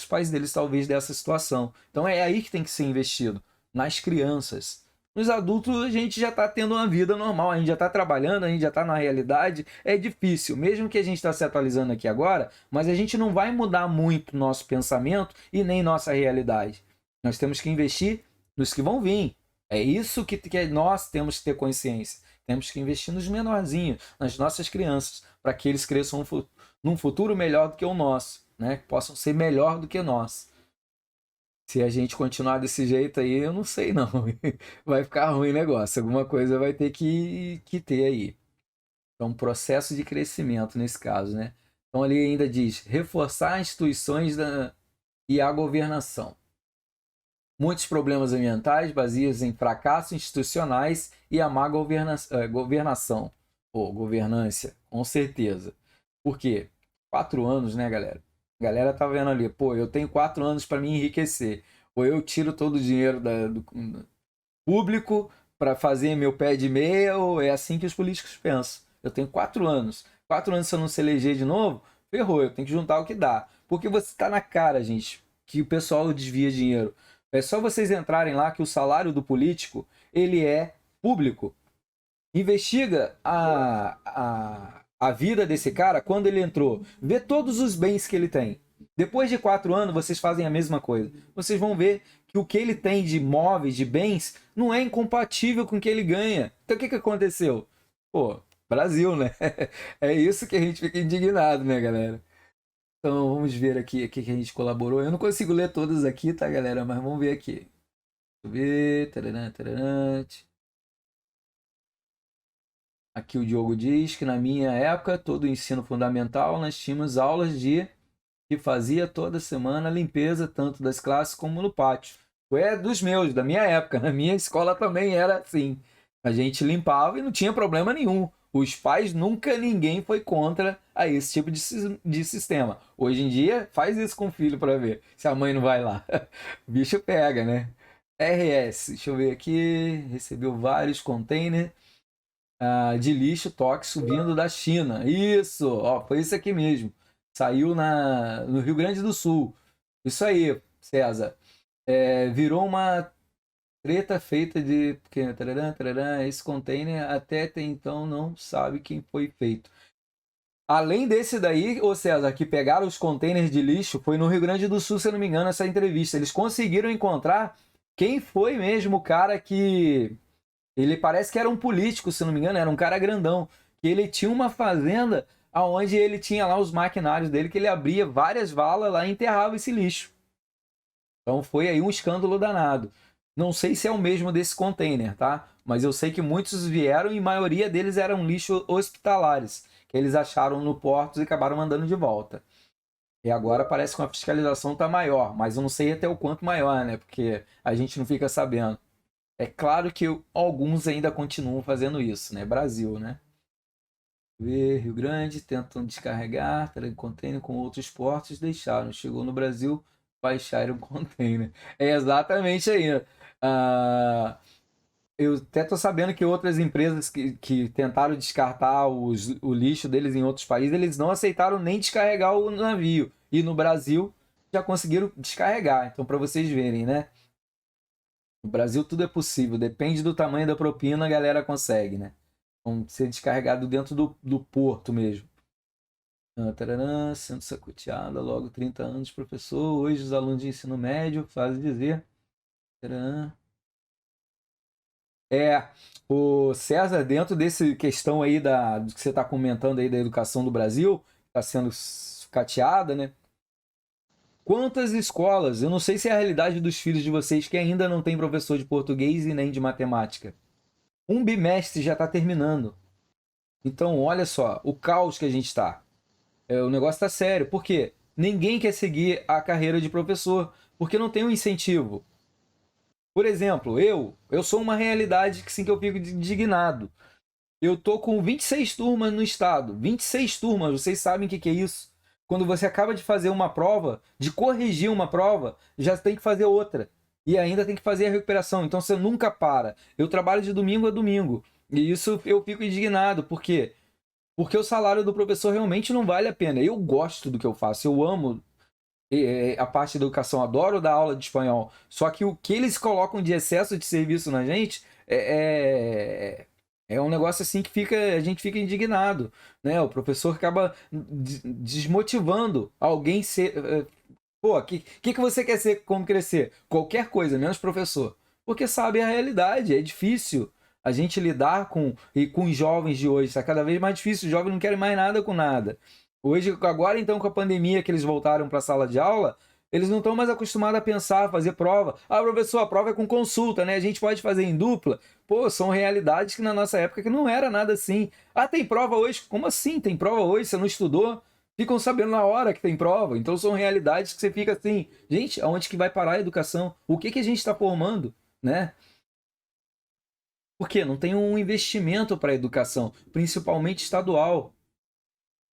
pais deles talvez dessa situação. Então é aí que tem que ser investido, nas crianças. Nos adultos a gente já está tendo uma vida normal, a gente já está trabalhando, a gente já está na realidade. É difícil, mesmo que a gente está se atualizando aqui agora, mas a gente não vai mudar muito nosso pensamento e nem nossa realidade. Nós temos que investir nos que vão vir. É isso que nós temos que ter consciência. Temos que investir nos menorzinhos, nas nossas crianças, para que eles cresçam num futuro melhor do que o nosso, né? Que possam ser melhor do que nós. Se a gente continuar desse jeito aí, eu não sei não. Vai ficar ruim o negócio. Alguma coisa vai ter que ter aí. Então, processo de crescimento nesse caso, né? Então, ali ainda diz, reforçar instituições e a governação. Muitos problemas ambientais baseiam em fracassos institucionais e a má governação. Ou governância, com certeza. Por quê? 4 anos, né, galera? A galera tá vendo ali, pô, eu tenho 4 anos para me enriquecer. Ou eu tiro todo o dinheiro do público para fazer meu pé de meia, ou é assim que os políticos pensam. Eu tenho 4 anos. 4 anos se eu não se eleger de novo, ferrou, eu tenho que juntar o que dá. Porque você tá na cara, gente, que o pessoal desvia dinheiro. É só vocês entrarem lá que o salário do político, ele é público. Investiga a vida desse cara quando ele entrou. Vê todos os bens que ele tem. Depois de 4 anos, vocês fazem a mesma coisa. Vocês vão ver que o que ele tem de imóveis, de bens, não é incompatível com o que ele ganha. Então o que aconteceu? Pô, Brasil, né? É isso que a gente fica indignado, né, galera? Então vamos ver aqui o que a gente colaborou. Eu não consigo ler todas aqui, tá, galera? Mas vamos ver aqui. Deixa eu ver. Tararam, tararam. Aqui o Diogo diz que na minha época, todo o ensino fundamental, nós tínhamos aulas que fazia toda semana a limpeza, tanto das classes como no pátio. É dos meus, da minha época. Na minha escola também era assim. A gente limpava e não tinha problema nenhum. Os pais nunca ninguém foi contra a esse tipo de sistema. Hoje em dia, faz isso com o filho para ver se a mãe não vai lá. O bicho pega, né? RS, deixa eu ver aqui. Recebeu vários containers de lixo tóxico vindo da China. Isso, ó, foi isso aqui mesmo. Saiu no Rio Grande do Sul. Isso aí, César. Virou uma treta feita de. Porque, tararam, tararam, esse container até então não sabe quem foi feito. Além desse daí, ô César, que pegaram os containers de lixo, foi no Rio Grande do Sul, se eu não me engano, essa entrevista. Eles conseguiram encontrar quem foi mesmo o cara que. Ele parece que era um político, se não me engano, era um cara grandão. Que ele tinha uma fazenda onde ele tinha lá os maquinários dele, que ele abria várias valas lá e enterrava esse lixo. Então foi aí um escândalo danado. Não sei se é o mesmo desse container, tá? Mas eu sei que muitos vieram e a maioria deles eram lixo hospitalares, que eles acharam no porto e acabaram mandando de volta. E agora parece que a fiscalização tá maior, mas eu não sei até o quanto maior, né? Porque a gente não fica sabendo. É claro que alguns ainda continuam fazendo isso, né? Brasil, né? Rio Grande, tentam descarregar, container com outros portos, deixaram. Chegou no Brasil, baixaram o container. É exatamente aí. Eu até tô sabendo que outras empresas que tentaram descartar o lixo deles em outros países, eles não aceitaram nem descarregar o navio. E no Brasil já conseguiram descarregar. Então, para vocês verem, né? No Brasil tudo é possível, depende do tamanho da propina, a galera consegue, né? Então, ser descarregado dentro do porto mesmo. Tararã, sendo sacuteada, logo 30 anos, professor. Hoje os alunos de ensino médio fazem dizer. Tararã. O César, dentro desse questão aí do que você está comentando aí da educação do Brasil, está sendo sucateada, né? Quantas escolas, eu não sei se é a realidade dos filhos de vocês que ainda não tem professor de português e nem de matemática. Um bimestre já está terminando. Então, olha só, o caos que a gente está. O negócio está sério. Por quê? Ninguém quer seguir a carreira de professor, porque não tem um incentivo. Por exemplo, eu sou uma realidade que sim que eu fico indignado. Eu tô com 26 turmas no estado. 26 turmas, vocês sabem o que é isso? Quando você acaba de fazer uma prova, de corrigir uma prova, já tem que fazer outra. E ainda tem que fazer a recuperação. Então você nunca para. Eu trabalho de domingo a domingo. E isso eu fico indignado. Por quê? Porque o salário do professor realmente não vale a pena. Eu gosto do que eu faço. Eu amo a parte da educação. Adoro dar aula de espanhol. Só que o que eles colocam de excesso de serviço na gente é um negócio assim que a gente fica indignado, né? O professor acaba desmotivando alguém ser. Pô, o que você quer ser como crescer? Qualquer coisa, menos professor. Porque sabe a realidade, é difícil a gente lidar com os jovens de hoje. Está cada vez mais difícil, os jovens não querem mais nada com nada. Hoje, agora então com a pandemia que eles voltaram para a sala de aula, eles não estão mais acostumados a pensar, a fazer prova. Ah, professor, a prova é com consulta, né? A gente pode fazer em dupla. Pô, são realidades que na nossa época que não era nada assim. Ah, tem prova hoje? Como assim? Tem prova hoje? Você não estudou? Ficam sabendo na hora que tem prova. Então são realidades que você fica assim, gente, aonde que vai parar a educação? O que a gente está formando, né? Porque não tem um investimento para a educação, principalmente estadual.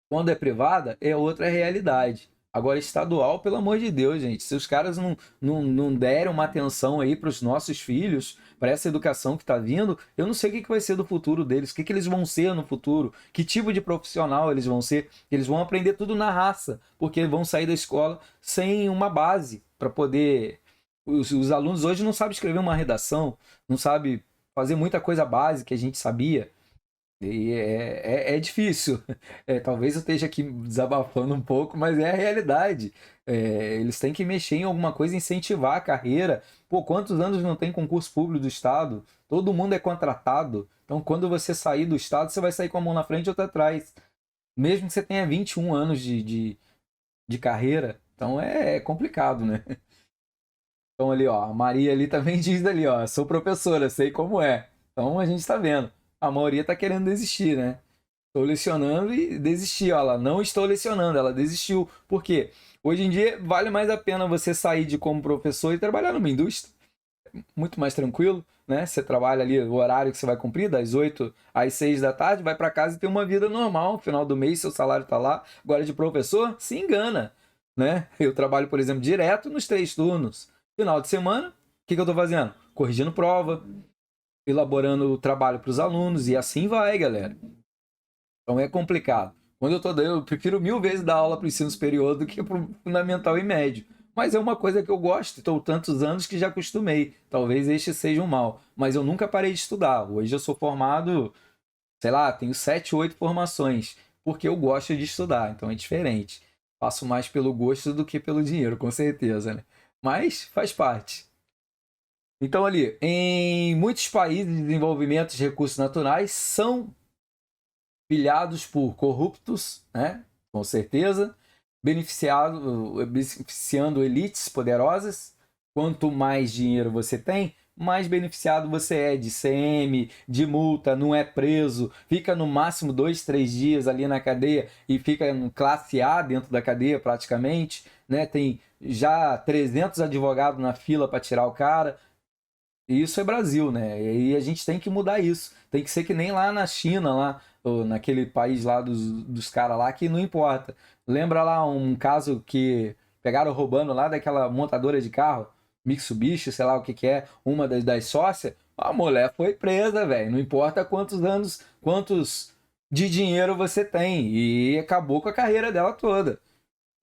Quando é privada, é outra realidade. Agora, estadual, pelo amor de Deus, gente. Se os caras não derem uma atenção aí para os nossos filhos, para essa educação que está vindo, eu não sei o que vai ser do futuro deles, o que eles vão ser no futuro, que tipo de profissional eles vão ser. Eles vão aprender tudo na raça, porque vão sair da escola sem uma base para poder. Os alunos hoje não sabem escrever uma redação, não sabem fazer muita coisa básica que a gente sabia. E é difícil. Talvez eu esteja aqui desabafando um pouco, mas é a realidade. Eles têm que mexer em alguma coisa, incentivar a carreira. Pô, quantos anos não tem concurso público do Estado? Todo mundo é contratado. Então, quando você sair do Estado, você vai sair com a mão na frente e outra atrás. Mesmo que você tenha 21 anos de carreira. Então é complicado, né? Então ali, ó, a Maria ali também diz ali, ó, sou professora, sei como é. Então a gente está vendo. A maioria está querendo desistir, né? Estou lecionando e desisti. Ó, ela não estou lecionando, ela desistiu. Por quê? Hoje em dia vale mais a pena você sair de como professor e trabalhar numa indústria. Muito mais tranquilo, né? Você trabalha ali o horário que você vai cumprir, das 8 às 6 da tarde, vai para casa e tem uma vida normal. No final do mês, seu salário está lá. Agora, de professor, se engana, né? Eu trabalho, por exemplo, direto nos 3 turnos. Final de semana, o que eu estou fazendo? Corrigindo prova, elaborando o trabalho para os alunos e assim vai, galera. Então é complicado. Quando eu prefiro 1000 vezes dar aula para o ensino superior do que para o fundamental e médio. Mas é uma coisa que eu gosto, estou tantos anos que já acostumei. Talvez este seja um mal. Mas eu nunca parei de estudar. Hoje eu sou formado, sei lá, tenho 7, 8 formações. Porque eu gosto de estudar, então é diferente. Faço mais pelo gosto do que pelo dinheiro, com certeza, né? Mas faz parte. Então ali, em muitos países de desenvolvimento de recursos naturais são pilhados por corruptos, né? Com certeza, beneficiando elites poderosas. Quanto mais dinheiro você tem, mais beneficiado você é de ICM, de multa, não é preso, fica no máximo 2, 3 dias ali na cadeia e fica no classe A dentro da cadeia praticamente, né? Tem já 300 advogados na fila para tirar o cara. E isso é Brasil, né? E a gente tem que mudar isso. Tem que ser que nem lá na China, lá, ou naquele país lá dos caras lá, que não importa. Lembra lá um caso que pegaram roubando lá daquela montadora de carro, Mitsubishi, sei lá o que é, uma das sócias? A mulher foi presa, velho. Não importa quantos anos, quantos de dinheiro você tem. E acabou com a carreira dela toda.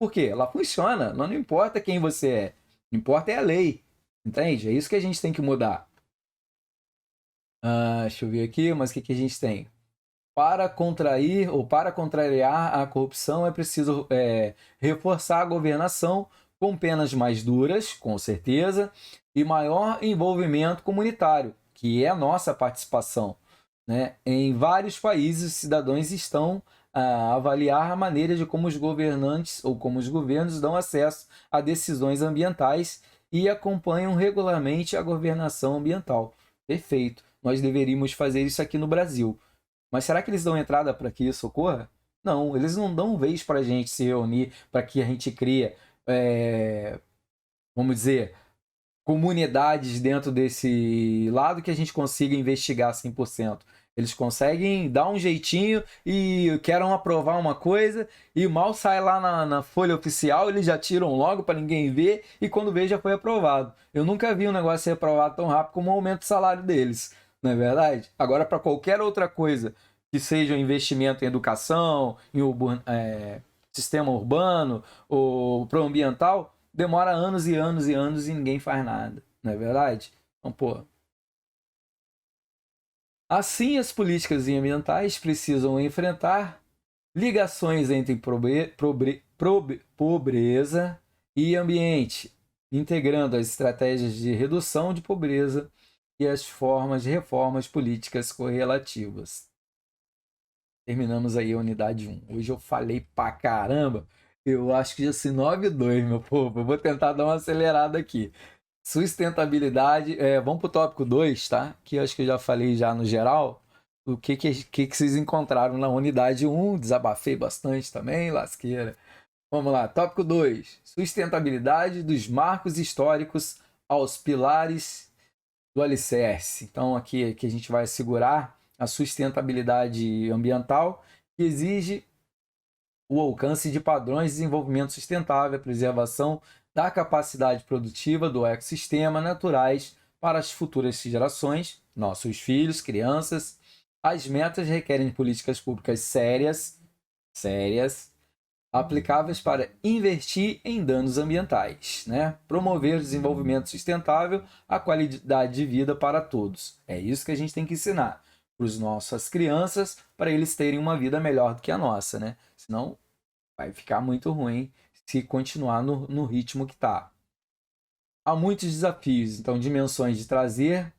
Por quê? Ela funciona. Não importa quem você é. Importa é a lei. Entende? É isso que a gente tem que mudar. Deixa eu ver aqui, mas o que a gente tem? Para contrair ou para contrariar a corrupção é preciso reforçar a governação com penas mais duras, com certeza, e maior envolvimento comunitário, que é a nossa participação, né? Em vários países, os cidadãos estão a avaliar a maneira de como os governantes ou como os governos dão acesso a decisões ambientais e acompanham regularmente a governação ambiental. Perfeito. Nós deveríamos fazer isso aqui no Brasil. Mas será que eles dão entrada para que isso ocorra? Não, eles não dão vez para a gente se reunir, para que a gente crie, vamos dizer, comunidades dentro desse lado que a gente consiga investigar 100%. Eles conseguem dar um jeitinho e querem aprovar uma coisa e mal sai lá na folha oficial, eles já tiram logo para ninguém ver e quando vê já foi aprovado. Eu nunca vi um negócio ser aprovado tão rápido como o aumento do salário deles, não é verdade? Agora, para qualquer outra coisa que seja um investimento em educação, em sistema urbano ou proambiental, demora anos e anos e anos e ninguém faz nada, não é verdade? Então, pô. Assim, as políticas ambientais precisam enfrentar ligações entre pobreza e ambiente, integrando as estratégias de redução de pobreza e as formas de reformas políticas correlativas. Terminamos aí a unidade 1. Hoje eu falei pra caramba. Eu acho que já se 9-2, meu povo. Eu vou tentar dar uma acelerada aqui. Sustentabilidade. Vamos pro tópico 2, tá? Que eu acho que eu já falei já no geral. O que vocês encontraram na unidade 1. Desabafei bastante também, lasqueira. Vamos lá. Tópico 2. Sustentabilidade dos marcos históricos aos pilares do alicerce. Então aqui a gente vai assegurar a sustentabilidade ambiental, que exige o alcance de padrões de desenvolvimento sustentável, a preservação da capacidade produtiva do ecossistema naturais para as futuras gerações, nossos filhos, crianças. As metas requerem políticas públicas sérias, aplicáveis para investir em danos ambientais, né? Promover o desenvolvimento sustentável, a qualidade de vida para todos. É isso que a gente tem que ensinar para as nossas crianças, para eles terem uma vida melhor do que a nossa, né? Senão vai ficar muito ruim se continuar no ritmo que está. Há muitos desafios, então dimensões de trazer,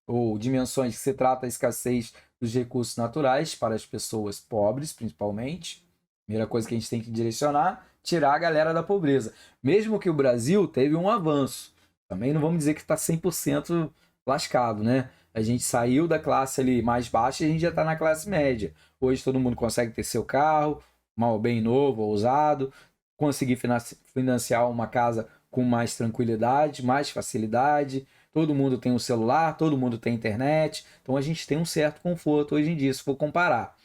ou dimensões que se trata a escassez dos recursos naturais para as pessoas pobres, principalmente. Primeira coisa que a gente tem que direcionar, tirar a galera da pobreza. Mesmo que o Brasil teve um avanço. Também não vamos dizer que está 100% lascado, né? A gente saiu da classe ali mais baixa e a gente já está na classe média. Hoje todo mundo consegue ter seu carro, mal bem novo ou usado, conseguir financiar uma casa com mais tranquilidade, mais facilidade. Todo mundo tem um celular, todo mundo tem internet. Então a gente tem um certo conforto hoje em dia, se for comparar.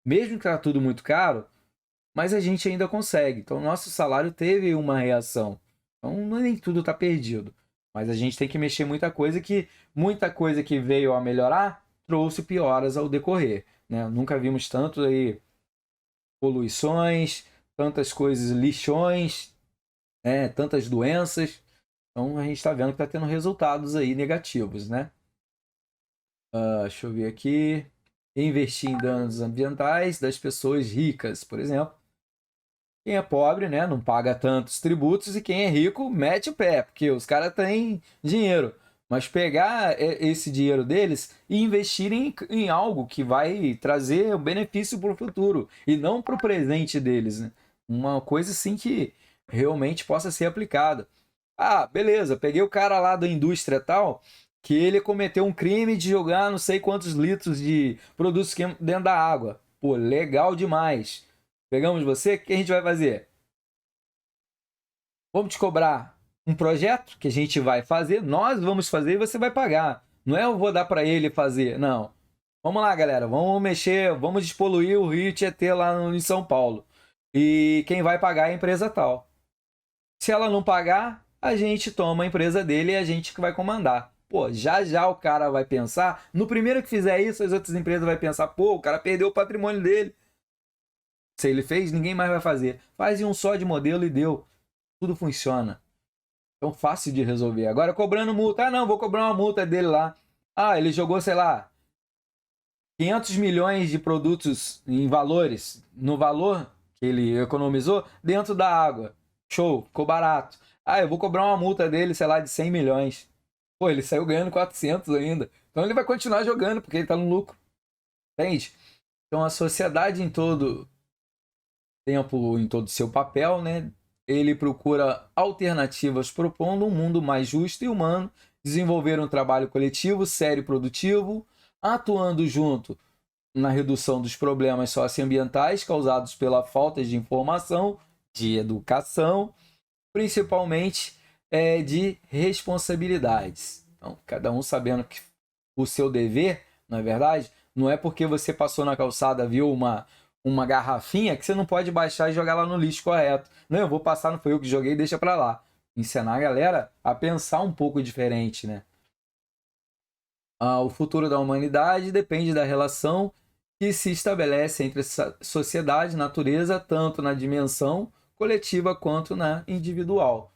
Mesmo que está tudo muito caro, mas a gente ainda consegue. Então nosso salário teve uma reação. Então nem tudo está perdido. Mas a gente tem que mexer muita coisa que veio a melhorar trouxe pioras ao decorrer, né? Nunca vimos tanto aí poluições, tantas coisas, lixões, né? Tantas doenças. Então a gente está vendo que está tendo resultados aí negativos, né? Deixa eu ver aqui. Investir em danos ambientais das pessoas ricas, por exemplo. Quem é pobre, né, não paga tantos tributos, e quem é rico mete o pé, porque os caras têm dinheiro. Mas pegar esse dinheiro deles e investir em algo que vai trazer o benefício para o futuro e não para o presente deles, né? Uma coisa assim que realmente possa ser aplicada. Ah, beleza, peguei o cara lá da indústria tal, que ele cometeu um crime de jogar não sei quantos litros de produtos químicos dentro da água. Pô, legal demais. Pegamos você, o que a gente vai fazer? Vamos te cobrar um projeto que a gente vai fazer, nós vamos fazer e você vai pagar. Não é eu vou dar para ele fazer, não. Vamos lá, galera, vamos mexer, vamos despoluir o Rio Tietê lá em São Paulo. E quem vai pagar é a empresa tal. Se ela não pagar, a gente toma a empresa dele e a gente que vai comandar. Pô, já o cara vai pensar, no primeiro que fizer isso, as outras empresas vão pensar, pô, o cara perdeu o patrimônio dele. Se ele fez, ninguém mais vai fazer. Faz em um só de modelo e deu. Tudo funciona. Então, fácil de resolver. Agora, cobrando multa. Ah, não, vou cobrar uma multa dele lá. Ah, ele jogou, sei lá, 500 milhões de produtos em valores, no valor que ele economizou, dentro da água. Show, ficou barato. Ah, eu vou cobrar uma multa dele, sei lá, de 100 milhões. Pô, ele saiu ganhando 400 ainda. Então, ele vai continuar jogando, porque ele está no lucro. Entende? Então, a sociedade em todo tempo, em todo seu papel, né? Ele procura alternativas propondo um mundo mais justo e humano, desenvolver um trabalho coletivo, sério e produtivo, atuando junto na redução dos problemas socioambientais causados pela falta de informação, de educação, principalmente de responsabilidades. Então, cada um sabendo que o seu dever, na verdade, não é porque você passou na calçada, viu uma garrafinha que você não pode baixar e jogar lá no lixo correto. Não, eu vou passar, não foi eu que joguei, deixa pra lá. Ensinar a galera a pensar um pouco diferente, né? O futuro da humanidade depende da relação que se estabelece entre sociedade e natureza, tanto na dimensão coletiva quanto na individual.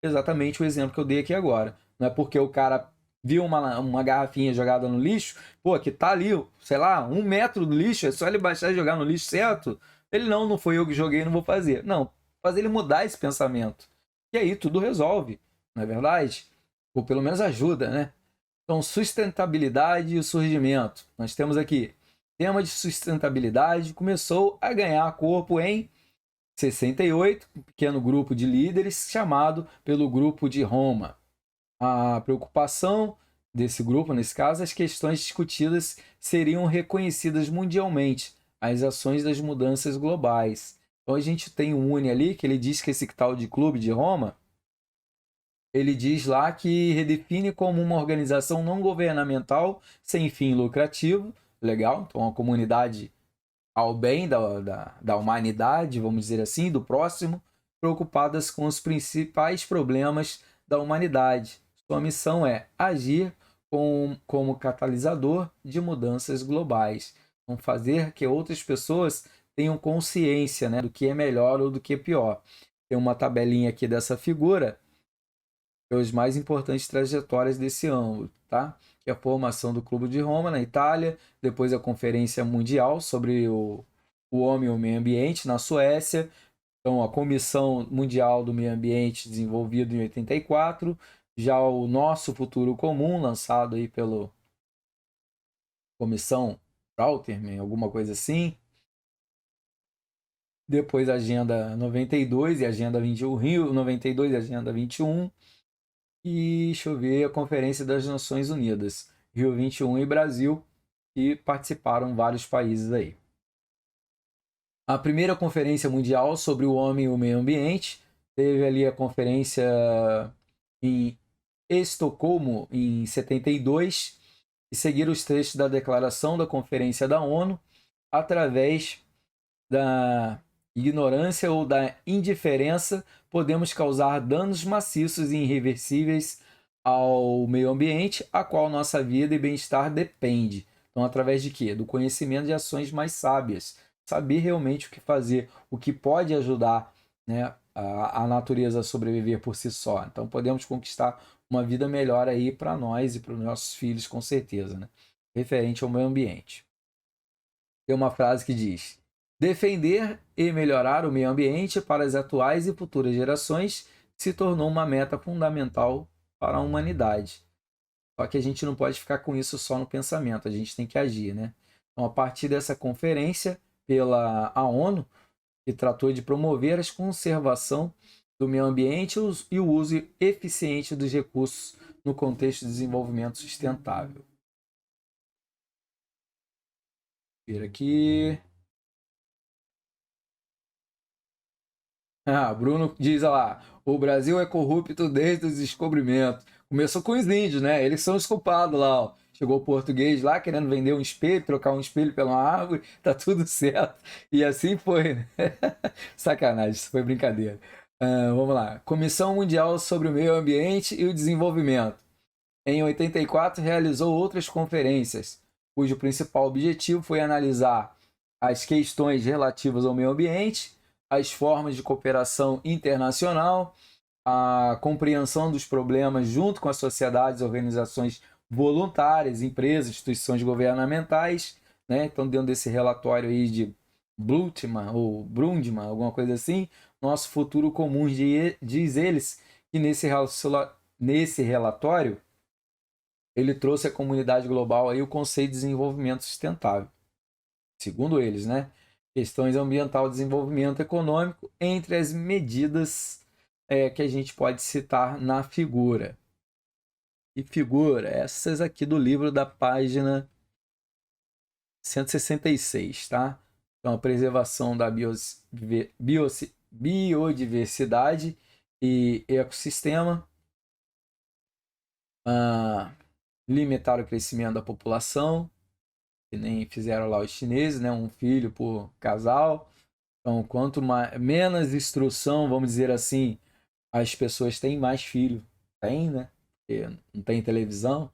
Exatamente o exemplo que eu dei aqui agora. Não é porque o cara viu uma garrafinha jogada no lixo, pô, que tá ali, sei lá, 1 metro do lixo, é só ele baixar e jogar no lixo, certo? Ele não foi eu que joguei, não vou fazer. Não, fazer ele mudar esse pensamento. E aí tudo resolve, não é verdade? Ou pelo menos ajuda, né? Então, sustentabilidade e o surgimento. Nós temos aqui, tema de sustentabilidade começou a ganhar corpo em 68, um pequeno grupo de líderes chamado pelo Grupo de Roma. A preocupação desse grupo, nesse caso, as questões discutidas seriam reconhecidas mundialmente, as ações das mudanças globais. Então a gente tem um UNE ali, que ele diz que esse tal de Clube de Roma, ele diz lá que redefine como uma organização não governamental sem fim lucrativo, legal, então uma comunidade ao bem da humanidade, vamos dizer assim, do próximo, preocupadas com os principais problemas da humanidade. Sua missão é agir como catalisador de mudanças globais. Então, fazer que outras pessoas tenham consciência, né, do que é melhor ou do que é pior. Tem uma tabelinha aqui dessa figura, que é as mais importantes trajetórias desse ângulo, tá? Que é a formação do Clube de Roma, na Itália, depois a Conferência Mundial sobre o Homem e o Meio Ambiente, na Suécia, então a Comissão Mundial do Meio Ambiente, desenvolvido em 84, já o Nosso Futuro Comum, lançado aí pela Comissão Rauterman, alguma coisa assim. depois a Agenda 92 e a Agenda 21, Rio 92 e a Agenda 21, e deixa eu ver, a Conferência das Nações Unidas, Rio 21 e Brasil, e participaram vários países aí. A primeira Conferência Mundial sobre o Homem e o Meio Ambiente, teve ali a conferência em Estocolmo, em 72, e seguiram os trechos da declaração da Conferência da ONU através da ignorância ou da indiferença, podemos causar danos maciços e irreversíveis ao meio ambiente, a qual nossa vida e bem-estar depende. Então, através de quê? Do conhecimento de ações mais sábias. Saber realmente o que fazer, o que pode ajudar, né, a natureza a sobreviver por si só. Então, podemos conquistar uma vida melhor aí para nós e para os nossos filhos, com certeza, né? Referente ao meio ambiente. Tem uma frase que diz: defender e melhorar o meio ambiente para as atuais e futuras gerações se tornou uma meta fundamental para a humanidade. Só que a gente não pode ficar com isso só no pensamento, a gente tem que agir, né? Então, a partir dessa conferência pela a ONU, que tratou de promover a conservação do meio ambiente e o uso eficiente dos recursos no contexto de desenvolvimento sustentável. Vou ver aqui. Bruno diz lá, o Brasil é corrupto desde os descobrimentos. Começou com os índios, né? Eles são os culpados lá, ó. Chegou o português lá querendo vender um espelho, trocar um espelho pela árvore, tá tudo certo. E assim foi, né? Sacanagem, isso foi brincadeira. Vamos lá. Comissão Mundial sobre o Meio Ambiente e o Desenvolvimento. Em 84, realizou outras conferências, cujo principal objetivo foi analisar as questões relativas ao meio ambiente, as formas de cooperação internacional, a compreensão dos problemas junto com as sociedades e organizações voluntárias, empresas, instituições governamentais, né? Então, dentro desse relatório aí de Brundtland, ou Brundtland, alguma coisa assim, nosso futuro comum, diz eles, que nesse relatório ele trouxe à comunidade global aí o conceito de desenvolvimento sustentável. Segundo eles, né? Questões ambiental e desenvolvimento econômico entre as medidas que a gente pode citar na figura. E figura, essas aqui do livro da página 166, tá? Então, a preservação da biodiversidade e ecossistema, limitar o crescimento da população, que nem fizeram lá os chineses, né? Um filho por casal. Então, quanto menos instrução, vamos dizer assim, as pessoas têm mais filhos. Tem, né? Porque não tem televisão.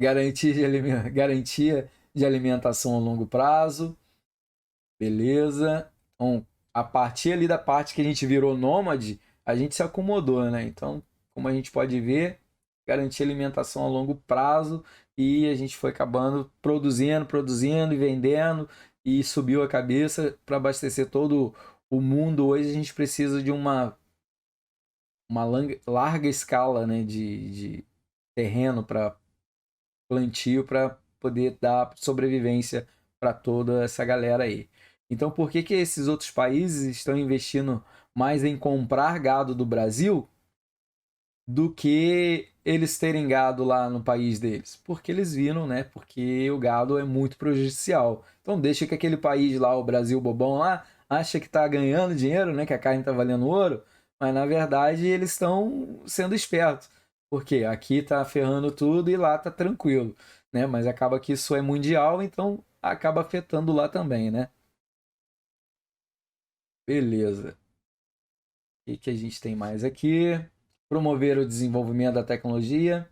Garantia de alimentação a longo prazo. Beleza. Então, a partir ali da parte que a gente virou nômade, a gente se acomodou, né? Então, como a gente pode ver, garantir alimentação a longo prazo, e a gente foi acabando produzindo e vendendo, e subiu a cabeça para abastecer todo o mundo. Hoje a gente precisa de uma larga escala, né, de terreno para plantio, para poder dar sobrevivência para toda essa galera aí. Então, por que esses outros países estão investindo mais em comprar gado do Brasil do que eles terem gado lá no país deles? Porque eles viram, né? Porque o gado é muito prejudicial. Então deixa que aquele país lá, o Brasil bobão lá, acha que está ganhando dinheiro, né? Que a carne está valendo ouro, mas na verdade eles estão sendo espertos. Porque aqui está ferrando tudo e lá está tranquilo, né? Mas acaba que isso é mundial, então acaba afetando lá também, né? Beleza. O que a gente tem mais aqui? Promover o desenvolvimento da tecnologia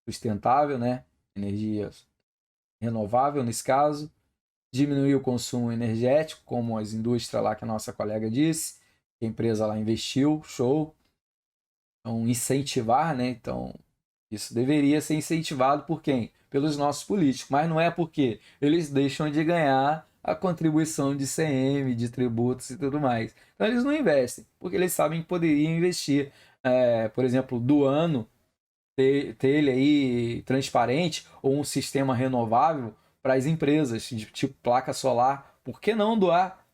sustentável, né? Energia renovável nesse caso. Diminuir o consumo energético, como as indústrias lá que a nossa colega disse, que a empresa lá investiu, show. Então, incentivar, né? Então, isso deveria ser incentivado por quem? Pelos nossos políticos, mas não é porque eles deixam de ganhar a contribuição de CM, de tributos e tudo mais. Então, eles não investem, porque eles sabem que poderiam investir. Por exemplo, do ano, ter ele aí transparente, ou um sistema renovável para as empresas, de tipo placa solar. Por que não doar?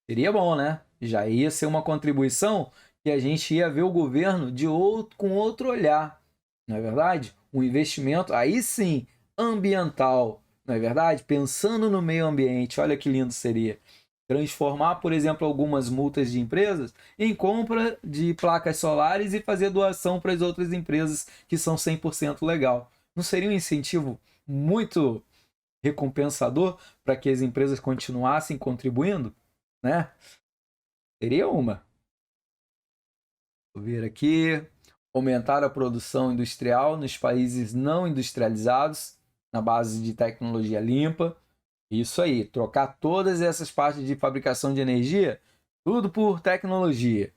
Seria bom, né? Já ia ser uma contribuição que a gente ia ver o governo com outro olhar, não é verdade? Um investimento, aí sim, ambiental, não é verdade? Pensando no meio ambiente, olha que lindo seria. Transformar, por exemplo, algumas multas de empresas em compra de placas solares e fazer doação para as outras empresas que são 100% legal. Não seria um incentivo muito recompensador para que as empresas continuassem contribuindo, né? Seria uma. Vou ver aqui. Aumentar a produção industrial nos países não industrializados, na base de tecnologia limpa. Isso aí, trocar todas essas partes de fabricação de energia, tudo por tecnologia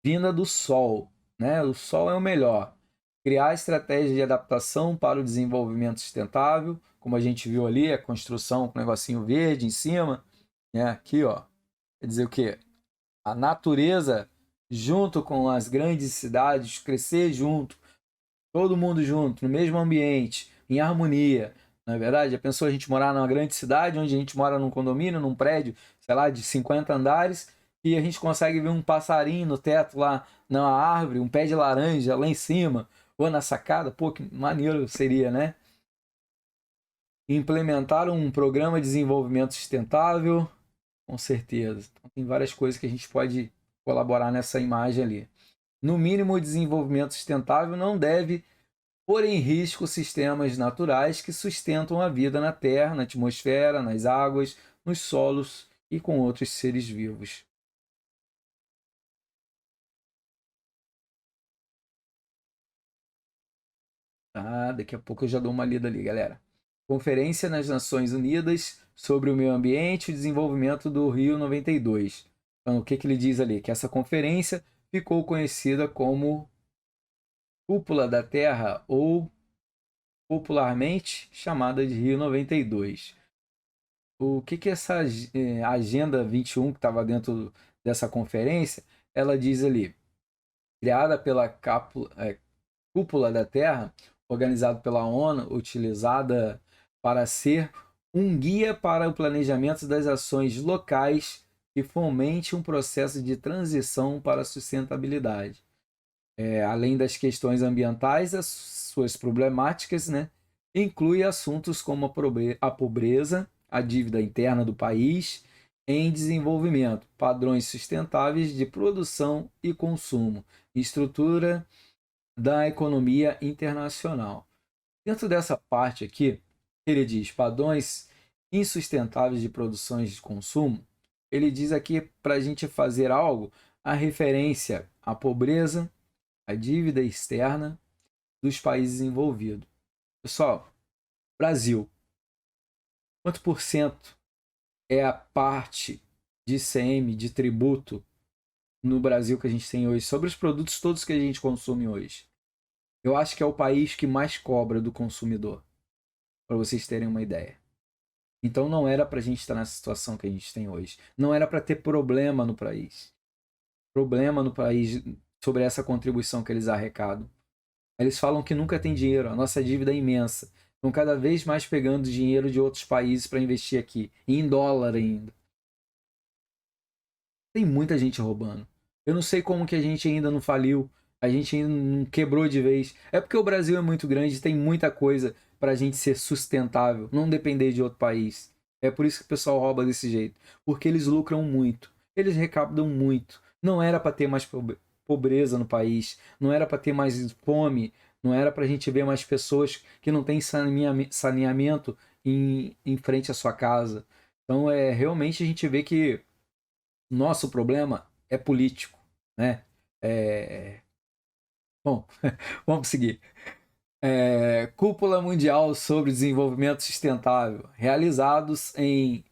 vinda do sol, né? O sol é o melhor. Criar estratégias de adaptação para o desenvolvimento sustentável, como a gente viu ali, a construção com o negocinho verde em cima, né? Aqui, ó. Quer dizer o quê? A natureza junto com as grandes cidades, crescer junto, todo mundo junto, no mesmo ambiente, em harmonia. Na verdade, já pensou a gente morar numa grande cidade, onde a gente mora num condomínio, num prédio, sei lá, de 50 andares, e a gente consegue ver um passarinho no teto lá, na árvore, um pé de laranja lá em cima, ou na sacada? Pô, que maneiro seria, né? Implementar um programa de desenvolvimento sustentável, com certeza. Então, tem várias coisas que a gente pode colaborar nessa imagem ali. No mínimo, o desenvolvimento sustentável não deve pôr em risco sistemas naturais que sustentam a vida na Terra, na atmosfera, nas águas, nos solos e com outros seres vivos. Tá, daqui a pouco eu já dou uma lida ali, galera. Conferência nas Nações Unidas sobre o Meio Ambiente e Desenvolvimento do Rio 92. Então, o que ele diz ali? Que essa conferência ficou conhecida como Cúpula da Terra ou popularmente chamada de Rio 92. O que essa Agenda 21 que estava dentro dessa conferência, ela diz ali, criada pela Cúpula da Terra, organizada pela ONU, utilizada para ser um guia para o planejamento das ações locais que fomente um processo de transição para a sustentabilidade. Além das questões ambientais, as suas problemáticas, né, inclui assuntos como a pobreza, a dívida interna do país em desenvolvimento, padrões sustentáveis de produção e consumo, estrutura da economia internacional. Dentro dessa parte aqui, ele diz padrões insustentáveis de produções de consumo. Ele diz aqui para a gente fazer algo a referência à pobreza, à dívida externa dos países envolvidos. Pessoal, Brasil, quanto por cento é a parte de ICM, de tributo no Brasil que a gente tem hoje, sobre os produtos todos que a gente consome hoje? Eu acho que é o país que mais cobra do consumidor, para vocês terem uma ideia. Então não era para a gente estar nessa situação que a gente tem hoje. Não era para ter problema no país. Problema no país sobre essa contribuição que eles arrecadam. Eles falam que nunca tem dinheiro, a nossa dívida é imensa. Estão cada vez mais pegando dinheiro de outros países para investir aqui, e em dólar ainda. Tem muita gente roubando. Eu não sei como que a gente ainda não faliu, a gente ainda não quebrou de vez. É porque o Brasil é muito grande, tem muita coisa para a gente ser sustentável, não depender de outro país. É por isso que o pessoal rouba desse jeito, porque eles lucram muito, eles recaptam muito. Não era para ter mais pobreza no país, não era para ter mais fome, não era para a gente ver mais pessoas que não têm saneamento em frente à sua casa. Então, realmente a gente vê que nosso problema é político, né? Bom, vamos seguir. Cúpula Mundial sobre Desenvolvimento Sustentável, realizados em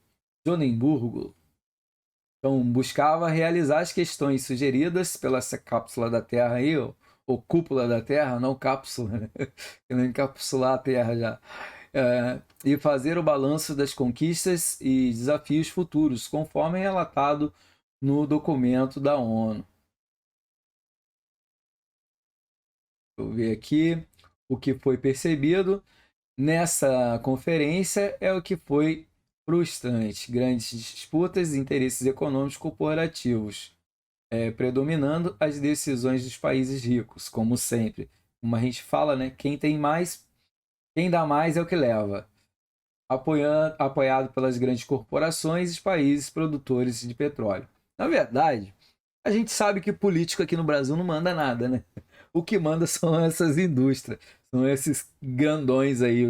Joanesburgo. Então, buscava realizar as questões sugeridas pela essa cápsula da Terra aí, ou cúpula da Terra, não cápsula, né? Querendo encapsular a Terra já. E fazer o balanço das conquistas e desafios futuros, conforme relatado no documento da ONU. Vou ver aqui o que foi percebido nessa conferência é o que foi frustrante, grandes disputas e interesses econômicos corporativos, predominando as decisões dos países ricos, como sempre. Como a gente fala, né? Quem tem mais, quem dá mais é o que leva. Apoiado pelas grandes corporações e países produtores de petróleo. Na verdade, a gente sabe que político aqui no Brasil não manda nada, né? O que manda são essas indústrias, são esses grandões aí,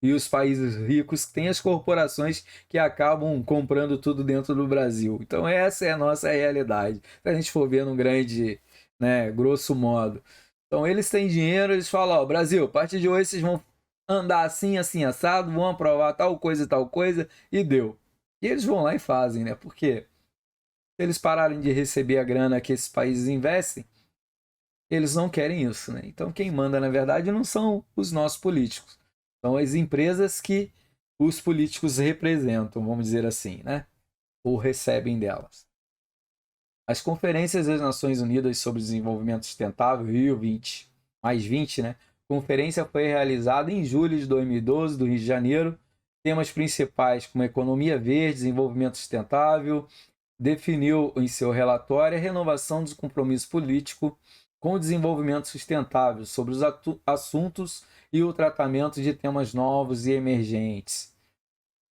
e os países ricos que têm as corporações que acabam comprando tudo dentro do Brasil. Então essa é a nossa realidade. Se a gente for ver num grande, né, grosso modo. Então eles têm dinheiro, eles falam, ó, Brasil, a partir de hoje vocês vão andar assim, assim, assado, vão aprovar tal coisa, e deu. E eles vão lá e fazem, né? Porque se eles pararem de receber a grana que esses países investem, eles não querem isso, né? Então quem manda, na verdade, não são os nossos políticos. São as empresas que os políticos representam, vamos dizer assim, né? Ou recebem delas. As conferências das Nações Unidas sobre Desenvolvimento Sustentável, Rio 20, mais 20, né? A conferência foi realizada em julho de 2012, do Rio de Janeiro. Temas principais como economia verde, desenvolvimento sustentável, definiu em seu relatório a renovação do compromisso político com o desenvolvimento sustentável sobre os assuntos e o tratamento de temas novos e emergentes.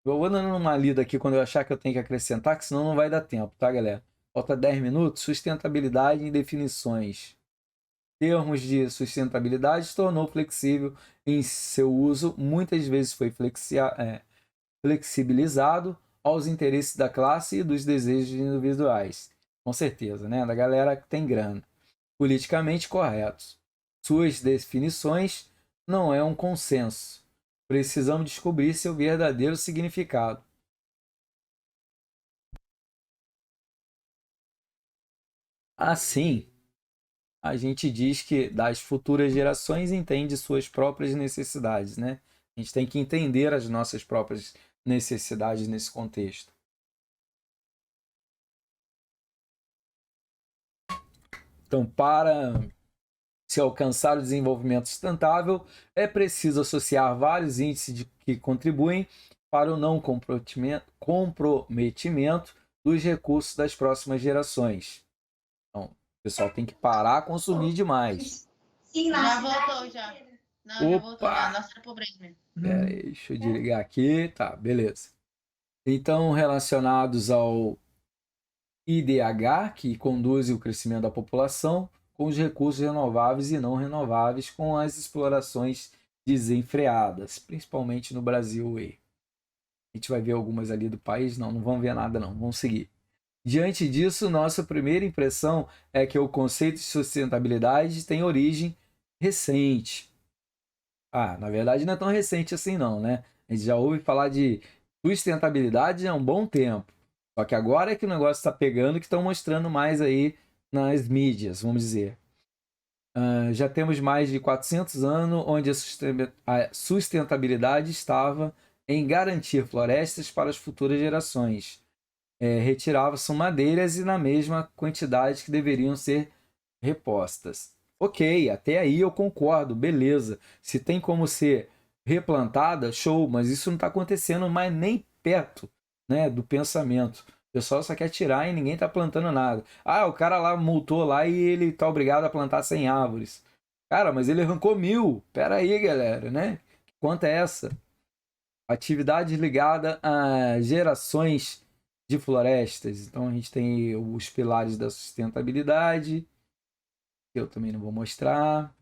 Eu vou dando uma lida aqui quando eu achar que eu tenho que acrescentar, que senão não vai dar tempo, tá, galera? Falta 10 minutos. Sustentabilidade em definições. Termos de sustentabilidade se tornou flexível em seu uso, muitas vezes foi flexibilizado aos interesses da classe e dos desejos individuais. Com certeza, né? Da galera que tem grana. Politicamente corretos. Suas definições não é um consenso. Precisamos descobrir seu verdadeiro significado. Assim, a gente diz que das futuras gerações entende suas próprias necessidades, né? A gente tem que entender as nossas próprias necessidades nesse contexto. Então, para se alcançar o desenvolvimento sustentável, é preciso associar vários índices que contribuem para o não comprometimento dos recursos das próximas gerações. Então, o pessoal tem que parar a consumir demais. Sim, já voltou, já. Não, já voltou, já. Nossa, pobreza mesmo. Deixa eu desligar aqui. Tá, beleza. Então, relacionados ao IDH, que conduz o crescimento da população, com os recursos renováveis e não renováveis, com as explorações desenfreadas, principalmente no Brasil. E a gente vai ver algumas ali do país. Não vamos ver nada não, vamos seguir. Diante disso, nossa primeira impressão é que o conceito de sustentabilidade tem origem recente. Na verdade não é tão recente assim não, né? A gente já ouve falar de sustentabilidade há um bom tempo. Só que agora é que o negócio está pegando, que estão mostrando mais aí nas mídias, vamos dizer. Já temos mais de 400 anos onde a sustentabilidade estava em garantir florestas para as futuras gerações. Retiravam-se madeiras e na mesma quantidade que deveriam ser repostas. Ok, até aí eu concordo, beleza. Se tem como ser replantada, show, mas isso não está acontecendo mais nem perto, né, do pensamento. O pessoal só quer tirar e ninguém está plantando nada. O cara lá multou lá e ele está obrigado a plantar 100 árvores. Cara, mas ele arrancou 1000. Pera aí, galera, né? Que conta é essa? Atividade ligada a gerações de florestas. Então a gente tem os pilares da sustentabilidade, que eu também não vou mostrar.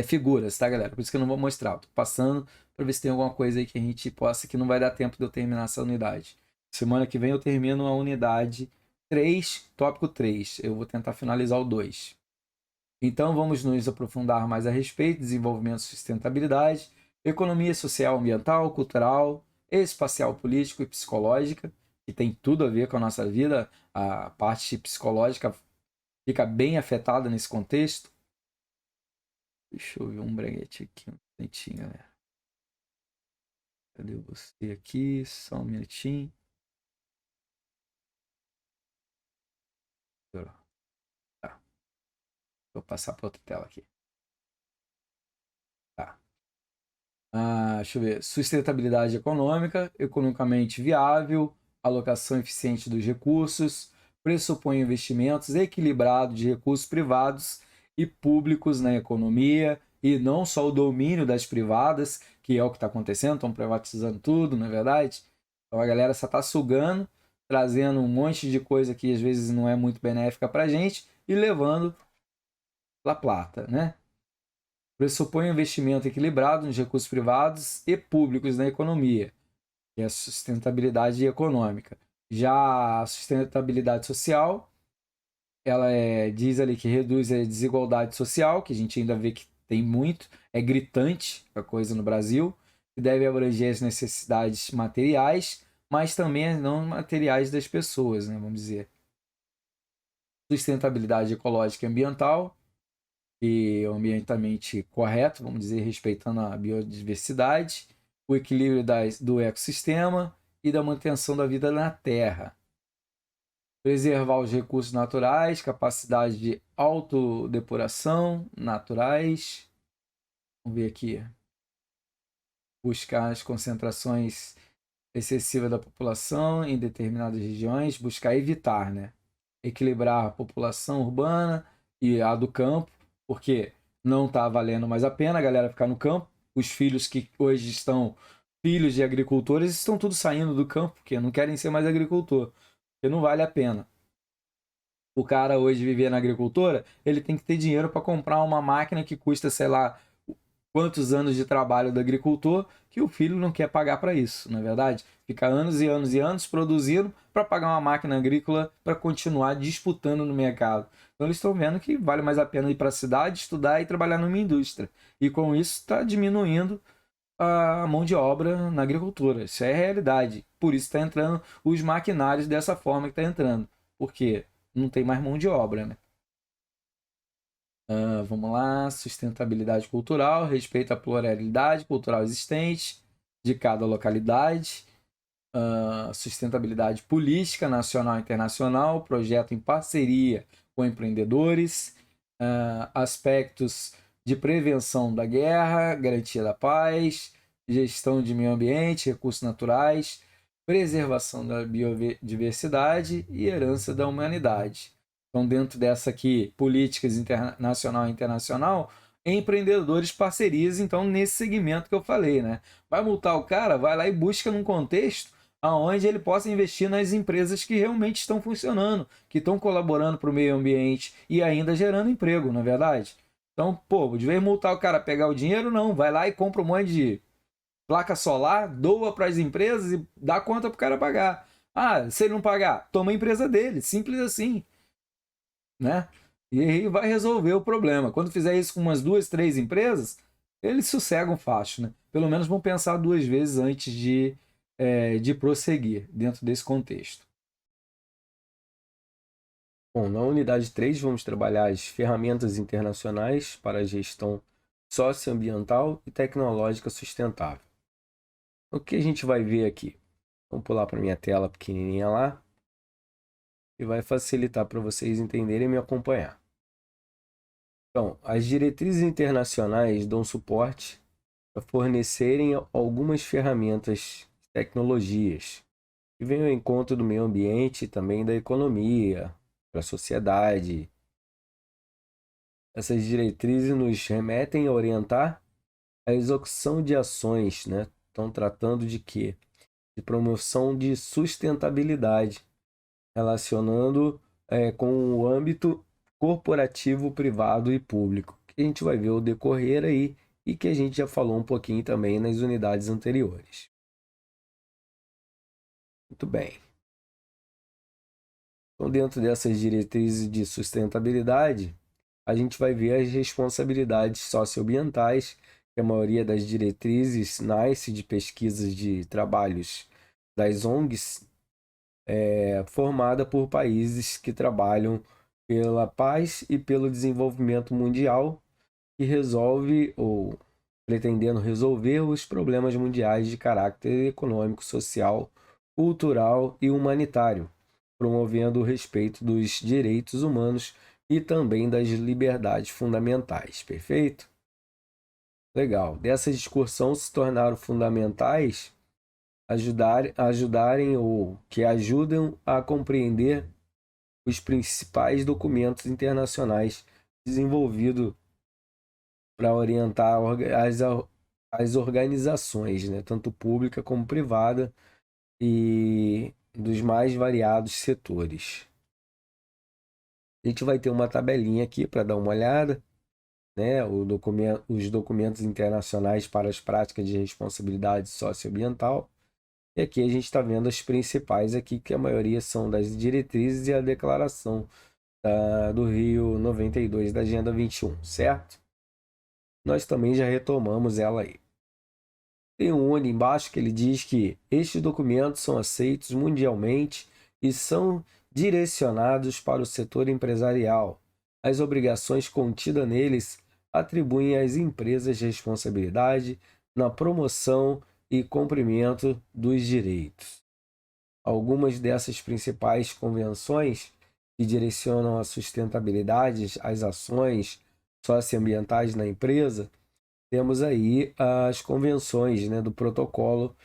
Figuras, tá, galera? Por isso que eu não vou mostrar. Eu tô passando para ver se tem alguma coisa aí que a gente possa, que não vai dar tempo de eu terminar essa unidade. Semana que vem eu termino a unidade 3, tópico 3. Eu vou tentar finalizar o 2. Então vamos nos aprofundar mais a respeito: desenvolvimento e sustentabilidade, economia social, ambiental, cultural, espacial, político e psicológica, que tem tudo a ver com a nossa vida. A parte psicológica fica bem afetada nesse contexto. Deixa eu ver um breguete aqui, um minutinho, galera. Cadê você aqui? Só um minutinho. Tá. Vou passar para outra tela aqui. Tá. Deixa eu ver. Sustentabilidade econômica, economicamente viável, alocação eficiente dos recursos, pressupõe investimentos equilibrados de recursos privados e públicos na economia, e não só o domínio das privadas, que é o que está acontecendo, estão privatizando tudo, não é verdade? Então a galera só está sugando, trazendo um monte de coisa que às vezes não é muito benéfica para a gente e levando La Plata, né? Pressupõe um investimento equilibrado nos recursos privados e públicos na economia, que é a sustentabilidade econômica. Já a sustentabilidade social, ela diz ali que reduz a desigualdade social, que a gente ainda vê que tem muito, é gritante a coisa no Brasil, que deve abranger as necessidades materiais, mas também as não materiais das pessoas, né, vamos dizer. Sustentabilidade ecológica e ambiental, que é ambientalmente correto, vamos dizer, respeitando a biodiversidade, o equilíbrio do ecossistema e da manutenção da vida na Terra. Preservar os recursos naturais, capacidade de autodepuração naturais. Vamos ver aqui. Buscar as concentrações excessivas da população em determinadas regiões, buscar evitar, né? Equilibrar a população urbana e a do campo, porque não está valendo mais a pena a galera ficar no campo. Os filhos que hoje estão filhos de agricultores estão tudo saindo do campo, porque não querem ser mais agricultor, porque não vale a pena. O cara hoje viver na agricultura, ele tem que ter dinheiro para comprar uma máquina que custa, sei lá, quantos anos de trabalho do agricultor, que o filho não quer pagar para isso, não é verdade? Fica anos e anos e anos produzindo para pagar uma máquina agrícola para continuar disputando no mercado. Então eles estão vendo que vale mais a pena ir para a cidade, estudar e trabalhar numa indústria. E com isso está diminuindo a mão de obra na agricultura. Isso é a realidade. Por isso está entrando os maquinários dessa forma que está entrando. Porque não tem mais mão de obra, né? Vamos lá, sustentabilidade cultural, respeito à pluralidade cultural existente de cada localidade, sustentabilidade política nacional e internacional, projeto em parceria com empreendedores, aspectos de prevenção da guerra, garantia da paz, gestão de meio ambiente, recursos naturais, preservação da biodiversidade e herança da humanidade. Então, dentro dessa aqui, políticas nacional e internacional, empreendedores, parcerias, então, nesse segmento que eu falei, né? Vai multar o cara, vai lá e busca num contexto onde ele possa investir nas empresas que realmente estão funcionando, que estão colaborando para o meio ambiente e ainda gerando emprego, não é verdade? Então, pô, de vez multar o cara pegar o dinheiro, não, vai lá e compra um monte de placa solar, doa para as empresas e dá conta para o cara pagar. Se ele não pagar, toma a empresa dele, simples assim, né? E aí vai resolver o problema. Quando fizer isso com umas 2, 3 empresas, eles sossegam fácil, né? Pelo menos vão pensar 2 vezes antes de prosseguir dentro desse contexto. Bom, na unidade 3 vamos trabalhar as ferramentas internacionais para a gestão socioambiental e tecnológica sustentável. O que a gente vai ver aqui? Vamos pular para minha tela pequenininha lá e vai facilitar para vocês entenderem e me acompanhar. Então, as diretrizes internacionais dão suporte para fornecerem algumas ferramentas, tecnologias que venham ao encontro do meio ambiente e também da economia, para a sociedade. Essas diretrizes nos remetem a orientar a execução de ações, né? Estão tratando de quê? De promoção de sustentabilidade, relacionando com o âmbito corporativo, privado e público, que a gente vai ver o decorrer aí e que a gente já falou um pouquinho também nas unidades anteriores. Muito bem. Então, dentro dessas diretrizes de sustentabilidade, a gente vai ver as responsabilidades socioambientais, que a maioria das diretrizes nasce de pesquisas de trabalhos das ONGs, formada por países que trabalham pela paz e pelo desenvolvimento mundial, que resolve ou pretendendo resolver os problemas mundiais de caráter econômico, social, cultural e humanitário, promovendo o respeito dos direitos humanos e também das liberdades fundamentais. Perfeito? Legal. Dessa discussão se tornaram fundamentais ajudarem ou que ajudam a compreender os principais documentos internacionais desenvolvidos para orientar as organizações, né, tanto pública como privada, e dos mais variados setores. A gente vai ter uma tabelinha aqui para dar uma olhada, né, os documentos internacionais para as práticas de responsabilidade socioambiental. E aqui a gente está vendo as principais aqui, que a maioria são das diretrizes e a declaração do Rio 92 da Agenda 21, certo? Nós também já retomamos ela aí. Tem um ONU embaixo que ele diz que estes documentos são aceitos mundialmente e são direcionados para o setor empresarial. As obrigações contidas neles atribuem às empresas responsabilidade na promoção e cumprimento dos direitos. Algumas dessas principais convenções que direcionam a sustentabilidade, as ações socioambientais na empresa, temos aí as convenções, né, do protocolo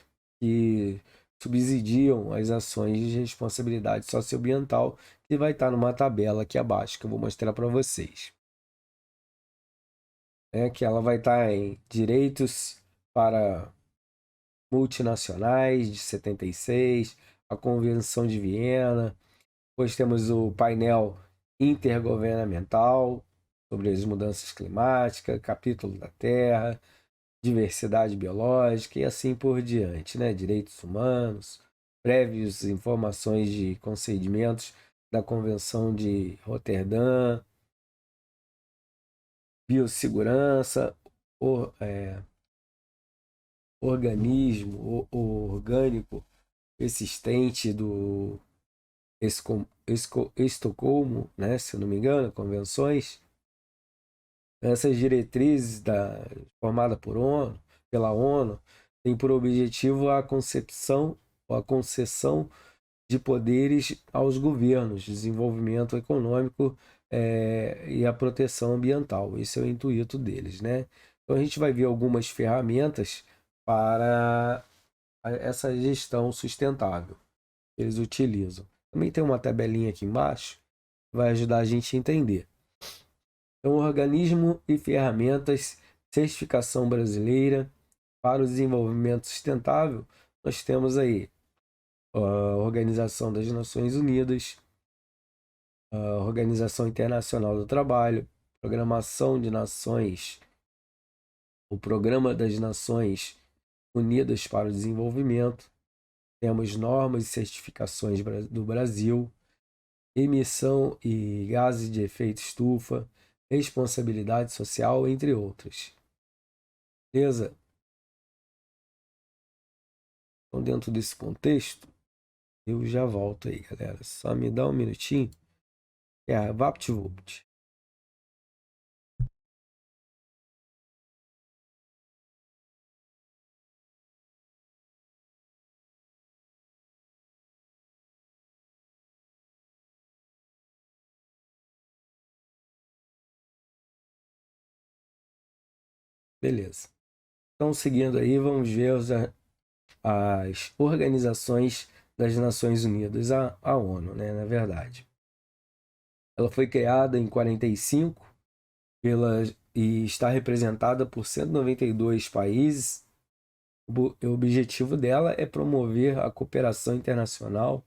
que subsidiam as ações de responsabilidade socioambiental, que vai estar numa tabela aqui abaixo, que eu vou mostrar para vocês. Que ela vai estar em direitos para multinacionais, de 76, a Convenção de Viena, depois temos o painel intergovernamental sobre as mudanças climáticas, capítulo da Terra, diversidade biológica e assim por diante, né? Direitos humanos, prévias informações de concedimentos da Convenção de Roterdã, biossegurança, organismo orgânico existente do Estocolmo, né? Se eu não me engano, convenções. Essas diretrizes formadas pela ONU têm por objetivo a concepção ou a concessão de poderes aos governos, desenvolvimento econômico e a proteção ambiental. Esse é o intuito deles, né? Então a gente vai ver algumas ferramentas para essa gestão sustentável que eles utilizam. Também tem uma tabelinha aqui embaixo que vai ajudar a gente a entender. Então, organismo e ferramentas, certificação brasileira para o desenvolvimento sustentável, nós temos aí a Organização das Nações Unidas, a Organização Internacional do Trabalho, Programação de Nações, o Programa das Nações Unidas para o Desenvolvimento, temos normas e certificações do Brasil, emissão e gases de efeito estufa, responsabilidade social, entre outras. Beleza? Então, dentro desse contexto, eu já volto aí, galera. Só me dá um minutinho. VaptVupt. Beleza. Então, seguindo aí, vamos ver as organizações das Nações Unidas, a ONU, né, na verdade. Ela foi criada em 45 e está representada por 192 países. O objetivo dela é promover a cooperação internacional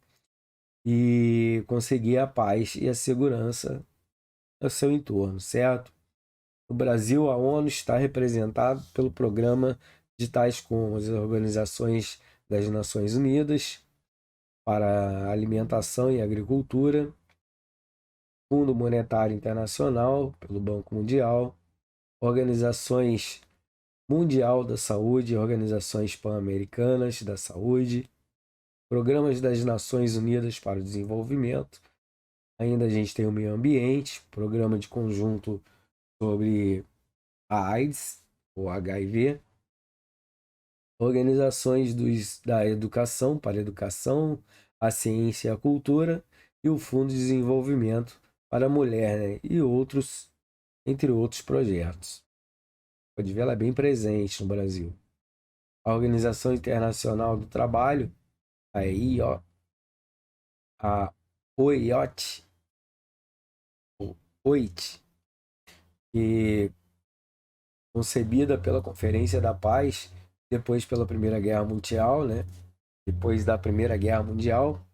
e conseguir a paz e a segurança ao seu entorno, certo? No Brasil, a ONU está representada pelo programa de tais como as Organizações das Nações Unidas para Alimentação e Agricultura, Fundo Monetário Internacional, pelo Banco Mundial, Organizações Mundial da Saúde, Organizações Pan-Americanas da Saúde, Programas das Nações Unidas para o Desenvolvimento. Ainda a gente tem o Meio Ambiente, Programa de Conjunto sobre a AIDS, ou HIV, organizações da educação para a educação, a ciência e a cultura, e o Fundo de Desenvolvimento para a Mulher, né? E outros, entre outros projetos. Pode ver, ela é bem presente no Brasil. A Organização Internacional do Trabalho, a OIT, que concebida pela Conferência da Paz, depois pela Primeira Guerra Mundial, né? Depois da Primeira Guerra Mundial,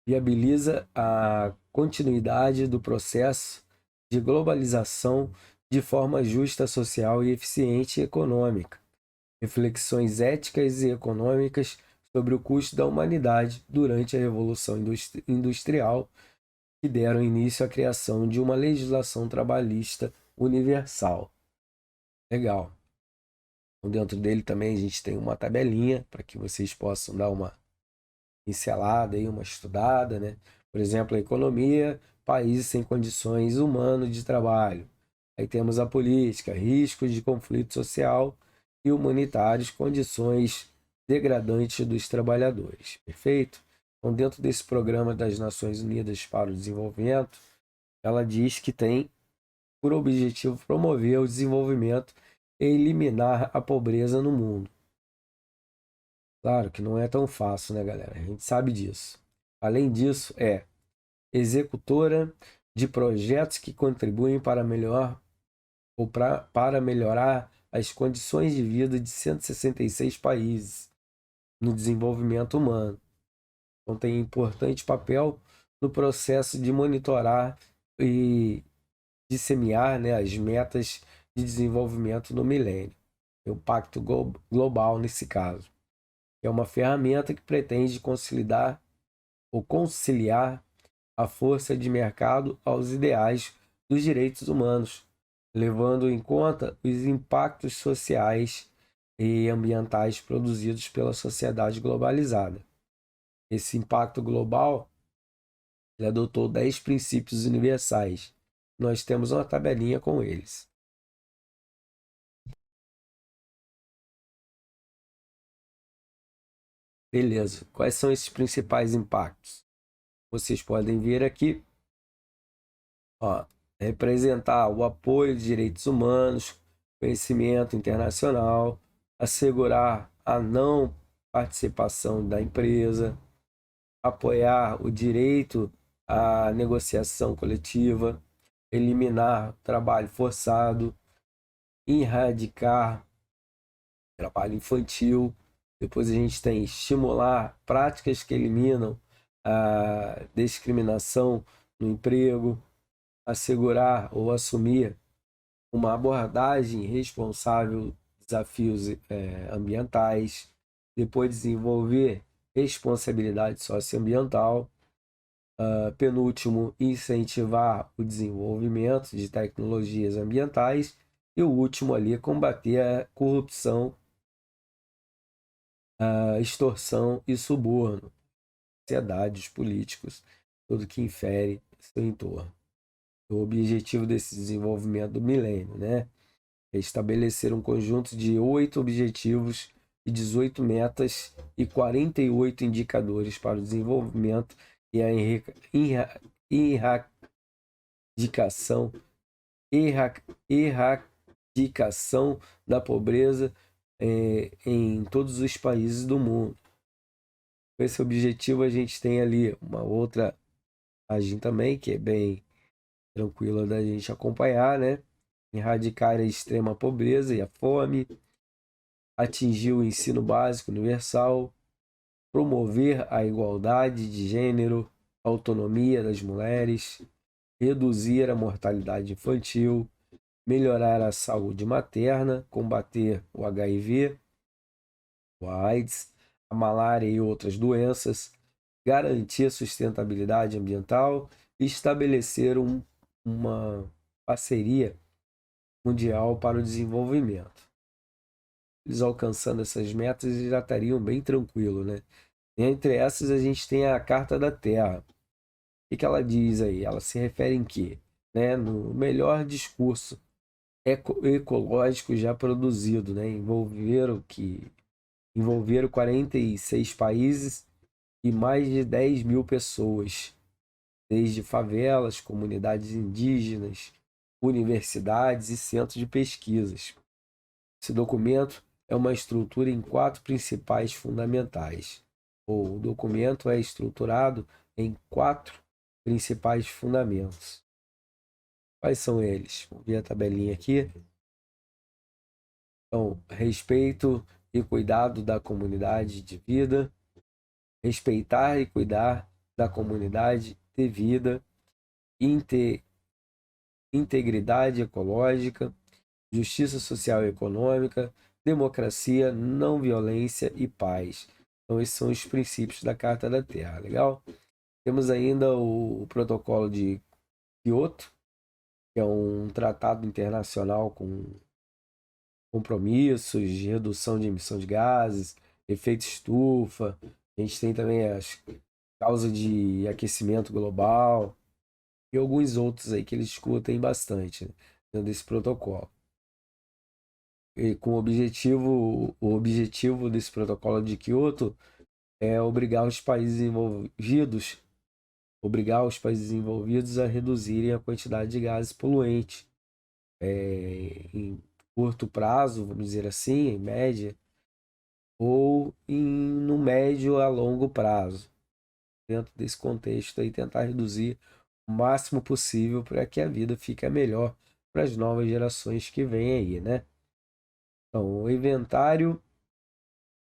viabiliza a continuidade do processo de globalização de forma justa, social e eficiente e econômica. Reflexões éticas e econômicas sobre o custo da humanidade durante a Revolução Industrial, que deram início à criação de uma legislação trabalhista universal. Legal. Então, dentro dele também a gente tem uma tabelinha para que vocês possam dar uma pincelada e uma estudada, né? Por exemplo, a economia, países sem condições humanas de trabalho. Aí temos a política, riscos de conflito social e humanitários, condições degradantes dos trabalhadores. Perfeito? Então, dentro desse programa das Nações Unidas para o Desenvolvimento, ela diz que tem por objetivo promover o desenvolvimento e eliminar a pobreza no mundo. Claro que não é tão fácil, né, galera? A gente sabe disso. Além disso, é executora de projetos que contribuem para melhorar as condições de vida de 166 países no desenvolvimento humano. Então tem importante papel no processo de monitorar e disseminar, né, as metas de desenvolvimento no milênio. O Pacto Global nesse caso. É uma ferramenta que pretende conciliar a força de mercado aos ideais dos direitos humanos, levando em conta os impactos sociais e ambientais produzidos pela sociedade globalizada. Esse impacto global, ele adotou 10 princípios universais. Nós temos uma tabelinha com eles. Beleza. Quais são esses principais impactos? Vocês podem ver aqui. Ó, representar o apoio de direitos humanos, conhecimento internacional, assegurar a não participação da empresa, apoiar o direito à negociação coletiva, eliminar trabalho forçado, erradicar trabalho infantil. Depois a gente tem estimular práticas que eliminam a discriminação no emprego, assegurar ou assumir uma abordagem responsável de desafios ambientais, depois desenvolver responsabilidade socioambiental, penúltimo, incentivar o desenvolvimento de tecnologias ambientais e o último ali, combater a corrupção, a extorsão e suborno, sociedades, políticos, tudo que infere seu entorno. O objetivo desse desenvolvimento do milênio, né, é estabelecer um conjunto de 8 objetivos e 18 metas e 48 indicadores para o desenvolvimento e a erradicação da pobreza em todos os países do mundo. Com esse objetivo a gente tem ali uma outra página também, que é bem tranquila da gente acompanhar, né? Erradicar a extrema pobreza e a fome, atingir o ensino básico universal, promover a igualdade de gênero, autonomia das mulheres, reduzir a mortalidade infantil, melhorar a saúde materna, combater o HIV, o AIDS, a malária e outras doenças, garantir a sustentabilidade ambiental e estabelecer uma parceria mundial para o desenvolvimento. Eles alcançando essas metas eles já estariam bem tranquilos, né? Entre essas a gente tem a Carta da Terra. O que ela diz aí? Ela se refere em quê? Né? No melhor discurso ecológico já produzido, né? Envolveram 46 países e mais de 10 mil pessoas, desde favelas, comunidades indígenas, universidades e centros de pesquisas. Esse documento é uma estrutura em 4 principais fundamentais. O documento é estruturado em 4 principais fundamentos. Quais são eles? Vamos ver a tabelinha aqui. Então, respeito e cuidado da comunidade de vida, respeitar e cuidar da comunidade de vida, integridade ecológica, justiça social e econômica, democracia, não violência e paz. Então, esses são os princípios da Carta da Terra, legal? Temos ainda o Protocolo de Kyoto, que é um tratado internacional com compromissos de redução de emissão de gases, efeito estufa. A gente tem também as causas de aquecimento global e alguns outros aí que eles discutem bastante, né, dentro desse protocolo. E com o objetivo desse protocolo de Kyoto é obrigar os países envolvidos a reduzirem a quantidade de gases poluentes em curto prazo, vamos dizer assim, em média, ou no médio a longo prazo. Dentro desse contexto aí, tentar reduzir o máximo possível para que a vida fique melhor para as novas gerações que vêm aí, né? Então, o inventário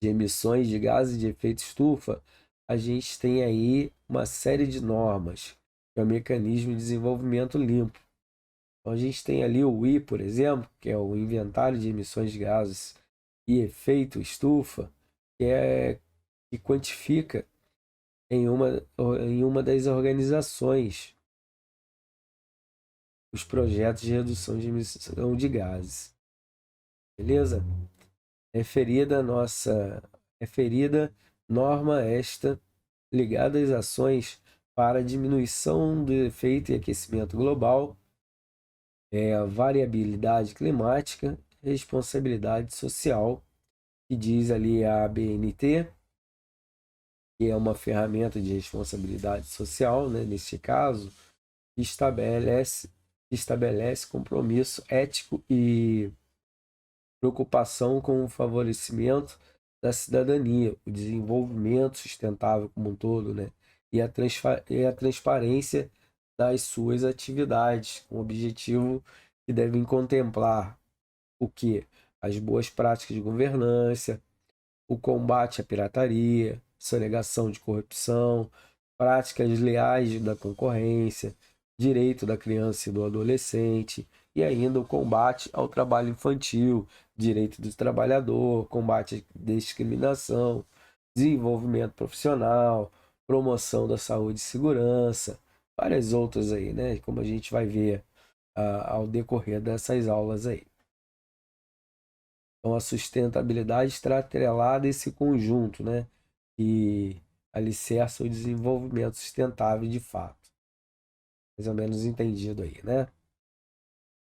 de emissões de gases de efeito estufa, a gente tem aí uma série de normas, que é o Mecanismo de Desenvolvimento Limpo. Então, a gente tem ali o I, por exemplo, que é o Inventário de Emissões de Gases e Efeito Estufa, que quantifica em uma das organizações os projetos de redução de emissão de gases. Beleza? Referida norma esta ligada às ações para a diminuição do efeito e aquecimento global, a variabilidade climática, responsabilidade social, que diz ali a ABNT, que é uma ferramenta de responsabilidade social, né, neste caso, que estabelece compromisso ético e preocupação com o favorecimento da cidadania, o desenvolvimento sustentável como um todo, né, e a transparência das suas atividades, com o objetivo que devem contemplar o que? As boas práticas de governança, o combate à pirataria, sonegação de corrupção, práticas leais da concorrência, direito da criança e do adolescente, e ainda o combate ao trabalho infantil, direito do trabalhador, combate à discriminação, desenvolvimento profissional, promoção da saúde e segurança, várias outras aí, né? Como a gente vai ver ao decorrer dessas aulas aí. Então, a sustentabilidade está atrelada a esse conjunto, né? Que alicerça o desenvolvimento sustentável de fato. Mais ou menos entendido aí, né?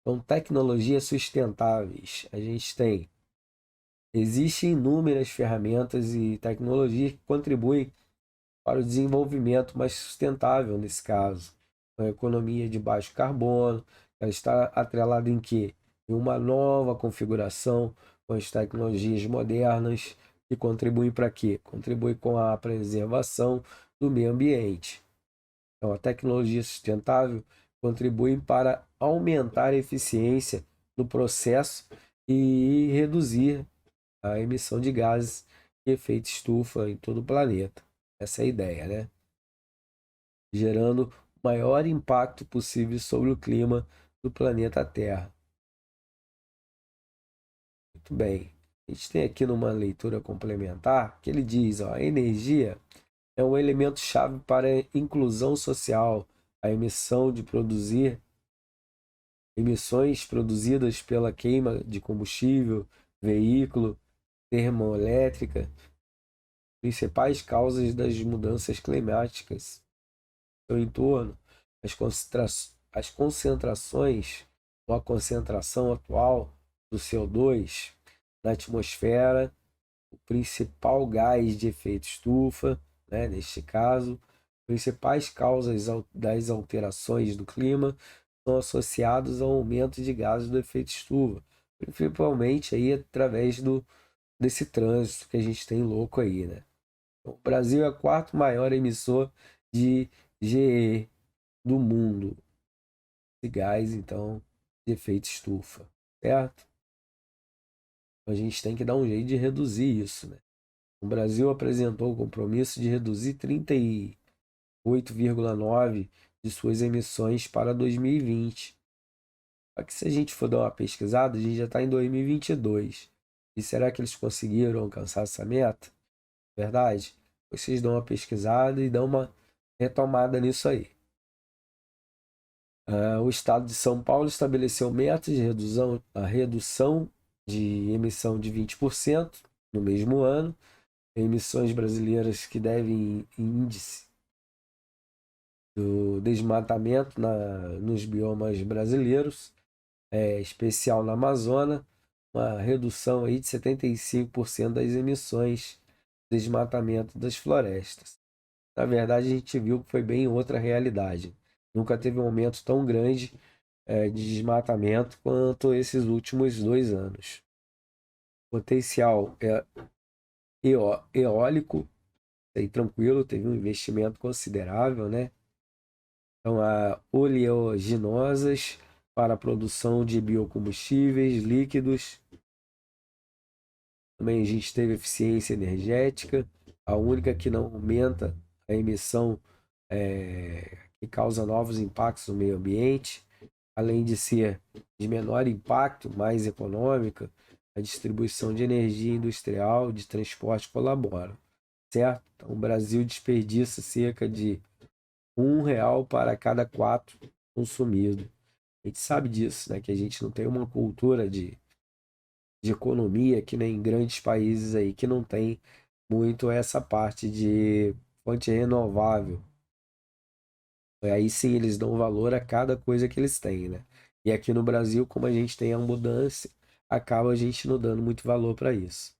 Então, tecnologias sustentáveis. Existem inúmeras ferramentas e tecnologias que contribuem para o desenvolvimento mais sustentável nesse caso. A economia de baixo carbono, ela está atrelada em quê? Em uma nova configuração com as tecnologias modernas, que contribuem para quê? Contribuem com a preservação do meio ambiente. Então, a tecnologia sustentável contribui para aumentar a eficiência do processo e reduzir a emissão de gases de efeito estufa em todo o planeta. Essa é a ideia, né? Gerando o maior impacto possível sobre o clima do planeta Terra. Muito bem. A gente tem aqui numa leitura complementar que ele diz, ó, a energia é um elemento chave para a inclusão social, a emissões produzidas pela queima de combustível, veículo, termoelétrica, principais causas das mudanças climáticas no entorno, as concentrações ou a concentração atual do CO2 na atmosfera, o principal gás de efeito estufa, né, neste caso, principais causas das alterações do clima, são associados ao aumento de gases do efeito estufa, principalmente aí através desse trânsito que a gente tem louco aí, né? O Brasil é o quarto maior emissor de GE do mundo, de gás, então, de efeito estufa, certo? A gente tem que dar um jeito de reduzir isso, né? O Brasil apresentou o compromisso de reduzir 38,9% de suas emissões para 2020. Só que se a gente for dar uma pesquisada, a gente já está em 2022. E será que eles conseguiram alcançar essa meta? Verdade? Vocês dão uma pesquisada e dão uma retomada nisso aí. O Estado de São Paulo estabeleceu metas de redução de emissão de 20% no mesmo ano. Emissões brasileiras que devem índice do desmatamento nos biomas brasileiros, especial na Amazônia, uma redução aí de 75% das emissões de desmatamento das florestas. Na verdade, a gente viu que foi bem outra realidade. Nunca teve um aumento tão grande de desmatamento quanto esses últimos 2 anos. Potencial eólico, aí tranquilo, teve um investimento considerável, né? Então, há oleaginosas para a produção de biocombustíveis líquidos. Também a gente teve eficiência energética, a única que não aumenta a emissão que causa novos impactos no meio ambiente, além de ser de menor impacto, mais econômica, a distribuição de energia industrial, de transporte colabora, certo? Então, o Brasil desperdiça cerca de R$ 1 para cada 4 consumido. A gente sabe disso, né? Que a gente não tem uma cultura de economia que nem grandes países aí que não tem muito essa parte de fonte renovável. Aí sim eles dão valor a cada coisa que eles têm, né? E aqui no Brasil, como a gente tem a mudança, acaba a gente não dando muito valor para isso.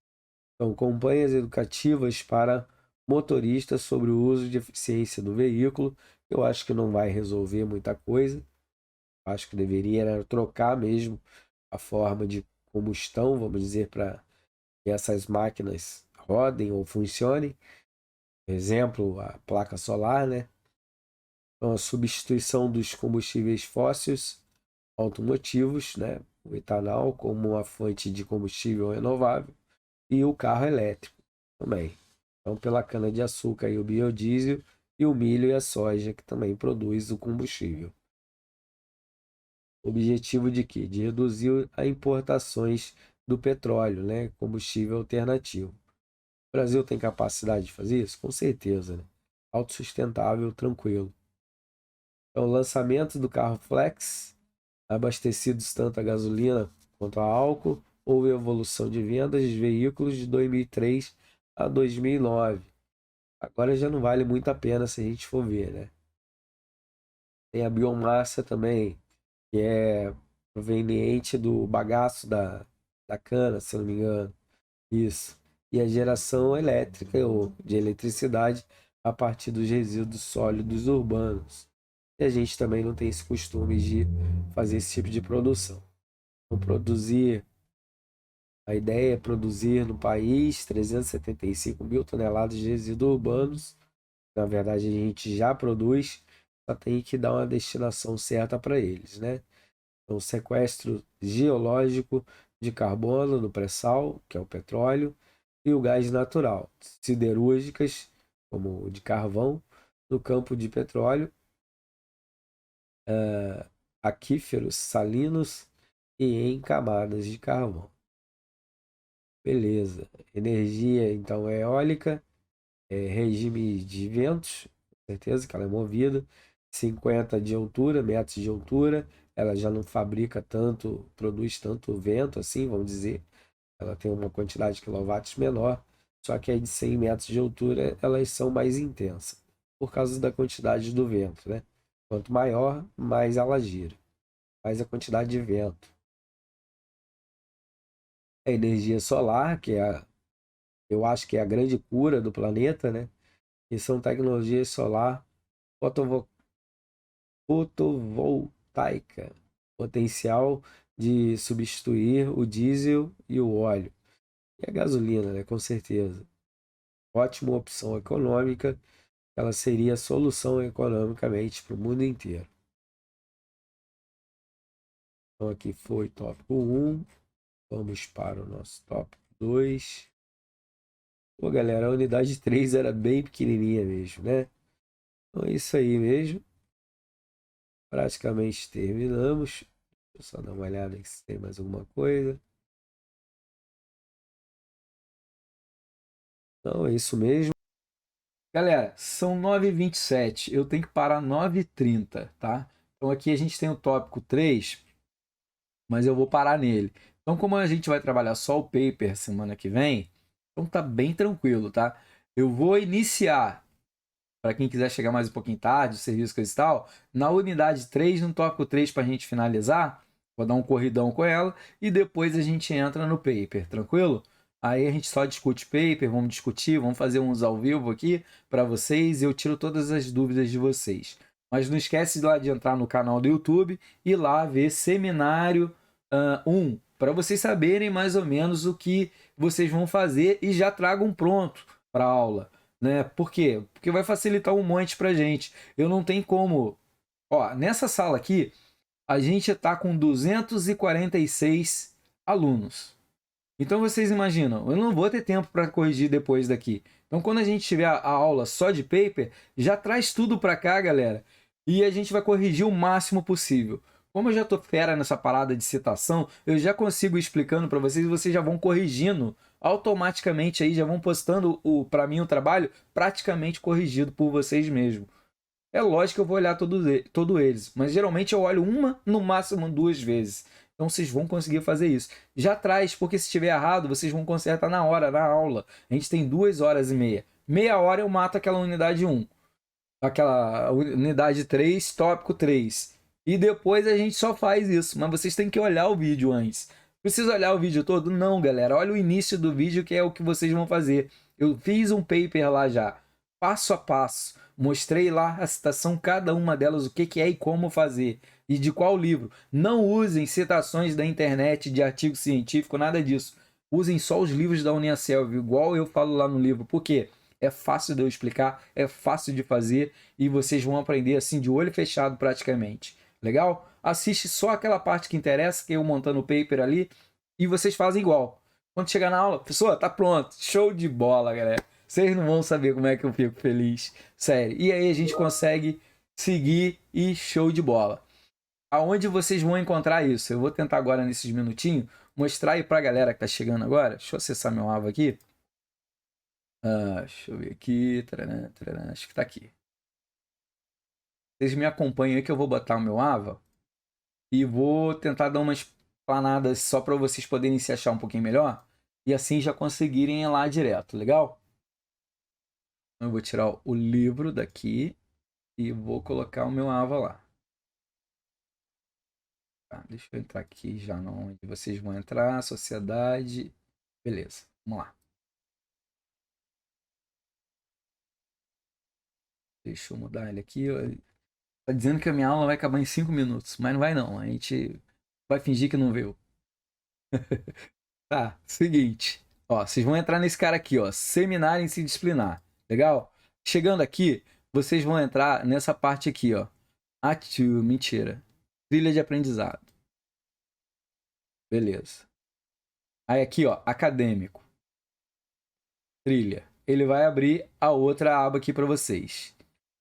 Então, campanhas educativas para motoristas sobre o uso de eficiência do veículo. Eu acho que não vai resolver muita coisa. Acho que deveria trocar mesmo a forma de combustão, vamos dizer, para que essas máquinas rodem ou funcionem. Exemplo, a placa solar, né? Então, a substituição dos combustíveis fósseis automotivos, né? O etanol como uma fonte de combustível renovável e o carro elétrico também. Então, pela cana-de-açúcar e o biodiesel e o milho e a soja, que também produz o combustível. Objetivo de quê? De reduzir as importações do petróleo, né? Combustível alternativo. O Brasil tem capacidade de fazer isso? Com certeza, né? Autossustentável, tranquilo. Então, o lançamento do carro Flex, abastecidos tanto a gasolina quanto a álcool, houve evolução de vendas de veículos de 2003 a 2009. Agora já não vale muito a pena se a gente for ver, né? Tem a biomassa também, que é proveniente do bagaço da cana, se eu não me engano. Isso. E a geração elétrica ou de eletricidade a partir dos resíduos sólidos urbanos. E a gente também não tem esse costume de fazer esse tipo de produção. Então, a ideia é produzir no país 375 mil toneladas de resíduos urbanos. Na verdade, a gente já produz, só tem que dar uma destinação certa para eles, né? Então, sequestro geológico de carbono no pré-sal, que é o petróleo, e o gás natural, siderúrgicas, como o de carvão, no campo de petróleo, aquíferos salinos e em camadas de carvão. Beleza. Energia, então, é eólica, regime de ventos, com certeza que ela é movida, 50 de altura, metros de altura, ela já não fabrica tanto, produz tanto vento assim, vamos dizer, ela tem uma quantidade de quilowatts menor, só que aí de 100 metros de altura elas são mais intensas, por causa da quantidade do vento, né? Quanto maior, mais ela gira, mais a quantidade de vento. A energia solar, eu acho que é a grande cura do planeta, né? E são tecnologias solar fotovoltaica fotovoltaica, potencial de substituir o diesel e o óleo. E a gasolina, né? Com certeza. Ótima opção econômica. Ela seria a solução economicamente para o mundo inteiro. Então aqui foi tópico 1. Vamos para o nosso tópico 2. Pô, galera, a unidade 3 era bem pequenininha mesmo, né? Então é isso aí mesmo. Praticamente terminamos. Deixa eu só dar uma olhada aqui se tem mais alguma coisa. Então é isso mesmo. Galera, são 9h27. Eu tenho que parar 9h30, tá? Então aqui a gente tem o tópico 3, mas eu vou parar nele. Então, como a gente vai trabalhar só o paper semana que vem, então tá bem tranquilo, tá? Eu vou iniciar, para quem quiser chegar mais um pouquinho tarde, serviço coisa e tal, na unidade 3, no tópico 3 para a gente finalizar. Vou dar um corridão com ela e depois a gente entra no paper, tranquilo? Aí a gente só discute paper, vamos discutir, vamos fazer uns ao vivo aqui para vocês e eu tiro todas as dúvidas de vocês. Mas não esquece de entrar no canal do YouTube e lá ver Seminário 1, para vocês saberem mais ou menos o que vocês vão fazer e já tragam pronto para a aula, né? Por quê? Porque vai facilitar um monte para gente. Eu não tenho como... Ó, nessa sala aqui, a gente está com 246 alunos. Então vocês imaginam, eu não vou ter tempo para corrigir depois daqui. Então quando a gente tiver a aula só de paper, já traz tudo para cá, galera. E a gente vai corrigir o máximo possível. Como eu já tô fera nessa parada de citação, eu já consigo ir explicando para vocês e vocês já vão corrigindo automaticamente aí, já vão postando para mim o trabalho praticamente corrigido por vocês mesmos. É lógico que eu vou olhar todos eles, mas geralmente eu olho uma, no máximo 2 vezes. Então vocês vão conseguir fazer isso. Já traz, porque se estiver errado, vocês vão consertar na hora, na aula. A gente tem 2h30. Meia hora eu mato aquela unidade 1. Aquela unidade 3, tópico 3. E depois a gente só faz isso. Mas vocês têm que olhar o vídeo antes. Precisa olhar o vídeo todo? Não, galera. Olha o início do vídeo que é o que vocês vão fazer. Eu fiz um paper lá já. Passo a passo. Mostrei lá a citação, cada uma delas, o que é e como fazer. E de qual livro. Não usem citações da internet, de artigo científico, nada disso. Usem só os livros da Uniaselv, igual eu falo lá no livro. Por quê? É fácil de eu explicar, é fácil de fazer e vocês vão aprender assim de olho fechado praticamente. Legal? Assiste só aquela parte que interessa, que eu montando o paper ali, e vocês fazem igual. Quando chegar na aula, pessoa, tá pronto. Show de bola, galera. Vocês não vão saber como é que eu fico feliz. Sério. E aí a gente consegue seguir e show de bola. Aonde vocês vão encontrar isso? Eu vou tentar agora, nesses minutinhos, mostrar aí pra galera que tá chegando agora. Deixa eu acessar meu ava aqui. Deixa eu ver aqui. Tararam, tararam, acho que tá aqui. Vocês me acompanham aí que eu vou botar o meu ava e vou tentar dar umas planadas só para vocês poderem se achar um pouquinho melhor e assim já conseguirem ir lá direto, legal? Eu vou tirar o livro daqui e vou colocar o meu ava lá. Tá, deixa eu entrar aqui já onde vocês vão entrar, sociedade, beleza, vamos lá. Deixa eu mudar ele aqui. Tá dizendo que a minha aula vai acabar em 5 minutos, mas não vai não. A gente vai fingir que não viu. Tá, seguinte. Ó, vocês vão entrar nesse cara aqui, ó. Seminário em se disciplinar. Legal? Chegando aqui, vocês vão entrar nessa parte aqui, ó. Mentira. Trilha de aprendizado. Beleza. Aí aqui, ó, acadêmico. Trilha. Ele vai abrir a outra aba aqui para vocês.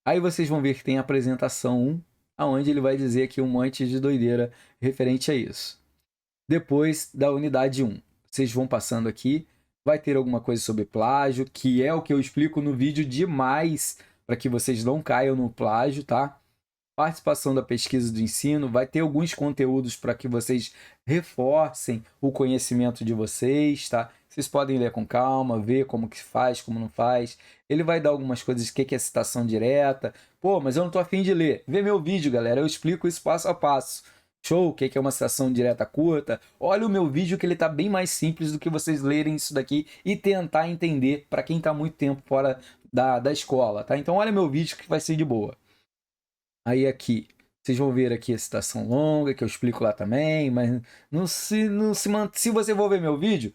Aí vocês vão ver que tem a apresentação 1, onde ele vai dizer aqui um monte de doideira referente a isso. Depois da unidade 1, vocês vão passando aqui, vai ter alguma coisa sobre plágio, que é o que eu explico no vídeo demais, para que vocês não caiam no plágio, tá? Participação da pesquisa do ensino, vai ter alguns conteúdos para que vocês reforcem o conhecimento de vocês, tá? Vocês podem ler com calma, ver como que faz, como não faz. Ele vai dar algumas coisas, o que é citação direta. Pô, mas eu não tô afim de ler. Vê meu vídeo, galera, eu explico isso passo a passo. Show, o que é uma citação direta curta. Olha o meu vídeo que ele tá bem mais simples do que vocês lerem isso daqui e tentar entender para quem tá muito tempo fora da escola, tá? Então olha meu vídeo que vai ser de boa. Aí aqui, Vocês vão ver aqui a citação longa, que eu explico lá também, mas se você for ver meu vídeo,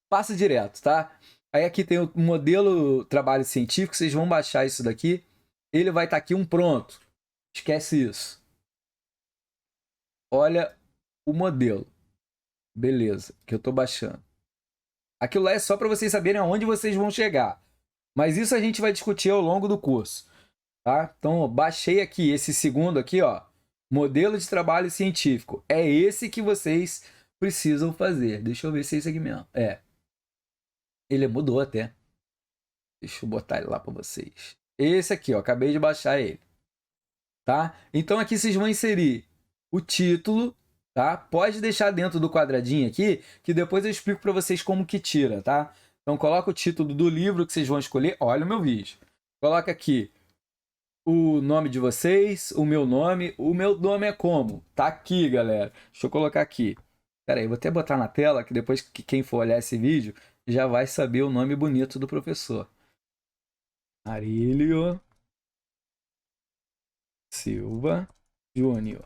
passa direto, tá? Aí aqui tem o modelo trabalho científico, vocês vão baixar isso daqui, ele vai estar aqui pronto. Esquece isso. Olha o modelo. Beleza, que eu tô baixando. Aquilo lá é só para vocês saberem aonde vocês vão chegar. Mas isso a gente vai discutir ao longo do curso, tá? Então, ó, baixei aqui esse segundo aqui, ó, modelo de trabalho científico. É esse que vocês precisam fazer. Deixa eu ver se é esse aqui mesmo. É. Ele mudou até. Deixa eu botar ele lá para vocês. Esse aqui, ó, acabei de baixar ele. Tá? Então aqui vocês vão inserir o título, tá? Pode deixar dentro do quadradinho aqui, que depois eu explico para vocês como que tira, tá? Então coloca o título do livro que vocês vão escolher. Olha o meu vídeo. Coloca aqui o nome de vocês, o meu nome. O meu nome é como? Tá aqui, galera. Deixa eu colocar aqui. Pera aí, vou até botar na tela, que depois que quem for olhar esse vídeo já vai saber o nome bonito do professor. Arílio Silva Júnior.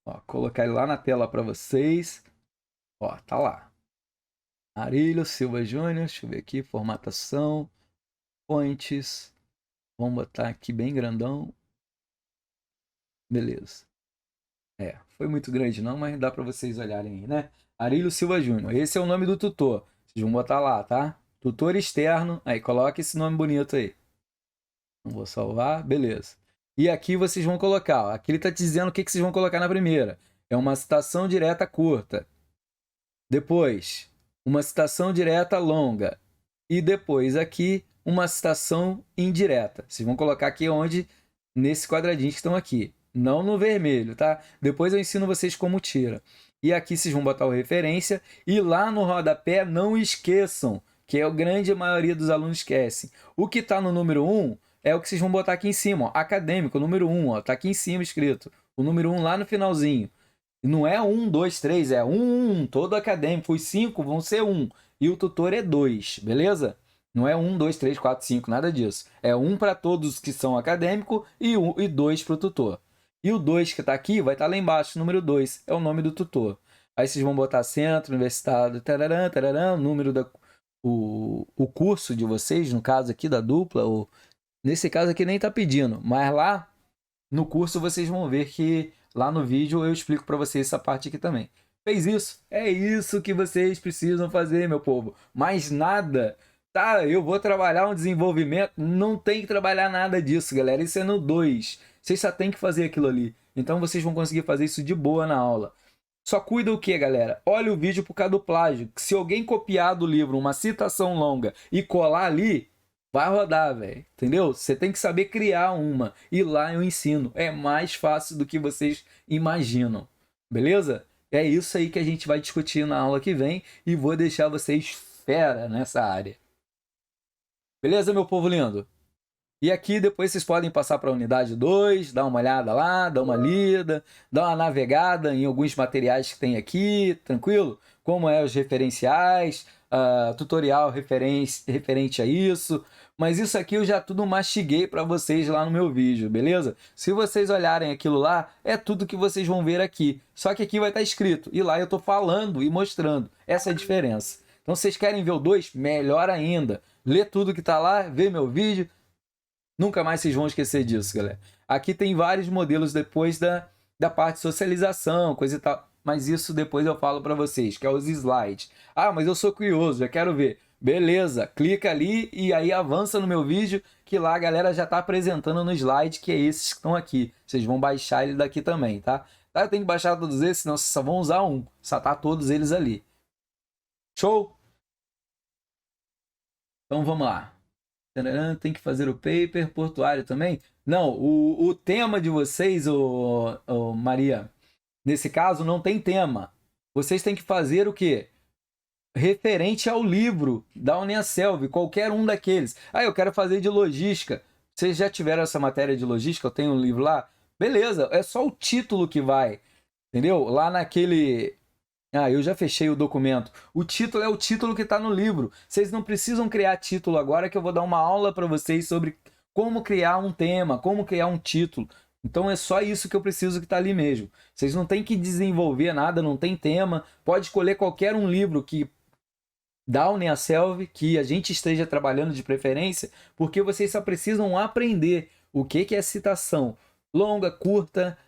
Ó, colocar ele lá na tela para vocês. Ó, tá lá. Arílio Silva Júnior. Deixa eu ver aqui. Formatação. Fontes. Vamos botar aqui bem grandão. Beleza. É, foi muito grande não, mas dá para vocês olharem aí, né? Arílio Silva Júnior. Esse é o nome do tutor. Vocês vão botar lá, tá? Tutor externo. Aí, coloca esse nome bonito aí. Não vou salvar. Beleza. E aqui vocês vão colocar, ó, aqui ele está dizendo o que vocês vão colocar na primeira. É uma citação direta curta. Depois, uma citação direta longa. E depois aqui, uma citação indireta. Vocês vão colocar aqui onde, nesse quadradinho que estão aqui. Não no vermelho, tá? Depois eu ensino vocês como tira. E aqui vocês vão botar o referência. E lá no rodapé, não esqueçam, que é a grande maioria dos alunos esquecem. O que está no número 1... é o que vocês vão botar aqui em cima, ó. Acadêmico, número 1, ó. Tá aqui em cima escrito. O número 1 lá no finalzinho. E não é 1, 2, 3, é 1, 1, todo acadêmico. Os 5 vão ser 1. E o tutor é 2, beleza? Não é 1, 2, 3, 4, 5, nada disso. É 1 para todos que são acadêmicos e 2 para o tutor. E o 2 que tá aqui vai estar lá embaixo, número 2. É o nome do tutor. Aí vocês vão botar centro, universitário, tararã, tararã, o número o curso de vocês, no caso aqui da dupla, ou nesse caso aqui nem tá pedindo, mas lá no curso vocês vão ver que lá no vídeo eu explico para vocês essa parte aqui também. Fez isso? É isso que vocês precisam fazer, meu povo. Mais nada. Tá, eu vou trabalhar um desenvolvimento. Não tem que trabalhar nada disso, galera. Isso é no 2. Vocês só tem que fazer aquilo ali. Então vocês vão conseguir fazer isso de boa na aula. Só cuida o que, galera? Olha o vídeo por causa do plágio. Se alguém copiar do livro uma citação longa e colar ali, vai rodar, velho. Entendeu? Você tem que saber criar uma. E lá eu ensino. É mais fácil do que vocês imaginam. Beleza? É isso aí que a gente vai discutir na aula que vem. E vou deixar vocês fera nessa área. Beleza, meu povo lindo? E aqui depois vocês podem passar para a unidade 2, dar uma olhada lá, dar uma lida, dar uma navegada em alguns materiais que tem aqui, tranquilo? Como é os referenciais, tutorial referente a isso. Mas isso aqui eu já tudo mastiguei para vocês lá no meu vídeo, beleza? Se vocês olharem aquilo lá, é tudo que vocês vão ver aqui. Só que aqui vai estar escrito, e lá eu estou falando e mostrando. Essa é a diferença. Então, se vocês querem ver o 2, melhor ainda. Lê tudo que está lá, vê meu vídeo. Nunca mais vocês vão esquecer disso, galera. Aqui tem vários modelos depois da parte de socialização, coisa e tal. Mas isso depois eu falo para vocês, que é os slides. Ah, mas eu sou curioso, já quero ver. Beleza, clica ali e aí avança no meu vídeo, que lá a galera já está apresentando no slide, que é esses que estão aqui. Vocês vão baixar ele daqui também, tá? Eu tenho que baixar todos esses, senão vocês só vão usar um. Só tá todos eles ali. Show? Então vamos lá. Tem que fazer o paper portuário também? Não, o tema de vocês, Maria, nesse caso não tem tema. Vocês têm que fazer o quê? Referente ao livro da Uniaselv, qualquer um daqueles. Ah, eu quero fazer de logística. Vocês já tiveram essa matéria de logística? Eu tenho um livro lá? Beleza, é só o título que vai. Entendeu? Lá naquele... Ah, eu já fechei o documento. O título é o título que está no livro. Vocês não precisam criar título agora, que eu vou dar uma aula para vocês sobre como criar um tema, como criar um título. Então é só isso que eu preciso que tá ali mesmo. Vocês não tem que desenvolver nada, não tem tema. Pode escolher qualquer um livro que Downing a Selve, que a gente esteja trabalhando de preferência, porque vocês só precisam aprender o que é citação longa, curta,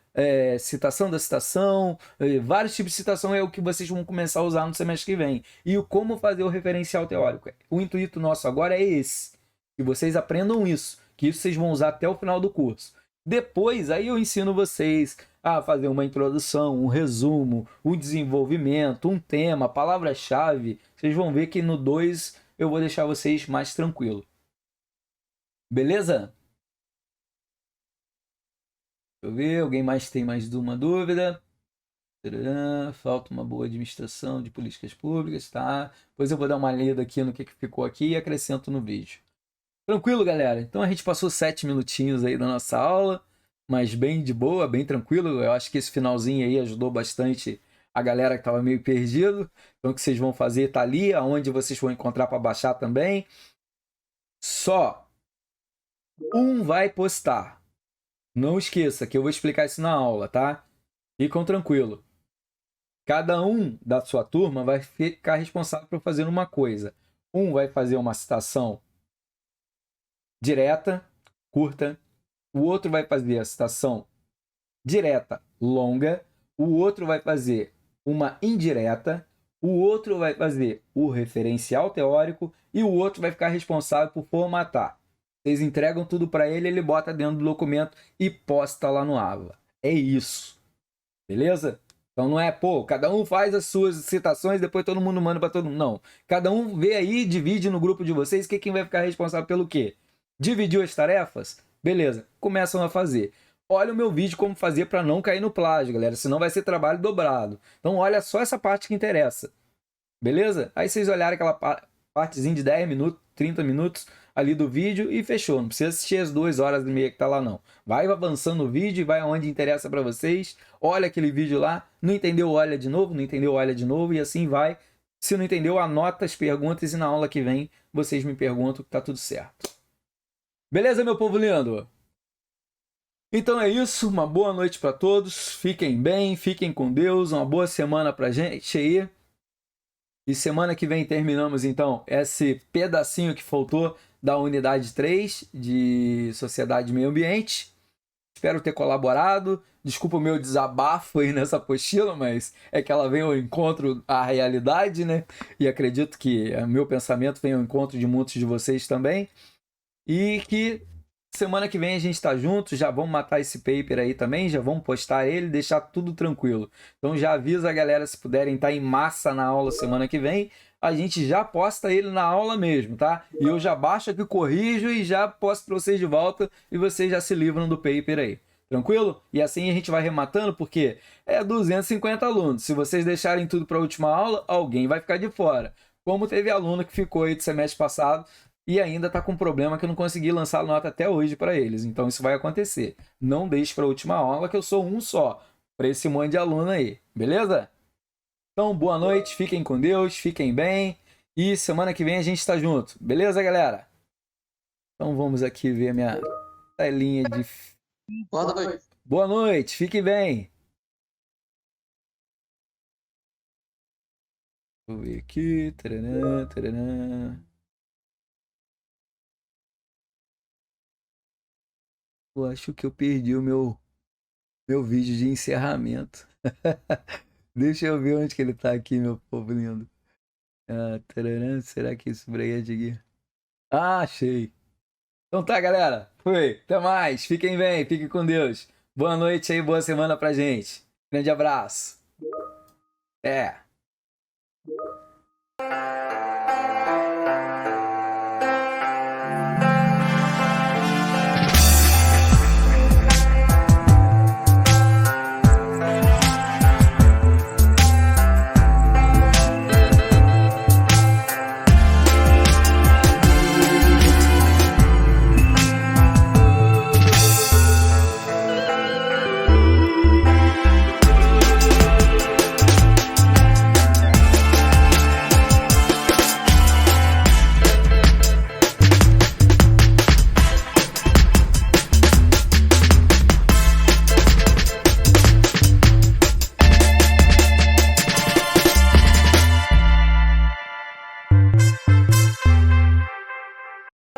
citação da citação, vários tipos de citação é o que vocês vão começar a usar no semestre que vem. E o como fazer o referencial teórico. O intuito nosso agora é esse, que vocês aprendam isso, que isso vocês vão usar até o final do curso. Depois, aí eu ensino vocês a fazer uma introdução, um resumo, um desenvolvimento, um tema, palavra-chave. Vocês vão ver que no 2 eu vou deixar vocês mais tranquilo. Beleza? Deixa eu ver, alguém mais tem mais uma dúvida? Falta uma boa administração de políticas públicas, tá? Depois eu vou dar uma lida aqui no que ficou aqui e acrescento no vídeo. Tranquilo, galera? Então a gente passou 7 minutinhos aí da nossa aula, mas bem de boa, bem tranquilo. Eu acho que esse finalzinho aí ajudou bastante a galera que estava meio perdido. Então o que vocês vão fazer tá ali, aonde vocês vão encontrar para baixar também. Só um vai postar. Não esqueça que eu vou explicar isso na aula, tá? Ficam tranquilo. Cada um da sua turma vai ficar responsável por fazer uma coisa. Um vai fazer uma citação direta, curta. O outro vai fazer a citação direta, longa. O outro vai fazer uma indireta. O outro vai fazer o referencial teórico. E o outro vai ficar responsável por formatar. Vocês entregam tudo para ele, ele bota dentro do documento e posta lá no Ava. É isso. Beleza? Então não é, cada um faz as suas citações, depois todo mundo manda para todo mundo. Não. Cada um vê aí, divide no grupo de vocês, quem vai ficar responsável pelo quê? Dividiu as tarefas? Beleza. Começam a fazer. Olha o meu vídeo como fazer para não cair no plágio, galera. Senão vai ser trabalho dobrado. Então olha só essa parte que interessa. Beleza? Aí vocês olharem aquela partezinha de 10 minutos, 30 minutos ali do vídeo e fechou. Não precisa assistir as 2h30 que tá lá, não. Vai avançando o vídeo e vai aonde interessa para vocês. Olha aquele vídeo lá. Não entendeu, olha de novo. Não entendeu, olha de novo. E assim vai. Se não entendeu, anota as perguntas e na aula que vem vocês me perguntam que tá tudo certo. Beleza, meu povo lindo? Então é isso. Uma boa noite para todos. Fiquem bem, fiquem com Deus. Uma boa semana pra gente aí. E semana que vem terminamos, então, esse pedacinho que faltou da unidade 3 de Sociedade e Meio Ambiente. Espero ter colaborado. Desculpa o meu desabafo aí nessa apostila, mas é que ela vem ao encontro à realidade, né? E acredito que o meu pensamento vem ao encontro de muitos de vocês também. E que semana que vem a gente está junto, já vamos matar esse paper aí também, já vamos postar ele, deixar tudo tranquilo. Então já avisa a galera, se puderem estar em massa na aula semana que vem, a gente já posta ele na aula mesmo, tá? E eu já baixo aqui, corrijo e já posto para vocês de volta e vocês já se livram do paper aí. Tranquilo? E assim a gente vai rematando, porque é 250 alunos. Se vocês deixarem tudo para a última aula, alguém vai ficar de fora. Como teve aluno que ficou aí do semestre passado, e ainda está com um problema que eu não consegui lançar nota até hoje para eles. Então isso vai acontecer. Não deixe para a última aula, que eu sou um só, para esse monte de aluno aí. Beleza? Então, boa noite, fiquem com Deus, fiquem bem. E semana que vem a gente está junto. Beleza, galera? Então vamos aqui ver a minha telinha de... Boa noite. Boa noite, fiquem bem. Vou ver aqui. Taranã, taranã. Eu acho que eu perdi o meu vídeo de encerramento. Deixa eu ver onde que ele tá aqui, meu povo lindo. Taranã, será que isso por aí é de aqui? Ah, achei. Então tá, galera. Foi. Até mais. Fiquem bem. Fiquem com Deus. Boa noite aí, boa semana pra gente. Grande abraço. É.